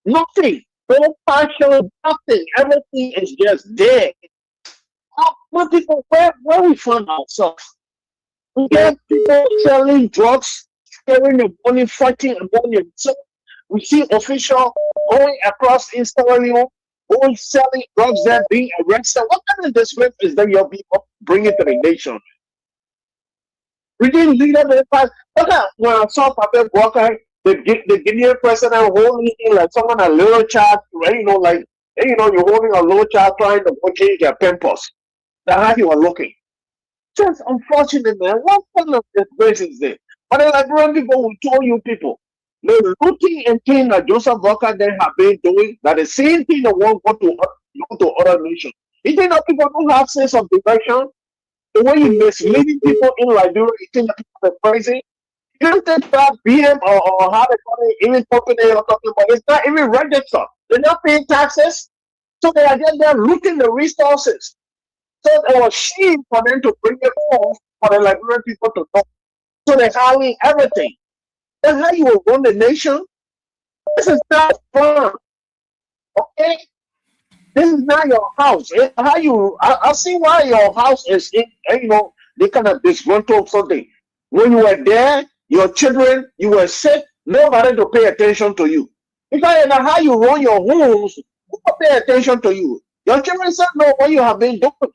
Nothing. No partial, nothing. Everything is just there. What people, where we find ourselves? We get people selling drugs, sharing the money, fighting among themselves. We see officials going across Instagram, going selling drugs there, being arrested. What kind of disgrace is that your people bringing to the nation? Regime leader, the past. Look at when I saw Papa Walker, the Guinean president holding it like someone a little child, you know, like you know, you're holding a little child trying to change their pimples. That's how you were looking. Just unfortunate, man. What kind of disgrace is this? But the Liberian people will tell you people, the looting and thing that Joseph Walker they have been doing, that the same thing that won't go to other nations. You think that people don't have sense of direction? The way you misleading people in Liberia, you think that people are crazy? You don't think that BM or how they call it, even talking or talking about it's not even registered. They're not paying taxes. So they are just there looting the resources. So it was shame for them to bring it home for the Liberian people to know. So they're hiring everything. That's how you will run the nation. This is not fun. Okay? This is not your house. How you? I see why your house is, you know, they kind of disgruntled something. When you were there, your children, you were sick, nobody to pay attention to you. Because you know how you run your homes, who will pay attention to you? Your children said no, what you have been doing.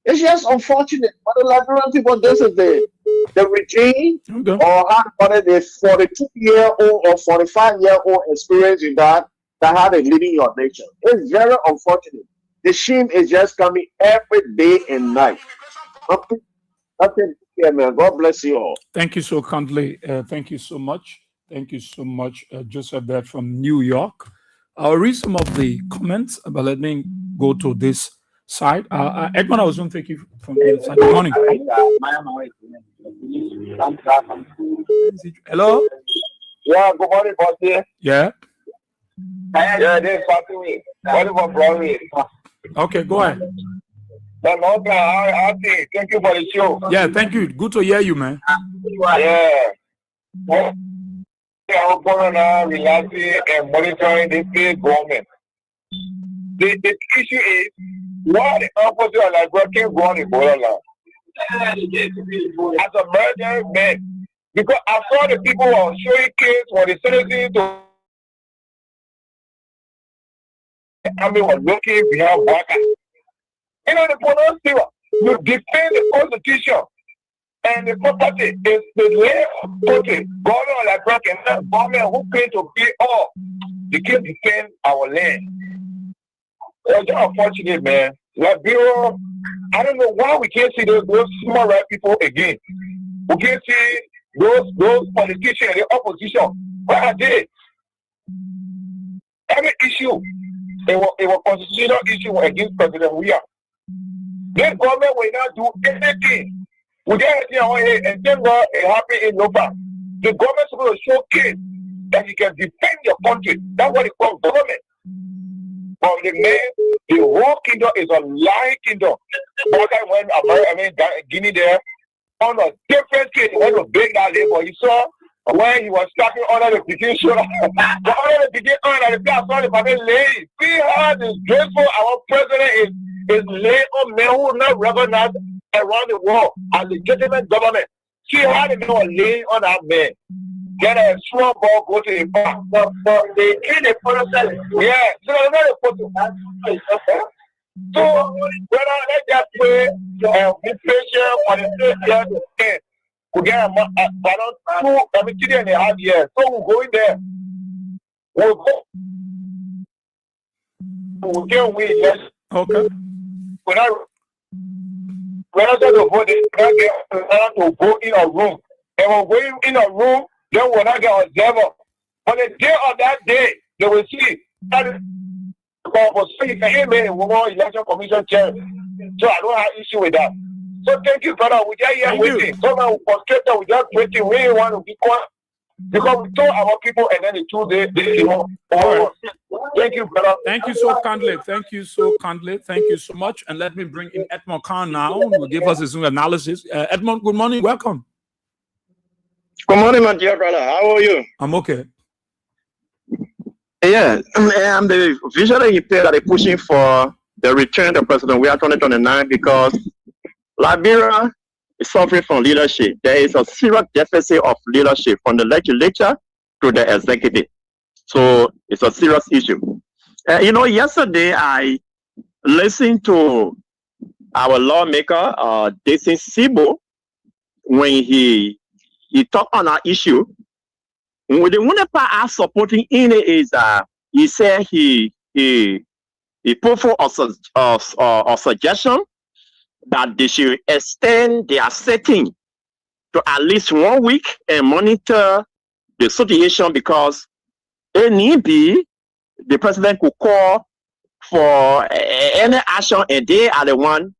It's just unfortunate. But the Liberian people, this is the regime, or how to call it, the 42-year-old or 45-year-old experience you got that how they leading your nation. It's very unfortunate. The shame is just coming every day and night. Okay. That's it. Yeah, man. God bless you all. Thank you so kindly. Thank you so much. Thank you so much, Joseph, that from New York. I'll read some of the comments, but let me go to this side. Edmund, I was going to thank you from the other side. Good morning. Hello? Yeah, good morning, boss. Yeah? Yeah, this is Fatimi. What about Broadway? Okay, go ahead. Thank you for the show. Yeah, thank you. Good to hear you, man. Yeah. Our governor relaxing and monitoring the state government. The issue is why the opposite of like working go on in Borola. As a murder man, because I saw the people who are showing kids when they sentencing to army was looking behind Waka. You know the police you defend the constitution. And the property is the land of country. Government like Rock and that government who pay to pay all. They can defend our land. It's unfortunate, man. Like Bureau, I don't know why we can't see those small right people again. We can't see those politicians, the opposition. Where are they? Every issue, it was constitutional issue against President William. This government will not do anything. We get here and then it happened in Nova. The government is supposed to showcase that you can defend your country. That's what it calls government. But the man, the whole kingdom is a lying kingdom. But I went Guinea there on a different case. He went to bring that labor. You saw when he was starting under the beginning shoulder. The under the beginning under the class on the family lady. See how disgraceful our president is laying on men who not recognized around the world as legitimate government. See how they are laying on that man. Get a small ball, go to the park. But they in the photo selling. Yeah, so they're not a photo. So when I let that way, be patient for the state here to stay. We get about 2.5 years. So we'll go in there. We'll go. We'll get win, yes. Okay. We're not going to vote, they get to go in a room. And when we're in a room, then we're not going to observe. On the day of that day, they will see that is so you can hear me, election commission chair. So I don't have issue with that. So thank you, brother. We just here waiting. Someone will frustrate we just waiting. We want to be quiet. Because we told our people and then the 2 days, they Thank you, brother. Thank you so kindly. Thank you so kindly. Thank you so much. And let me bring in Edmond Khan now, who will give us his own analysis. Edmond, good morning. Welcome. Good morning, my dear brother. How are you? I'm okay. Yeah, I'm the visionary that they're pushing for the return of President William 2029 because Liberia is suffering from leadership. There is a serious deficit of leadership from the legislature to the executive. So it's a serious issue. Yesterday I listened to our lawmaker, Dixon Sibo, when he talked on our issue, the one part I'm supporting in it is he said he put for a suggestion that they should extend their setting to at least 1 week and monitor the situation, because it need be the president could call for any action and they are the one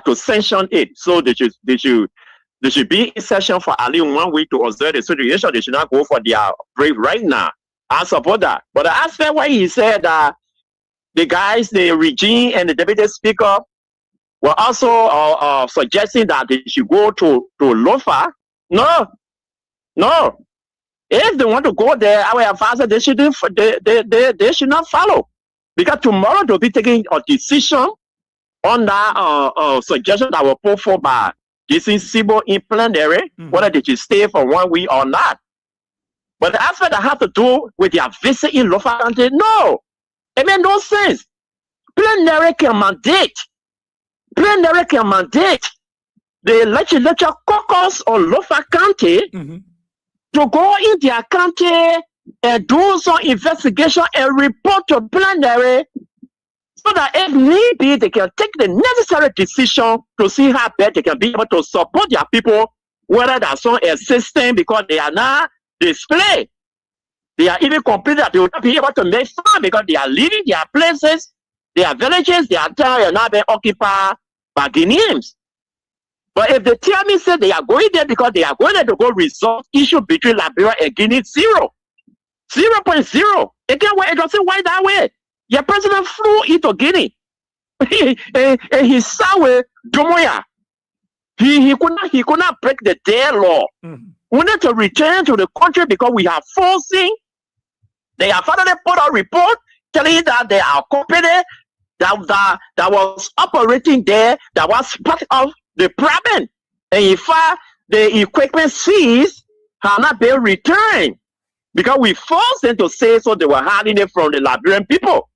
to sanction it. So they should be in session for at least 1 week to observe the situation. They should not go for their break right now. I support that. But the aspect where he said that the guys, the regime and the deputy speaker were also suggesting that they should go to Lofa. No. If they want to go there, our advisor, they should not follow. Because tomorrow they'll be taking a decision on that suggestion that was put forward by this Sibo in plenary, whether they should stay for 1 week or not. But the aspect that have to do with their visit in Lofa County, no. It makes no sense. Plenary can mandate the legislature caucus of Lofa County to go in their county and do some investigation and report to plenary, so that if need be, they can take the necessary decision to see how best they can be able to support their people, whether that's some assistance because they are not displayed. They are even complaining that they will not be able to make fun because they are leaving their places, their villages, their town are not being occupied by Guineans. But if they tell me say they are going there because they are going there to go resolve issue between Liberia and Guinea, 0.0. Again, it doesn't work that way. Your president flew into Guinea and he saw with Domoya. He could not break the dead law. We need to return to the country because we are forcing. They have finally put a report telling that they are company that was operating there, that was part of the problem. And in fact, the equipment seized have not been returned because we forced them to say so. They were hiding it from the Liberian people.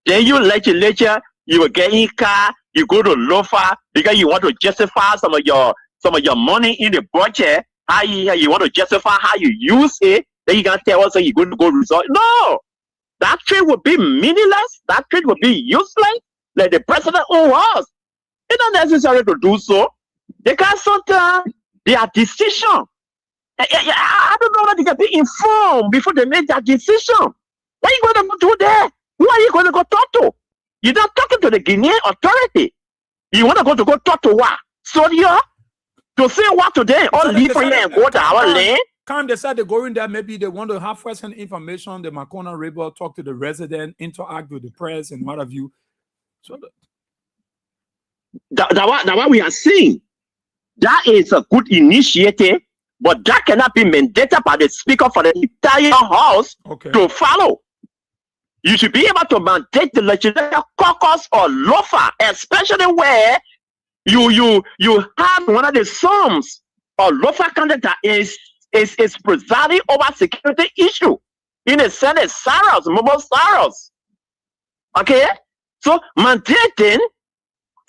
Then you legislature, you will get in car, you go to Lofa because you want to justify some of your money in the budget. How you want to justify how you use it? Then you can tell us that you're going to go resolve. No, that trade would be meaningless. That trade would be useless. Like the president was. It's not necessary to do so. They can sort their decision. I don't know that they can be informed before they make that decision. What are you going to go do there? Who are you going to go talk to? You're not talking to the Guinean authority. You want to go talk to what? Soria? To say what to them? Or leave for you and go to our land? Can't decide to go in there. Maybe they want to have first-hand information. The Makona Rebel talk to the resident, interact with the press, and what have you. So that what we are seeing. That is a good initiative, but that cannot be mandated by the speaker for the entire house to follow. You should be able to mandate the legislative caucus or Lofa, especially where you have one of the sums or Lofa County that is presiding over security issue in the Senate, Saros, Mobile Saros. Okay? So mandating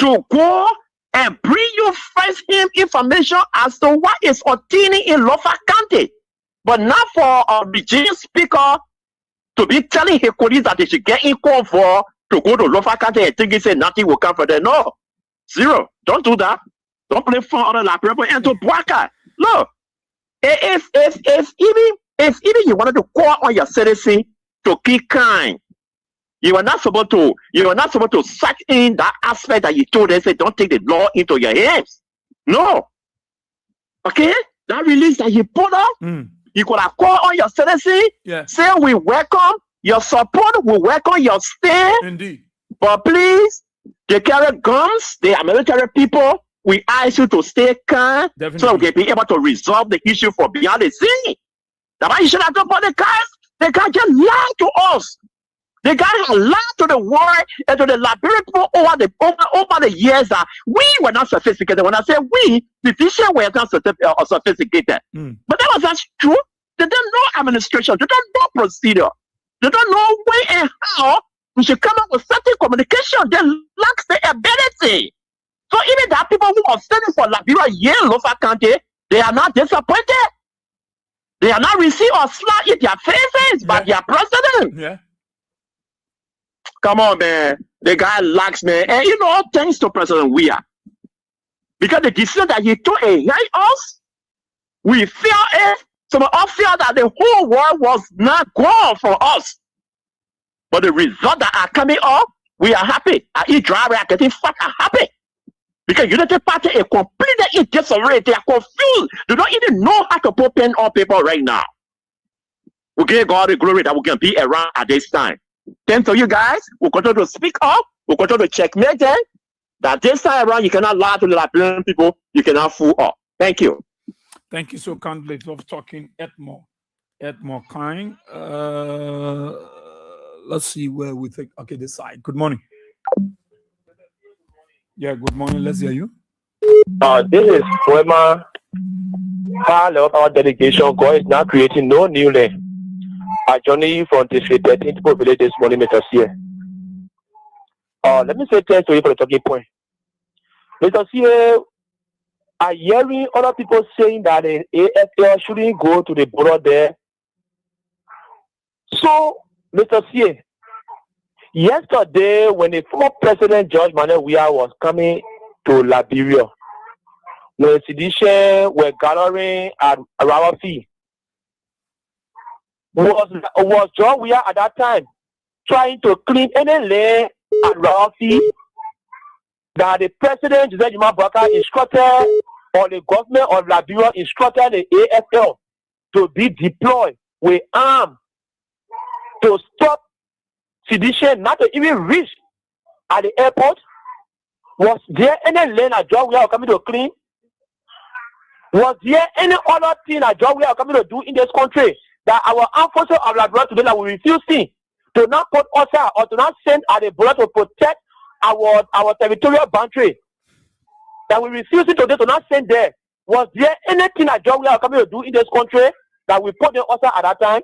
to go and bring you first-hand information as to what is obtaining in Lofa County, but not for a regime speaker to be telling his colleagues that they should get in call for to go to Lofa County and think he said nothing will come from there. No, 0. Don't do that. Don't play for other people and to Bwaka. Look, if even you wanted to call on your citizen to keep kind, you are not supposed to suck in that aspect that you told them, say, don't take the law into your hands. No. Okay? That release that you put up, you could have called on your citizen, say we welcome your support, we welcome your stand. Indeed. But please, they carry guns, they are military people. We ask you to stay calm so we can be able to resolve the issue for beyond the scene. That's why you should have done for the guys. They can't just lie to us. The guy has lied to the world and to the Liberian people over the years that we were not sophisticated. When I say we, the teacher were not sophisticated. But that was not true. They don't know administration. They don't know procedure. They don't know when and how we should come up with certain communication. They lack the ability So even that people who are standing for Liberia here in Lofa County, they are not disappointed. They are not received or slapped in their faces by their president. Yeah. Come on, man. The guy lacks, man. And you know, thanks to President Weah. Because the decision that he took against us, we feel it. Some of us feel that the whole world was not gone for us. But the result that are coming up, we are happy. I eat dry, we are getting fat, I'm happy. Because Unity Party is completely in disarray. They are confused. They don't even know how to put pen on paper right now. We give God the glory that we can be around at this time. Thanks to you guys. We'll continue to speak up. We'll continue to checkmate them. That this time around, you cannot lie to the Liberian people. You cannot fool up. Thank you. Thank you so kindly for talking, Edmore Kind. Let's see where we think. Okay, this side. Good morning. Yeah, good morning. Let's hear you. This is Poema. Part of our dedication. God is not creating no new land. I joined you from District 13 to village this morning, Mr. Sear. Let me say thanks to you for the talking point. Mr. Sear, I'm hearing other people saying that the AFL shouldn't go to the border there. So, Mr. Sear, yesterday, when the former President George Manuel Weah was coming to Liberia, when sedition were gathering at Rawafi, was George Weah at that time trying to clean any land at Rawafi that the President Joseph Juma Baka instructed, or the government of Liberia instructed the AFL to be deployed with arms to stop sedition, not to even reach at the airport? Was there any land that George Weah coming to clean? Was there any other thing that George Weah coming to do in this country that our armed forces of Liberia today that we refuse to not put us out or to not send at the border to protect our territorial boundary? That we refuse today to not send there. Was there anything that George Weah coming to do in this country that we put them also at that time?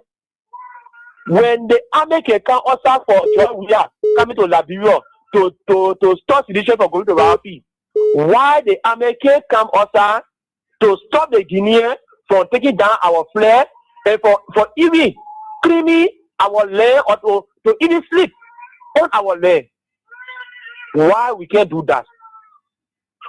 When the army can come also for George Weah coming to Liberia to stop sedition from going to Rafi, why the army can come also to stop the Guinean from taking down our flag and for even cleaning our land or to even sleep on our land? Why we can't do that?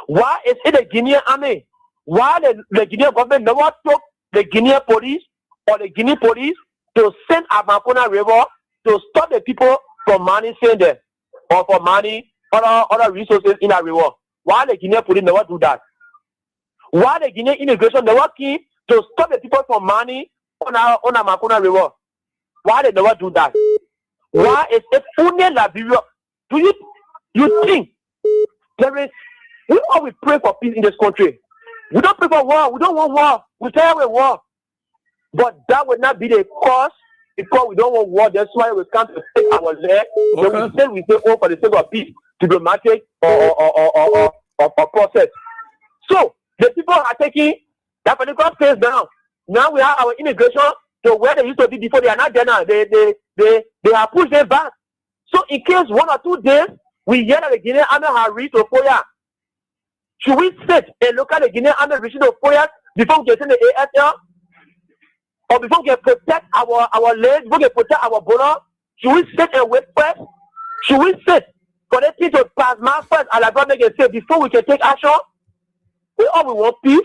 Why is it the Guinean army? Why the Guinean government never took the Guinean police or the Guinea police to send Amakona River to stop the people from mining sand there or for mining other resources in that river? Why the Guinean police never do that? Why the Guinean immigration never keep to stop the people from mining on Amakona River? Why they never do that? Why is it only Liberia? Do you think there is? We always pray for peace in this country. We don't pray for war. We don't want war. We tell with war. But that would not be the cause because we don't want war. That's why we come to take our land. Okay. Then we say, oh, for the sake of peace, diplomatic or process. So the people are taking that particular space down. Now we have our immigration to where they used to be before. They are not there now. They have pushed them back. So in case 1 or 2 days we hear that the Guinean army has reached Ofoya, should we sit and look at the Guinean army reaching Ofoya before we get in the AFL? Or before we can protect our land, before we can protect our border? Should we sit and wait first? Should we sit for the thing to pass my first and the government can say before we can take action? We all want peace.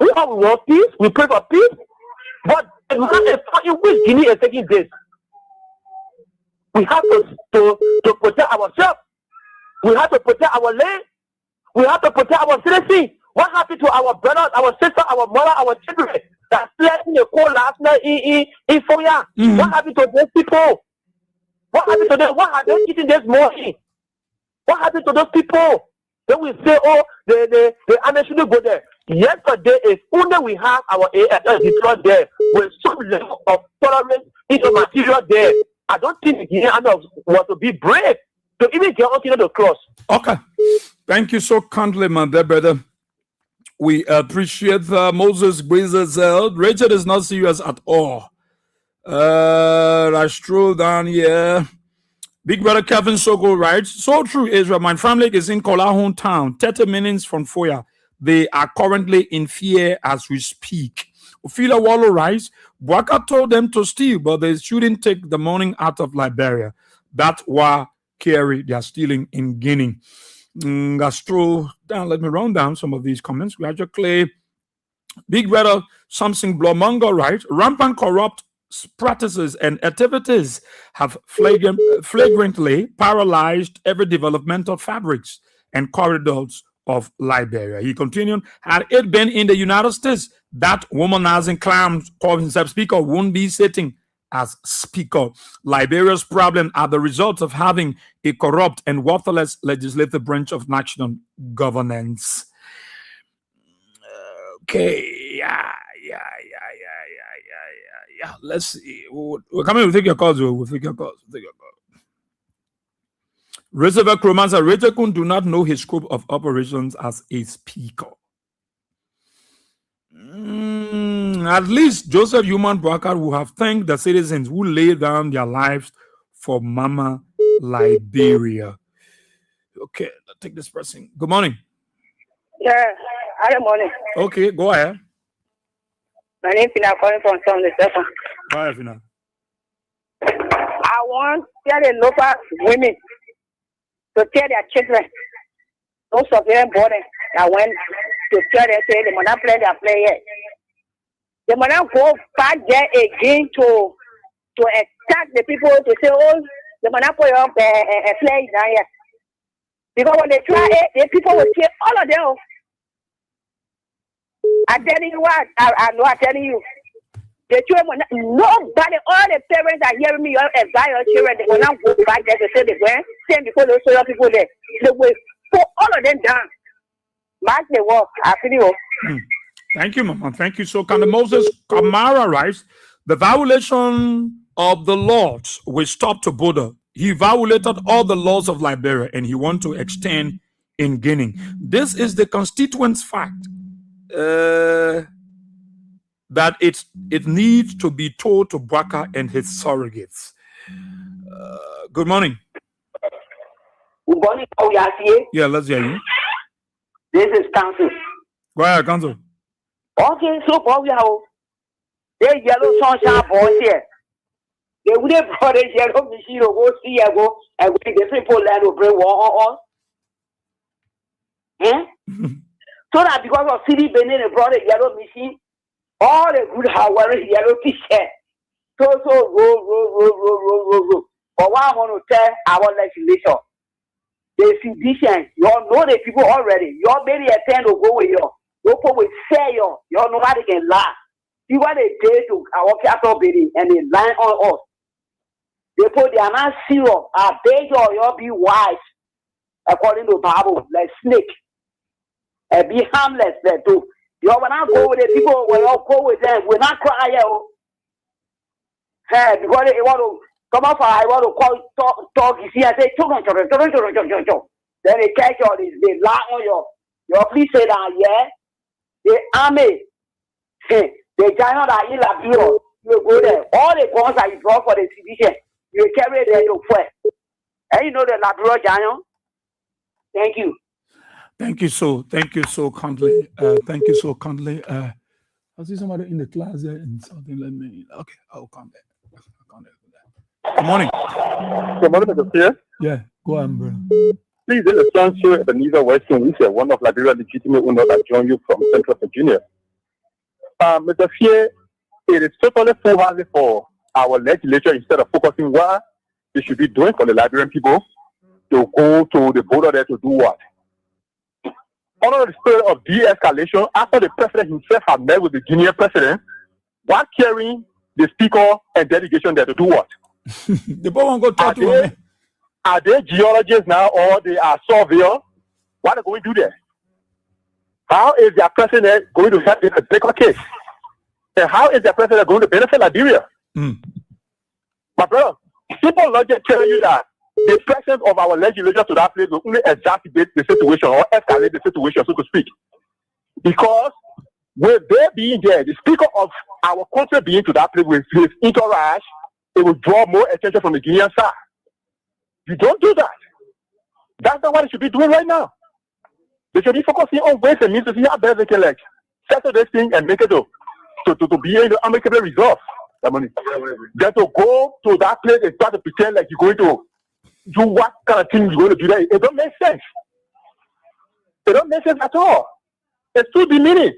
We all want peace. We pray for peace. But in which Guinea is taking this? We have to protect ourselves. We have to protect our land. We have to protect our citizens. What happened to our brothers, our sisters, our mother, our children that slept in the cold last night in Foya? Mm-hmm. What happened to those people? What happened to them? What have they eaten this morning? What happened to those people? Then we say, oh, the army shouldn't go there. Yesterday is only we have our AFL deployed there with some level of tolerance into material there. I don't think the Guinean army was to be brave to even get on the cross. Okay. Thank you so kindly, my dear brother. We appreciate Moses Breezer. Richard is not serious at all. I stroll down here. Big brother Kevin Soko writes, so true, Israel. My family is in Kolahun town, 30 minutes from Foya. They are currently in fear as we speak. Ophelia Wallow writes, Bwaka told them to steal, but they shouldn't take the money out of Liberia. That's why carry they are stealing in Guinea. Gastro down. Let me run down some of these comments. Gradually, Big brother something Blomongo writes, rampant corrupt practices and activities have flagrantly paralyzed every developmental fabrics and corridors of Liberia. He continued, had it been in the United States, that womanizing clown called himself speaker wouldn't be sitting as speaker. Liberia's problem are the result of having a corrupt and worthless legislative branch of national governance. Okay, yeah. Let's see. We're coming. We'll take your calls. Reservoir Chromancer Retekun do not know his scope of operations as a speaker. At least Joseph Human Bwaka will have thanked the citizens who laid down their lives for Mama Liberia. Okay, let's take this person. Good morning. Yeah, good morning. Okay, go ahead. My name is Fina, calling from South Africa. Go ahead, Fina. I want to tell the local women to tell their children, no surveillance border, that when to tell them, say, they will not play their play yet. They will not go back there again to attack the people, to say, oh, they will not put up a play down here. Because when they try it, the people will kill all of them. I'm telling you what, I know I'm telling you. The children, nobody, all the parents are hearing me, your entire children, they will not go back there to say they went, same because those other people there. They will put all of them down. Mark the walk. I feel you. Thank you, Mama. Thank you. So, can Moses Kamara writes, the violation of the laws will stop to Buddha. He violated all the laws of Liberia and he wants to extend in Guinea. This is the constituents' fact. That it needs to be told to Bwaka and his surrogates. Good morning. Good morning. How you are here? Yeah, let's hear you. This is Council. Go ahead, Council. Okay, so for we are the yellow sunshine boys here. They would have brought a yellow machine or go see a go and we the people land will bring war on. So that because of city Benin they brought a yellow machine, all the good how wearing yellow t-shirt. So roll. But what I want to tell our legislation, the sedition, you all know the people already. You all maybe attend to go with you. You will say you all nobody can lie. See what they did to our capital building and they lie on us. They put they are not serious. I beg you all be wise according to the Bible, like snake. And be harmless there too. You all not go with the people when you go with them, we're not crying. Hey, because they want to come off, I want to talk, you see, I say, children. Then they catch all this, they lie on your police say that, yeah, the army, the giant are in Liberia, you go there, all the guns that you draw for the division, you carry there to fight. And you know the Liberia giant? Thank you. Thank you so kindly. Thank you so kindly. I see somebody in the class there and something. Let me. Okay, I'll come back. Good morning. Good morning, Mr. Pierre. Yeah, go on, bro. Please, there's a chance here at Ebenezer Weston, who's one of Liberia's legitimate owners that joined you from Central Virginia. Mr. Pierre, it is totally foolhardy for our legislature, instead of focusing what they should be doing for the Liberian people, to go to the border there to do what? Under the spirit of de-escalation, after the president himself had met with the Guinean president, what carrying the speaker and delegation there to do what? The boy won't go talk to him. Are they geologists now or they are surveyors? What are they going to do there? How is their president going to help in a bigger case? And how is their president going to benefit Liberia? My brother, simple logic telling you that the presence of our legislature to that place will only exacerbate the situation or escalate the situation, so to speak. Because with they being there, the speaker of our country being to that place with his entourage, it will draw more attention from the Guinean side. You don't do that. That's not what they should be doing right now. They should be focusing on ways and means to see how best they can like settle this thing and make it to be able to amicable resolve. Then to go to that place and start to pretend like you're going to do what kind of thing you're going to do there. It don't make sense. It don't make sense at all. It's too demeaning.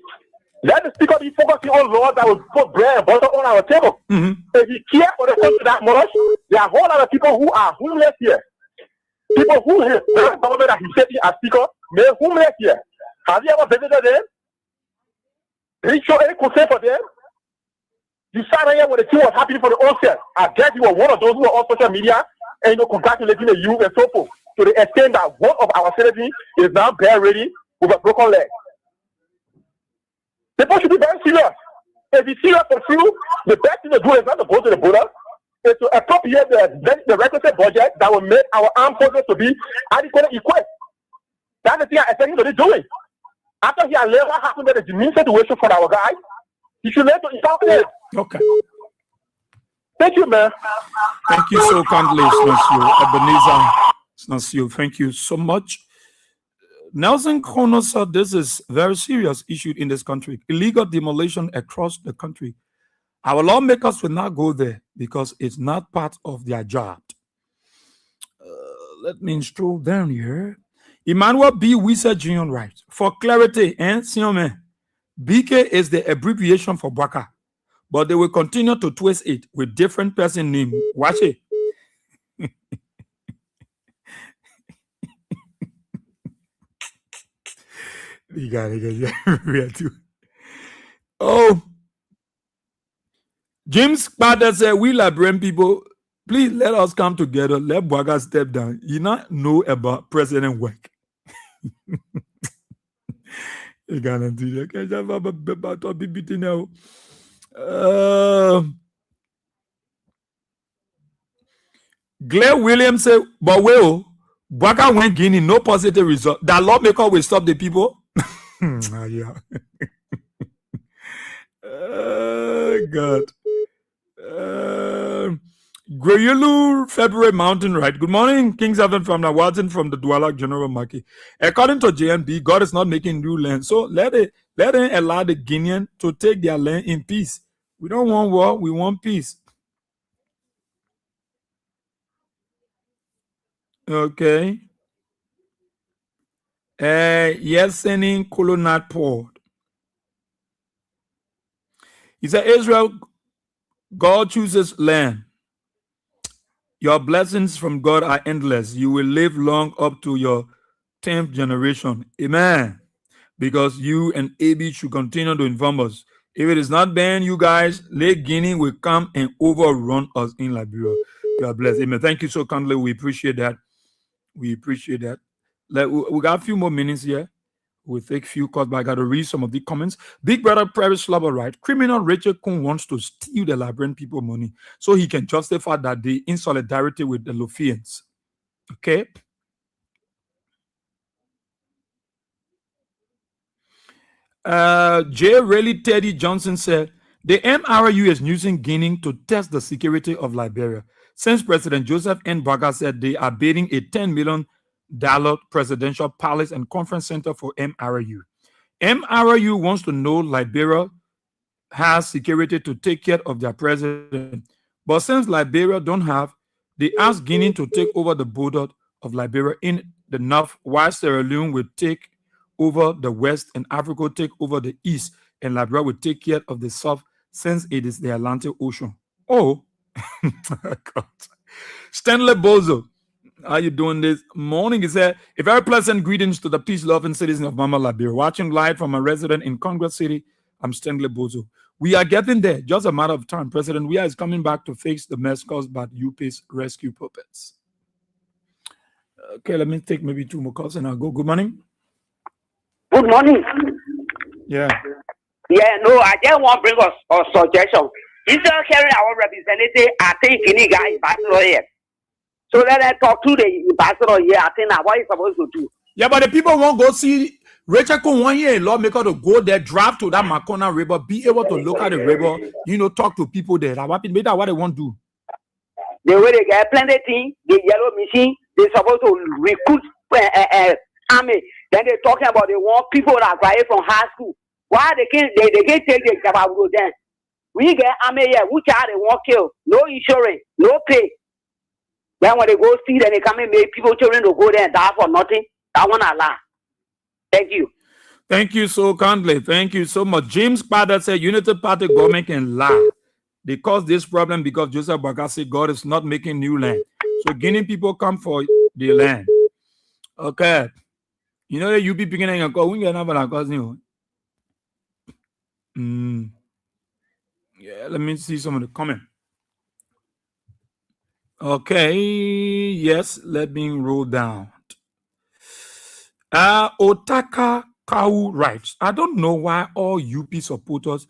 Let the speaker be focusing on laws that will put bread and butter on our table. If you care for the country that much, there are a whole lot of people who are homeless here. People who have the government that he said as speaker, they're homeless here. Have you ever visited them? Did he show any concern for them? You sat here when the thing was happening for the onset. I guess you were one of those who were on social media and congratulating the youth and so forth. To the extent that one of our citizens is now bedridden with a broken leg. People should be very serious. If it's serious for you, the best thing to do is not to go to the border. Is to appropriate the requisite budget that will make our armed forces to be adequately equipped. That's the thing I expect him to be doing. After he has learned what happened with the genuine situation for our guys, he should learn to install it. Okay. Thank you, man. Thank you so kindly, Snansio. Ebenezer Snansio, thank you so much. Nelson Kono said this is very serious issue in this country. Illegal demolition across the country. Our lawmakers will not go there because it's not part of their job. Let me scroll down here. Emmanuel B. Wisa Jr. writes, for clarity, Siome, BK is the abbreviation for Bwaka, but they will continue to twist it with different person name. Watch it. You got it. Oh, James Spada said, we Liberian people, please let us come together. Let Bwaga step down. You not know about president work. You gotta do that. Claire Williams said, but well, Bwaga went Guinea, no positive result. That lawmaker will stop the people. Yeah. God. Greyulu February Mountain, right? Good morning, King Seven from the Watson from the Douala General Market. According to JNB, God is not making new land, so let him allow the Guinean to take their land in peace. We don't want war, we want peace. Okay. Yes, sending Colonat Port. He said, Israel, God chooses land. Your blessings from God are endless. You will live long up to your 10th generation. Amen. Because you and AB should continue to inform us. If it is not banned, you guys, Lake Guinea will come and overrun us in Liberia. You are blessed. Amen. Thank you so kindly. We appreciate that. We appreciate that. We got a few more minutes here. We'll take a few calls, but I got to read some of the comments. Big Brother Private Slobber, right? Criminal Richard Kun wants to steal the Liberian people money so he can justify that they in solidarity with the Lufians. Okay? J. Rayleigh Teddy Johnson said, the MRU is using Guinea to test the security of Liberia. Since President Joseph N. Bwaga said they are bidding a $10 million presidential palace and conference center for MRU. MRU wants to know Liberia has security to take care of their president. But since Liberia don't have, they asked Guinea to take over the border of Liberia in the north, while Sierra Leone will take over the west and Africa will take over the east, and Liberia will take care of the south since it is the Atlantic Ocean. Oh, God. Stanley Bozo, how you doing this morning? He said, a very pleasant greetings to the peace-loving citizens of Mama Liberia. Watching live from a resident in Congress City, I'm Stanley Bozo. We are getting there, just a matter of time. President Weah is coming back to fix the mess caused by UP's rescue puppets. Okay, let me take maybe two more calls and I'll go. Good morning. Good morning. Yeah. Yeah, no, I just want to bring us a suggestion. Instead of carrying our representative, I think any guy ambassador here. So let us talk to the ambassador here. I think that's what he's supposed to do. Yeah, but the people won't go see Rachel Kun 1 year in lawmaker to go there, drive to that Makona River, be able to look at the river, talk to people there. That's what they want to do. The way they get plenty things, the yellow machine, they supposed to recruit army. Then they talking about they want people that graduate from high school. Why they can't take the job then? We get army here, which are they want kill, no insurance, no pay. Then when they go see, then they come and make people children to go there and die for nothing. That one Allah. Thank you. Thank you so kindly. Thank you so much. James Padder said Unity Party government can lie. They cause this problem because Joseph Boakai said God is not making new land. So Guinea people come for the land. Okay. You know you be beginning a call. We can have a cousin. Yeah, let me see some of the comment. Okay, yes, let me roll down. Otaka Kau writes, I don't know why all UP supporters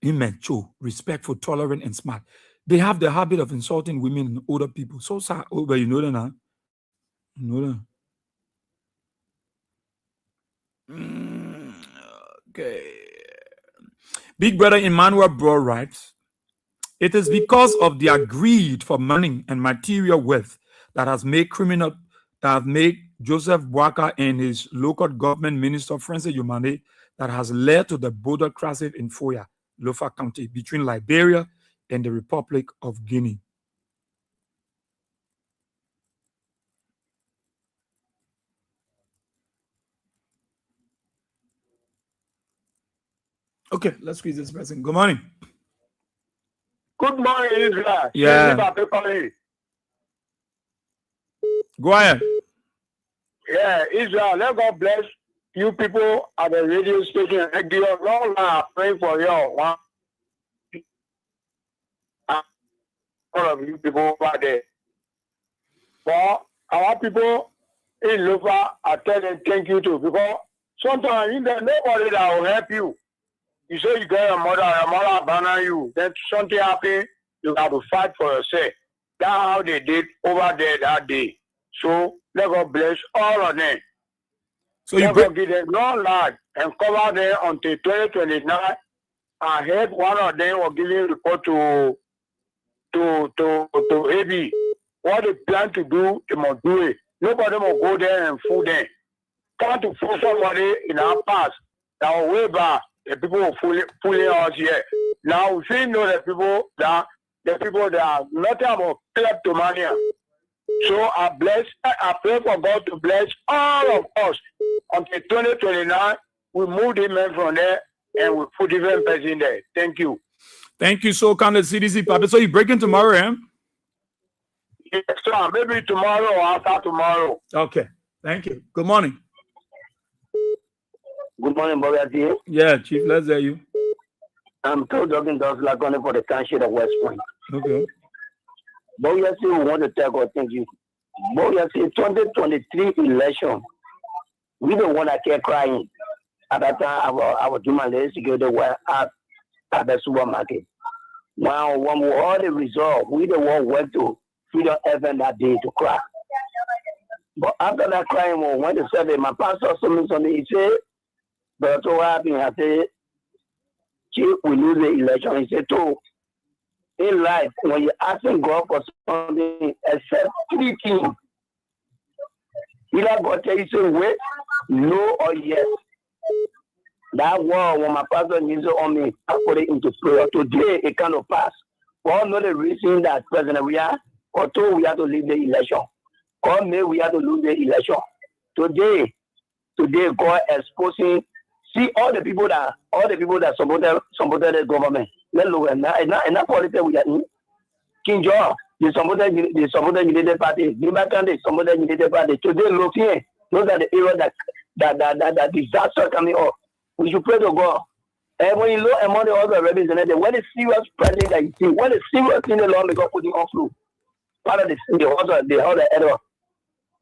immature, respectful, tolerant, and smart. They have the habit of insulting women and older people. So sad. Oh, but you know that now. You know that. Okay. Big Brother Emmanuel Bro writes, it is because of their greed for money and material wealth that has made Joseph Boakai and his local government minister, Francis Yumane, that has led to the border crisis in Foya, Lofa County, between Liberia and the Republic of Guinea. Okay, let's squeeze this person. Good morning. Good morning, Israel. Yeah. Go ahead. Yeah, Israel, let God bless you people at the radio station. And give you long life. Pray for you. All of you people over there. But our people in Lufa, I tell them thank you too. Because sometimes there's nobody that will help you. You say you get your mother abandon you. Then something happen, you have to fight for yourself. That's how they did over there that day. So let God bless all of them. So let God give them long life and cover them until 2029. I heard one of them was giving a report to AB. What they plan to do, they must do it. Nobody will go there and fool them. Trying to fool somebody in our past that will way back. The people were fooling us here. Now we see know the people that are nothing about kleptomania. So I pray for God to bless all of us until 2029. We move the men from there and we put different person there. Thank you. Thank you so kindly, CDC Papa. So you breaking tomorrow, eh? Yes, sir. Maybe tomorrow or after tomorrow. Okay. Thank you. Good morning. Good morning, Bobby. Yeah, Chief, let's hear you. I'm still talking to us like only for the township of West Point. Okay. Bobby, we want to tell God thank you. Bobby, 2023 election, we don't want to keep crying. At that time, our journalists security were at the supermarket. Now, when we all the result, we the one went to Freedom FM that day to cry. But after that crying, we went to survey. My pastor told me something. He said, but so what happened? I said, Chief, we lose the election. He said, too, in life, when you're asking God for something, except 3 things, either God tell you to wait, no, or yes. That word, when my pastor needs it on me, I put it into prayer. Today, it kind of pass. We all know the reason that President we are, or two, we have to leave the election. Or maybe we have to lose the election. Today, God exposing. See all the people that supported the government. Let's look at that. And that politics we are in. King George, they supported United Party. Nibakan, they supported United Party. Today, look here. Those are the areas that disaster coming up. We should pray to God. And when you look among the other representatives, when the serious president that you see, when the serious thing the law because putting on through, part of the other error.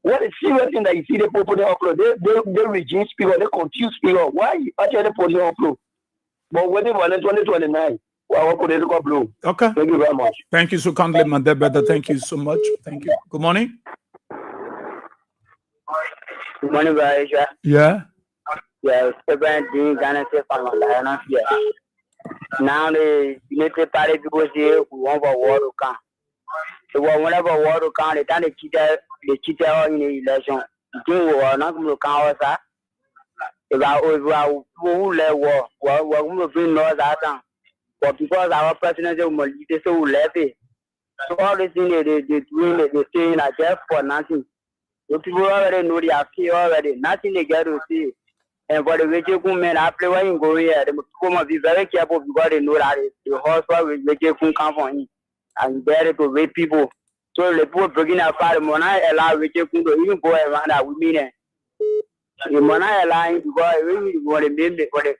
What is serious thing that you see the people putting on floor? They regime people, they confuse people. Why you actually putting on floor? But waiting for 2029, our political blue. Okay. Thank you very much. Thank you so kindly, my dear brother. Thank you so much. Thank you. Good morning. Good morning, Aisha. Yeah. Yeah, Dean Ghana from here. Now the United Party people say we want for war to come. So whenever water count, they kind of cheated in the election. The thing was not going to count us. If I who let war, we're going to bring noise out. But because our president is so left it. So all these things they doing, they saying are just for nothing. So people already know they are key already. Nothing they get to see. And for the vegetable men, after when you go here, they must be very careful because they know that the horse with vegetable come from him. And there to rape people. So the people bringing a fire, Mona allow vegetable to even go around that with me. The Mona allowing because really want to name it for the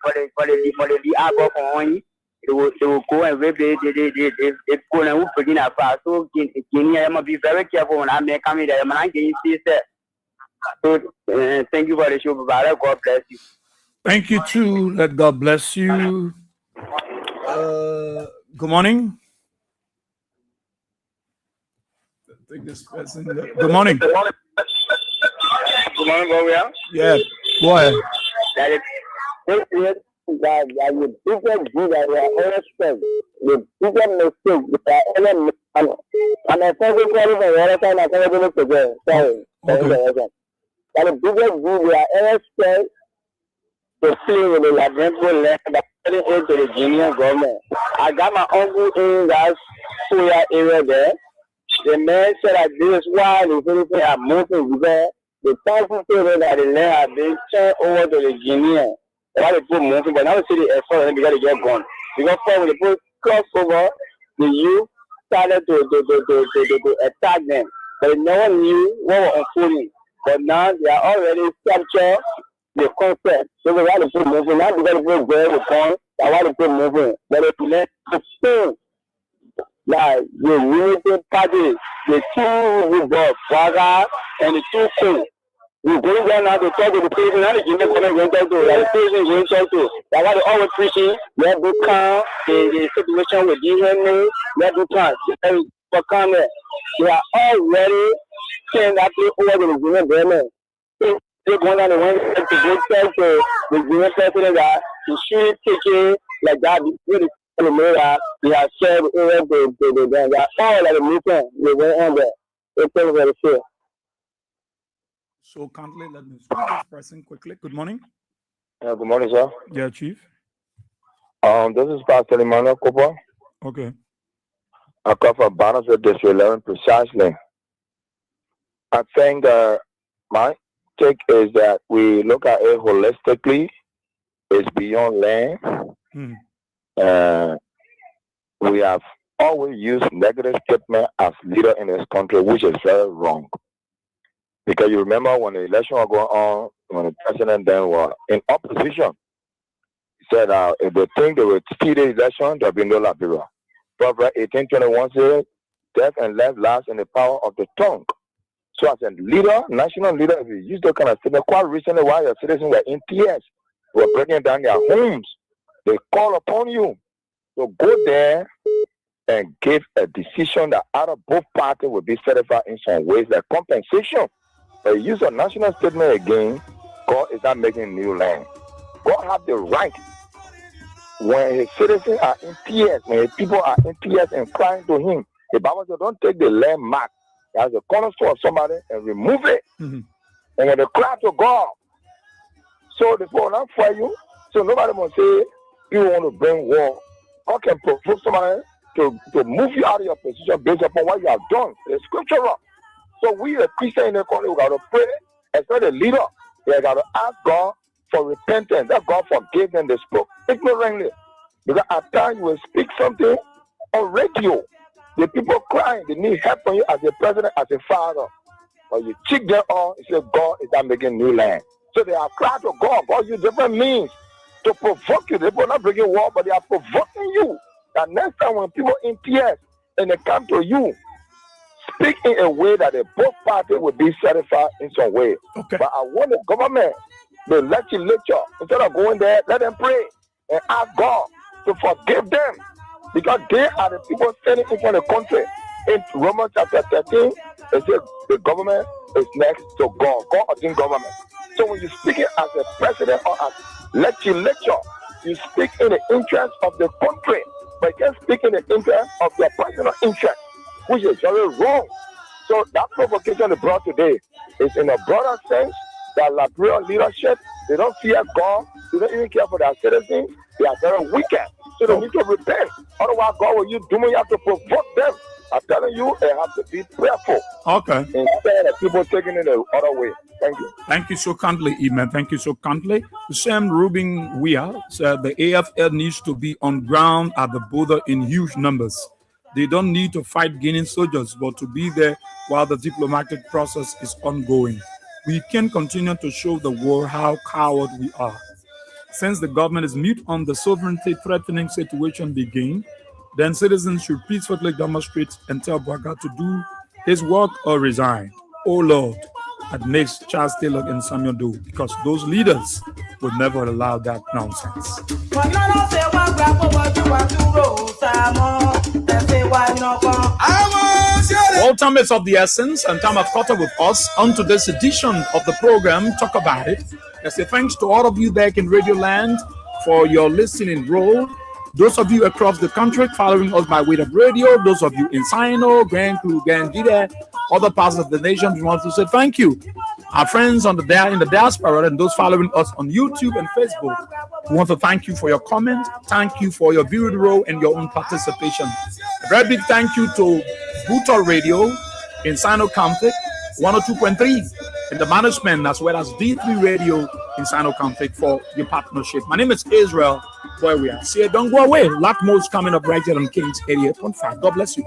apple on they will go and rape they go and bringing a fire. So I must be very careful when I make coming there. Man, can you see that? So thank you for the show, brother. God bless you. Thank you too. Let God bless you. Good morning. Take this person. Good morning. Good morning, Gloria. Yeah, go ahead. That the biggest good that we are always spent, the biggest mistake we are always making. And I think it's very the other time I can't even forget. Sorry. But the biggest good we are always spent to play with the Ladrenko land that heading into the junior government. I got my uncle in that Suya area there. The man said that this is why the Philippines are moving there. The council said that the land has been turned over to the junior. Why they put moving, but now the city is falling because they get gone. Because when they put crossover, the youth started to attack them. But no one knew what was unfolding. But now they are already captured the concept. So they want to put moving. Not because they put there with corn, they want to put moving. But they let the thing like the unity party, the two with the Praga and the two Queens. We're going down now to talk to the president, and the Guinea going to talk to, the president going to talk to. That's why they always preaching, let do count the situation with DNA, let do count. For comment, they are already saying that they over the Guinea government. They go down and went to go tell to the Guinea president that he should take it like that. They have shared with them, they are all at the meeting, they went on there. They tell me the shit. So kindly let me speak this person quickly. Good morning. Good morning, sir. Yeah, Chief. This is Pastor Emmanuel Cooper. Okay. I come from Barnesville District 11 precisely. I think my take is that we look at it holistically. It's beyond land. We have always used negative statement as leader in this country, which is very wrong. Because you remember when the election was going on, when the president then was in opposition, he said if they think they will steal the election, there will be no Liberia. Proverbs 18:21 says, death and life lies in the power of the tongue. So as a leader, national leader, if you use that kind of statement, quite recently while your citizens were in tears, they were breaking down their homes, they call upon you to go there and give a decision that out of both parties will be certified in some ways, like compensation. But use a national statement again, God is not making new land. God have the right. When his citizens are in tears, when his people are in tears and crying to him, the Bible says, don't take the land mark as a cornerstone of somebody and remove it. And when they cry to God, so the people will not for you. So nobody will say, you want to bring war. God can provoke somebody to move you out of your position based upon what you have done. It's scriptural. So we, the Christian in the country, we got to pray, especially the leader. They got to ask God for repentance. That God forgive them. They spoke ignorantly. Because at times you will speak something on radio. The people crying, they need help from you as a president, as a father. But you check them on and say, God is not making new land. So they are crying to God. God use different means to provoke you. They are not bringing war, but they are provoking you. That next time when people in tears and they come to you, speak in a way that the both parties will be satisfied in some way. Okay. But I want the government, the legislature, instead of going there, let them pray and ask God to forgive them. Because they are the people standing in front of the country. In Romans chapter 13, it says the government is next to God. God ordained government. So when you speak it as a president or as legislature, you speak in the interest of the country. But you can't speak in the interest of your personal interest. which is very wrong. So that provocation they brought today is in a broader sense that Liberian leadership, they don't fear God, they don't even care for their citizens, they are very wicked. So they need to repent. Otherwise, God will use doom, you have to provoke them. I'm telling you, they have to be prayerful. Okay. Instead of people taking it the other way. Thank you. Thank you so kindly, Iman. Thank you so kindly. Sam Rubin Weir said the AFL needs to be on ground at the border in huge numbers. They don't need to fight Guinean soldiers, but to be there while the diplomatic process is ongoing. We can continue to show the world how coward we are. Since the government is mute on the sovereignty-threatening situation begin, then citizens should peacefully demonstrate and tell Bouaka to do his work or resign. Oh Lord, that makes Charles Taylor and Samuel Doe, because those leaders would never allow that nonsense. Well, time is of the essence, and time have caught up with us on today's edition of the program, Talk About It. I say thanks to all of you back in Radio Land for your listening role. Those of you across the country following us by way of radio, those of you in Sino, Grand Crew, Gandida, other parts of the nation, we want to say thank you. Our friends in the diaspora and those following us on YouTube and Facebook, we want to thank you for your comment. Thank you for your viewing role and your own participation. A very big thank you to Bootle Radio in Sino County, 102.3 in the management, as well as D3 Radio in Sino County for your partnership. My name is Israel. Where we are. See, don't go away. Lot more is coming up right here on Kings 88.5. God bless you.